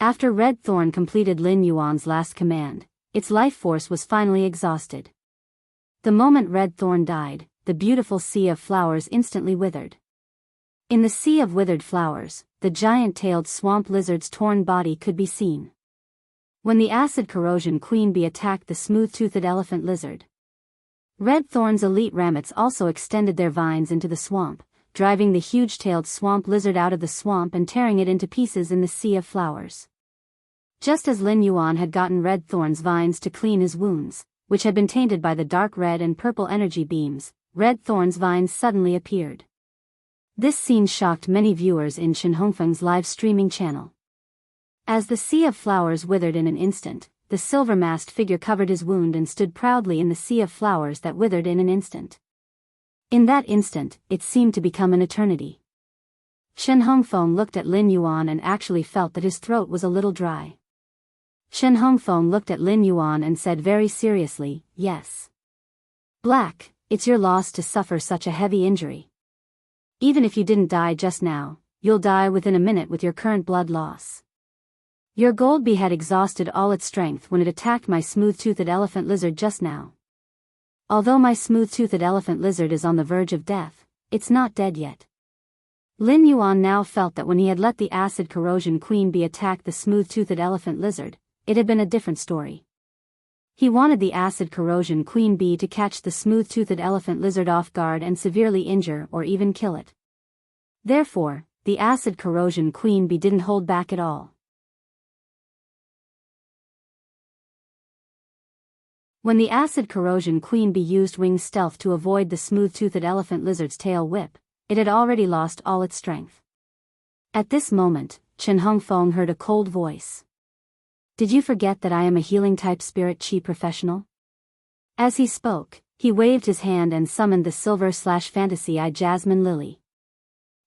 After Red Thorn completed Lin Yuan's last command, its life force was finally exhausted. The moment Red Thorn died, the beautiful sea of flowers instantly withered. In the sea of withered flowers, the giant-tailed swamp lizard's torn body could be seen. When the acid corrosion queen bee attacked the smooth-toothed elephant lizard, Red Thorn's elite rabbits also extended their vines into the swamp, driving the huge-tailed swamp lizard out of the swamp and tearing it into pieces in the sea of flowers. Just as Lin Yuan had gotten Red Thorn's vines to clean his wounds, which had been tainted by the dark red and purple energy beams, Red Thorn's vines suddenly appeared. This scene shocked many viewers in Chen Hongfeng's live streaming channel. As the sea of flowers withered in an instant, the silver-masked figure covered his wound and stood proudly in the sea of flowers that withered in an instant. In that instant, it seemed to become an eternity. Chen Hongfeng looked at Lin Yuan and actually felt that his throat was a little dry. Chen Hongfeng looked at Lin Yuan and said very seriously, "Yes. Black, it's your loss to suffer such a heavy injury. Even if you didn't die just now, you'll die within a minute with your current blood loss. Your gold bee had exhausted all its strength when it attacked my smooth-toothed elephant lizard just now. Although my smooth-toothed elephant lizard is on the verge of death, it's not dead yet." Lin Yuan now felt that when he had let the acid corrosion queen bee attack the smooth-toothed elephant lizard, it had been a different story. He wanted the acid corrosion queen bee to catch the smooth-toothed elephant lizard off guard and severely injure or even kill it. Therefore, the acid corrosion queen bee didn't hold back at all. When the acid corrosion queen bee used wing stealth to avoid the smooth-toothed elephant lizard's tail whip, it had already lost all its strength. At this moment, Chen Hongfeng heard a cold voice. "Did you forget that I am a healing-type spirit chi professional?" As he spoke, he waved his hand and summoned the silver-fantasy eye jasmine lily.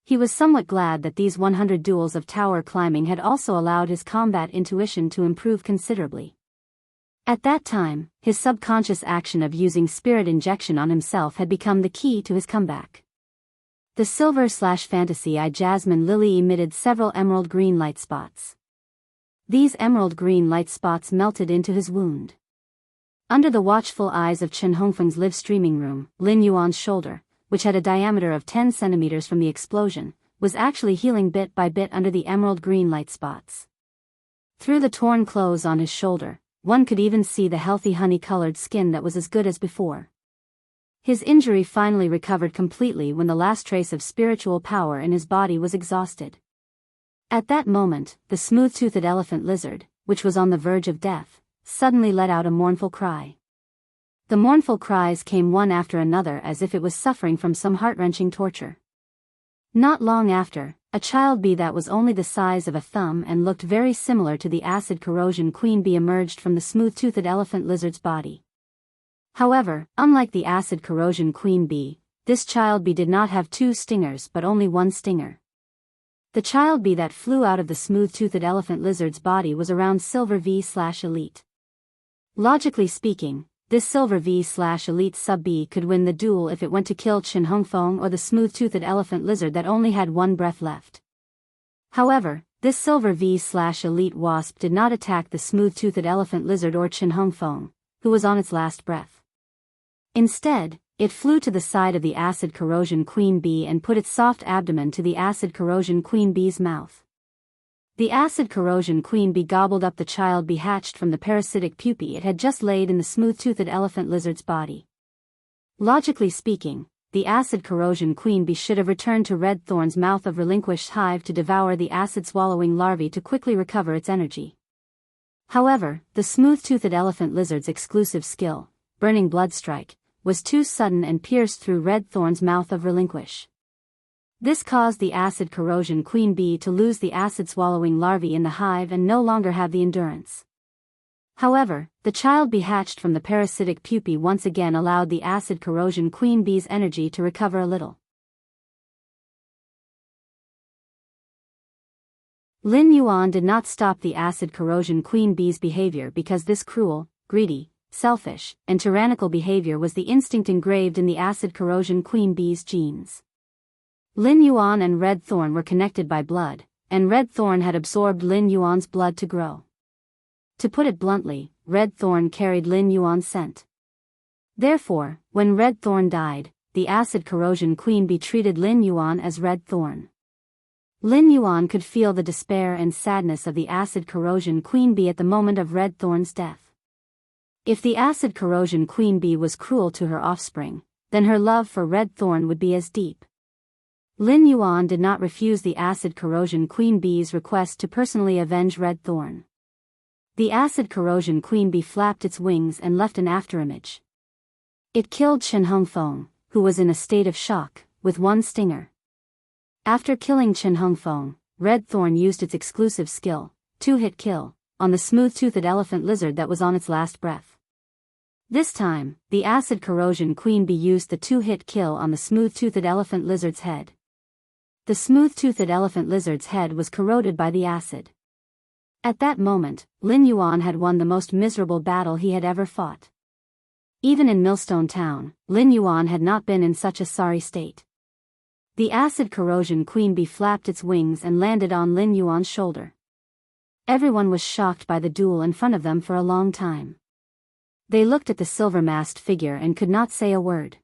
He was somewhat glad that these 100 duels of tower climbing had also allowed his combat intuition to improve considerably. At that time, his subconscious action of using spirit injection on himself had become the key to his comeback. The silver-fantasy eye jasmine lily emitted several emerald green light spots. These emerald green light spots melted into his wound. Under the watchful eyes of Chen Hongfeng's live streaming room, Lin Yuan's shoulder, which had a diameter of 10 centimeters from the explosion, was actually healing bit by bit under the emerald green light spots. Through the torn clothes on his shoulder, one could even see the healthy honey-colored skin that was as good as before. His injury finally recovered completely when the last trace of spiritual power in his body was exhausted. At that moment, the smooth-toothed elephant lizard, which was on the verge of death, suddenly let out a mournful cry. The mournful cries came one after another as if it was suffering from some heart-wrenching torture. Not long after, a child bee that was only the size of a thumb and looked very similar to the acid corrosion queen bee emerged from the smooth-toothed elephant lizard's body. However, unlike the acid corrosion queen bee, this child bee did not have 2 stingers but only 1 stinger. The child bee that flew out of the smooth-toothed elephant lizard's body was around Silver V/Elite. Logically speaking, this Silver V/Elite sub-bee could win the duel if it went to kill Chen Hongfeng or the smooth-toothed elephant lizard that only had 1 breath left. However, this Silver V/Elite wasp did not attack the smooth-toothed elephant lizard or Chen Hongfeng, who was on its last breath. Instead, it flew to the side of the acid corrosion queen bee and put its soft abdomen to the acid corrosion queen bee's mouth. The acid corrosion queen bee gobbled up the child bee hatched from the parasitic pupae it had just laid in the smooth-toothed elephant lizard's body. Logically speaking, the acid corrosion queen bee should have returned to Red Thorn's mouth of relinquished hive to devour the acid-swallowing larvae to quickly recover its energy. However, the smooth-toothed elephant lizard's exclusive skill, burning blood strike, was too sudden and pierced through Red Thorn's mouth of relinquish. This caused the acid corrosion queen bee to lose the acid-swallowing larvae in the hive and no longer have the endurance. However, the child bee hatched from the parasitic pupae once again allowed the acid corrosion queen bee's energy to recover a little. Lin Yuan did not stop the acid corrosion queen bee's behavior because this cruel, greedy, selfish, and tyrannical behavior was the instinct engraved in the acid corrosion queen bee's genes. Lin Yuan and Red Thorn were connected by blood, and Red Thorn had absorbed Lin Yuan's blood to grow. To put it bluntly, Red Thorn carried Lin Yuan's scent. Therefore, when Red Thorn died, the acid corrosion queen bee treated Lin Yuan as Red Thorn. Lin Yuan could feel the despair and sadness of the acid corrosion queen bee at the moment of Red Thorn's death. If the acid corrosion queen bee was cruel to her offspring, then her love for Red Thorn would be as deep. Lin Yuan did not refuse the acid corrosion queen bee's request to personally avenge Red Thorn. The acid corrosion queen bee flapped its wings and left an afterimage. It killed Chen Hongfeng, who was in a state of shock, with one stinger. After killing Chen Hongfeng, Red Thorn used its exclusive skill, two-hit kill, on the smooth-toothed elephant lizard that was on its last breath. This time, the acid corrosion queen bee used the two-hit kill on the smooth-toothed elephant lizard's head. The smooth-toothed elephant lizard's head was corroded by the acid. At that moment, Lin Yuan had won the most miserable battle he had ever fought. Even in Millstone Town, Lin Yuan had not been in such a sorry state. The acid corrosion queen bee flapped its wings and landed on Lin Yuan's shoulder. Everyone was shocked by the duel in front of them for a long time. They looked at the silver-masked figure and could not say a word.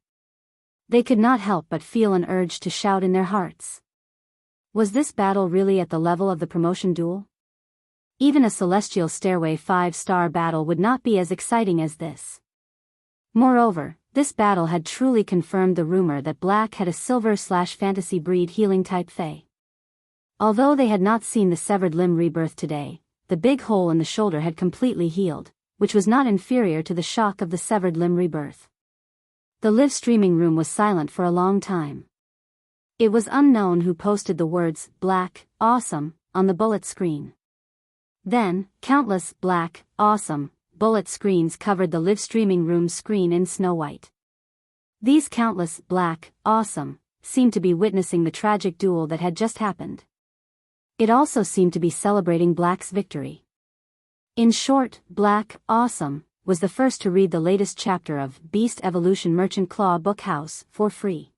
They could not help but feel an urge to shout in their hearts. Was this battle really at the level of the promotion duel? Even a Celestial Stairway 5-star battle would not be as exciting as this. Moreover, this battle had truly confirmed the rumor that Black had a silver/fantasy breed healing type fae. Although they had not seen the severed limb rebirth today, the big hole in the shoulder had completely healed, which was not inferior to the shock of the severed limb rebirth. The live streaming room was silent for a long time. It was unknown who posted the words, "Black, awesome," on the bullet screen. Then, countless, black, awesome, bullet screens covered the live streaming room's screen in snow white. These countless, black, awesome, seemed to be witnessing the tragic duel that had just happened. It also seemed to be celebrating Black's victory. In short, Black, awesome, was the first to read the latest chapter of Beast Evolution Merchant Claw Bookhouse for free.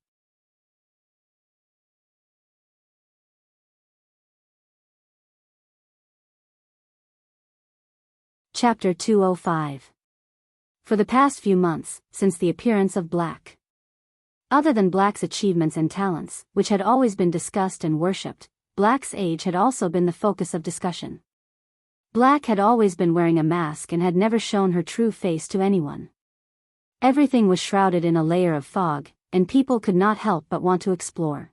Chapter 205. For the past few months, since the appearance of Black. Other than Black's achievements and talents, which had always been discussed and worshipped, Black's age had also been the focus of discussion. Black had always been wearing a mask and had never shown her true face to anyone. Everything was shrouded in a layer of fog, and people could not help but want to explore.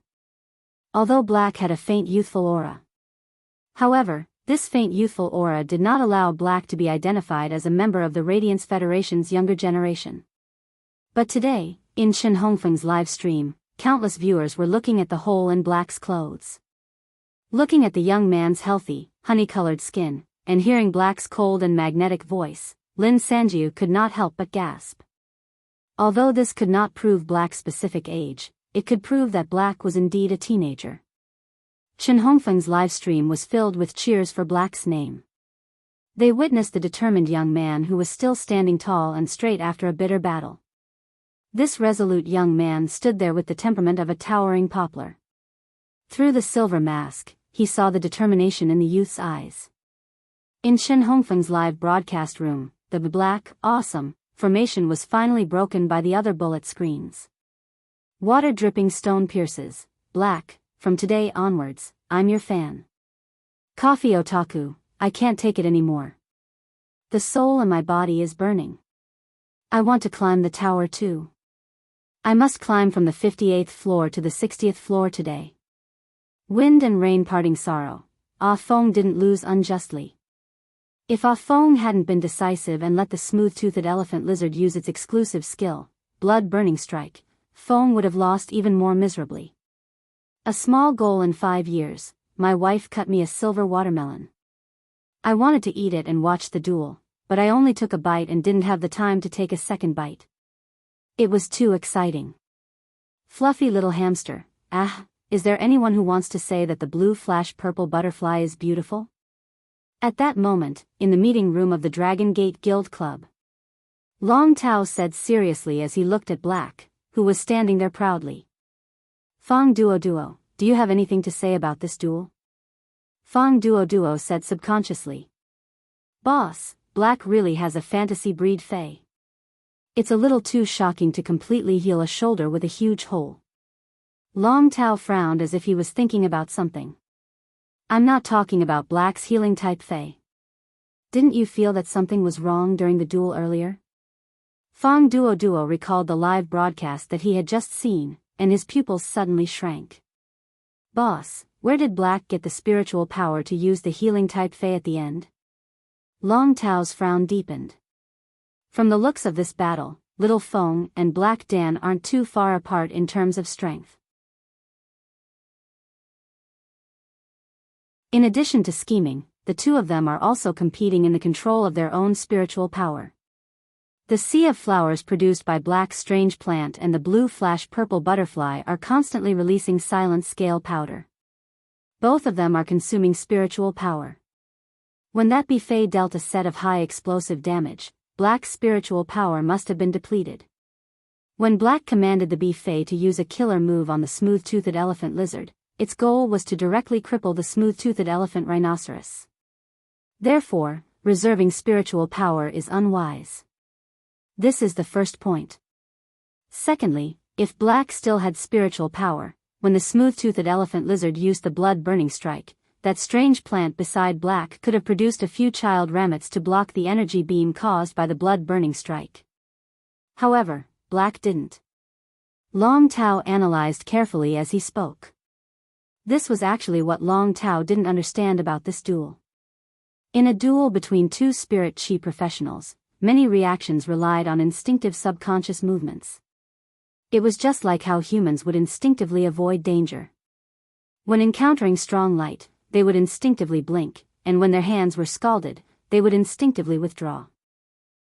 Although Black had a faint youthful aura. However, this faint youthful aura did not allow Black to be identified as a member of the Radiance Federation's younger generation. But today, in Chen Hongfeng's live stream, countless viewers were looking at the hole in Black's clothes. Looking at the young man's healthy, honey-colored skin, and hearing Black's cold and magnetic voice, Lin Sanjiu could not help but gasp. Although this could not prove Black's specific age, it could prove that Black was indeed a teenager. Chen Hongfeng's livestream was filled with cheers for Black's name. They witnessed the determined young man who was still standing tall and straight after a bitter battle. This resolute young man stood there with the temperament of a towering poplar. Through the silver mask, he saw the determination in the youth's eyes. In Chen Hongfeng's live broadcast room, the Black, awesome, formation was finally broken by the other bullet screens. Water-dripping stone pierces, Black, from today onwards, I'm your fan. Coffee otaku, I can't take it anymore. The soul in my body is burning. I want to climb the tower too. I must climb from the 58th floor to the 60th floor today. Wind and rain parting sorrow, Ah Feng didn't lose unjustly. If Ah Feng hadn't been decisive and let the smooth-toothed elephant lizard use its exclusive skill, blood-burning strike, Feng would have lost even more miserably. A small goal in 5 years, my wife cut me a silver watermelon. I wanted to eat it and watch the duel, but I only took a bite and didn't have the time to take a second bite. It was too exciting. Fluffy little hamster, is there anyone who wants to say that the blue flash purple butterfly is beautiful? At that moment, in the meeting room of the Dragon Gate Guild Club, Long Tao said seriously as he looked at Black, who was standing there proudly. Fang Duo, do you have anything to say about this duel? Fang Duo said subconsciously. Boss, Black really has a fantasy breed fae. It's a little too shocking to completely heal a shoulder with a huge hole. Long Tao frowned as if he was thinking about something. I'm not talking about Black's healing type fae. Didn't you feel that something was wrong during the duel earlier? Fang Duo recalled the live broadcast that he had just seen, and his pupils suddenly shrank. Boss, where did Black get the spiritual power to use the healing type fae at the end? Long Tao's frown deepened. From the looks of this battle, Little Feng and Black Dan aren't too far apart in terms of strength. In addition to scheming, the two of them are also competing in the control of their own spiritual power. The sea of flowers produced by Black's strange plant and the blue flash purple butterfly are constantly releasing silent scale powder. Both of them are consuming spiritual power. When that buffet dealt a set of high explosive damage, Black's spiritual power must have been depleted. When Black commanded the buffet to use a killer move on the smooth-toothed elephant lizard, its goal was to directly cripple the smooth-toothed elephant rhinoceros. Therefore, reserving spiritual power is unwise. This is the first point. Secondly, if Black still had spiritual power, when the smooth-toothed elephant lizard used the blood-burning strike, that strange plant beside Black could have produced a few child rabbits to block the energy beam caused by the blood-burning strike. However, Black didn't. Long Tao analyzed carefully as he spoke. This was actually what Long Tao didn't understand about this duel. In a duel between two spirit chi professionals, many reactions relied on instinctive subconscious movements. It was just like how humans would instinctively avoid danger. When encountering strong light, they would instinctively blink, and when their hands were scalded, they would instinctively withdraw.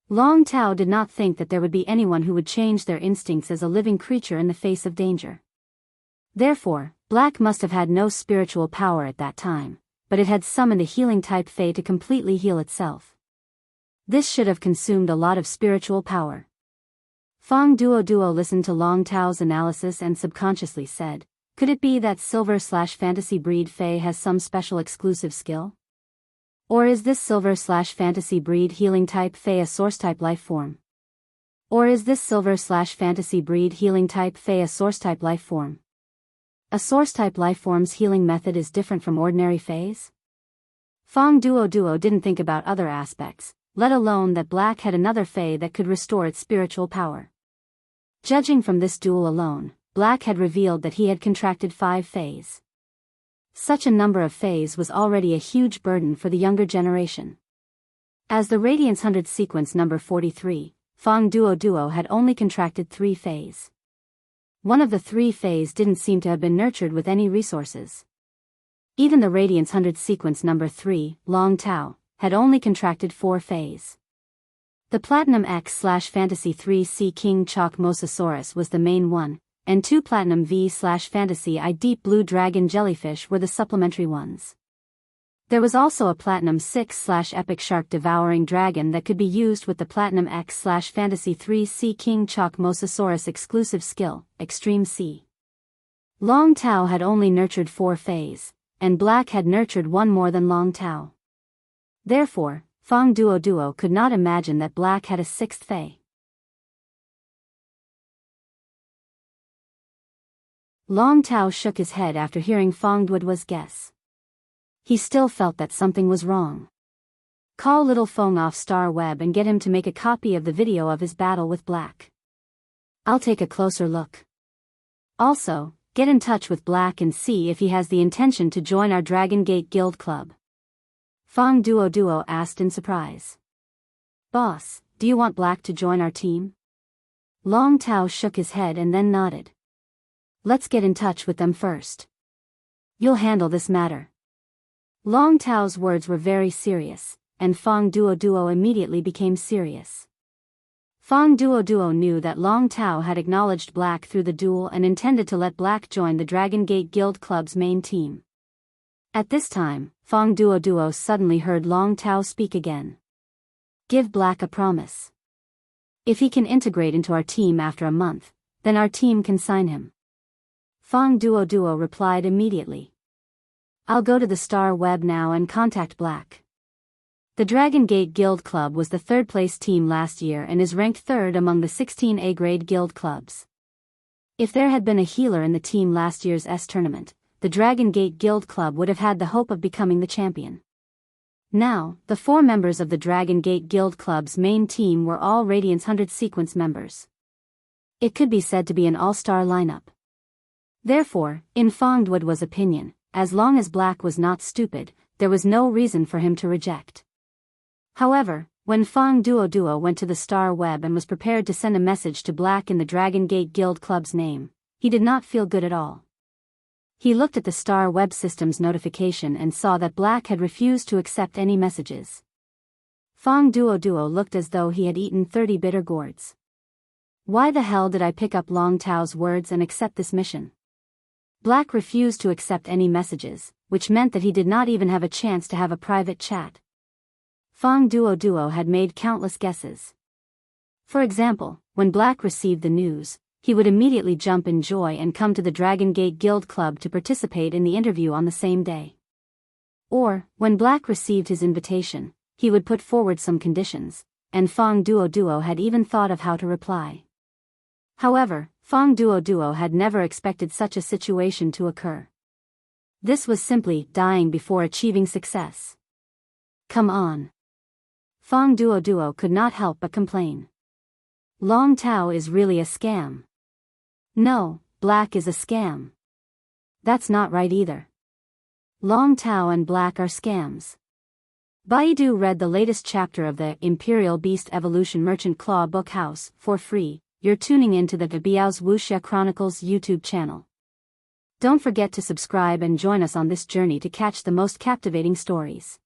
Long Tao did not think that there would be anyone who would change their instincts as a living creature in the face of danger. Therefore, Black must have had no spiritual power at that time, but it had summoned a healing type fae to completely heal itself. This should have consumed a lot of spiritual power. Fang Duo listened to Long Tao's analysis and subconsciously said, could it be that silver/fantasy breed fae has some special exclusive skill? Or is this silver/fantasy breed healing type fae a source type life form? Or is this silver/fantasy breed healing type fae a source type life form? A source-type lifeform's healing method is different from ordinary faes? Fang Duo didn't think about other aspects, let alone that Black had another fae that could restore its spiritual power. Judging from this duel alone, Black had revealed that he had contracted 5 faes. Such a number of faes was already a huge burden for the younger generation. As the Radiance 100 sequence number 43, Fang Duo had only contracted 3 faes. One of the 3 faes didn't seem to have been nurtured with any resources. Even the Radiance 100 sequence number 3, Long Tao, had only contracted 4 faes. The Platinum X/Fantasy 3C King Chalk Mosasaurus was the main one, and 2 Platinum V/Fantasy I Deep Blue Dragon Jellyfish were the supplementary ones. There was also a Platinum 6/Epic Shark Devouring Dragon that could be used with the Platinum X/Fantasy 3C King Chalk Mosasaurus exclusive skill, Extreme C. Long Tao had only nurtured 4 faes, and Black had nurtured 1 more than Long Tao. Therefore, Fang Duo could not imagine that Black had a 6th fae. Long Tao shook his head after hearing Fang Duo's guess. he still felt that something was wrong. Call Little Feng off Star Web and get him to make a copy of the video of his battle with Black. I'll take a closer look. Also, get in touch with Black and see if he has the intention to join our Dragon Gate Guild Club. Feng Duo asked in surprise. Boss, do you want Black to join our team? Long Tao shook his head and then nodded. Let's get in touch with them first. You'll handle this matter. Long Tao's words were very serious, and Feng Duo immediately became serious. Feng Duo knew that Long Tao had acknowledged Black through the duel and intended to let Black join the Dragon Gate Guild Club's main team. At this time, Feng Duo suddenly heard Long Tao speak again. Give Black a promise. If he can integrate into our team after a month, then our team can sign him. Feng Duo replied immediately. I'll go to the Star Web now and contact Black. The Dragon Gate Guild Club was the third-place team last year and is ranked third among the 16 A-grade guild clubs. If there had been a healer in the team last year's S tournament, the Dragon Gate Guild Club would have had the hope of becoming the champion. Now, the 4 members of the Dragon Gate Guild Club's main team were all Radiance 100 sequence members. It could be said to be an all-star lineup. Therefore, in Feng Duo's opinion, as long as Black was not stupid, there was no reason for him to reject. However, when Feng Duo went to the Star Web and was prepared to send a message to Black in the Dragon Gate Guild Club's name, he did not feel good at all. He looked at the Star Web system's notification and saw that Black had refused to accept any messages. Feng Duo looked as though he had eaten 30 bitter gourds. Why the hell did I pick up Long Tao's words and accept this mission? Black refused to accept any messages, which meant that he did not even have a chance to have a private chat. Feng Duo had made countless guesses. For example, when Black received the news, he would immediately jump in joy and come to the Dragon Gate Guild Club to participate in the interview on the same day. Or, when Black received his invitation, he would put forward some conditions, and Feng Duo had even thought of how to reply. However, Feng Duo had never expected such a situation to occur. This was simply dying before achieving success. Come on. Feng Duo could not help but complain. Long Tao is really a scam. No, Black is a scam. That's not right either. Long Tao and Black are scams. Baidu read the latest chapter of the Imperial Beast Evolution Merchant Claw Book House for free. You're tuning into the Biyao's Wuxia Chronicles YouTube channel. Don't forget to subscribe and join us on this journey to catch the most captivating stories.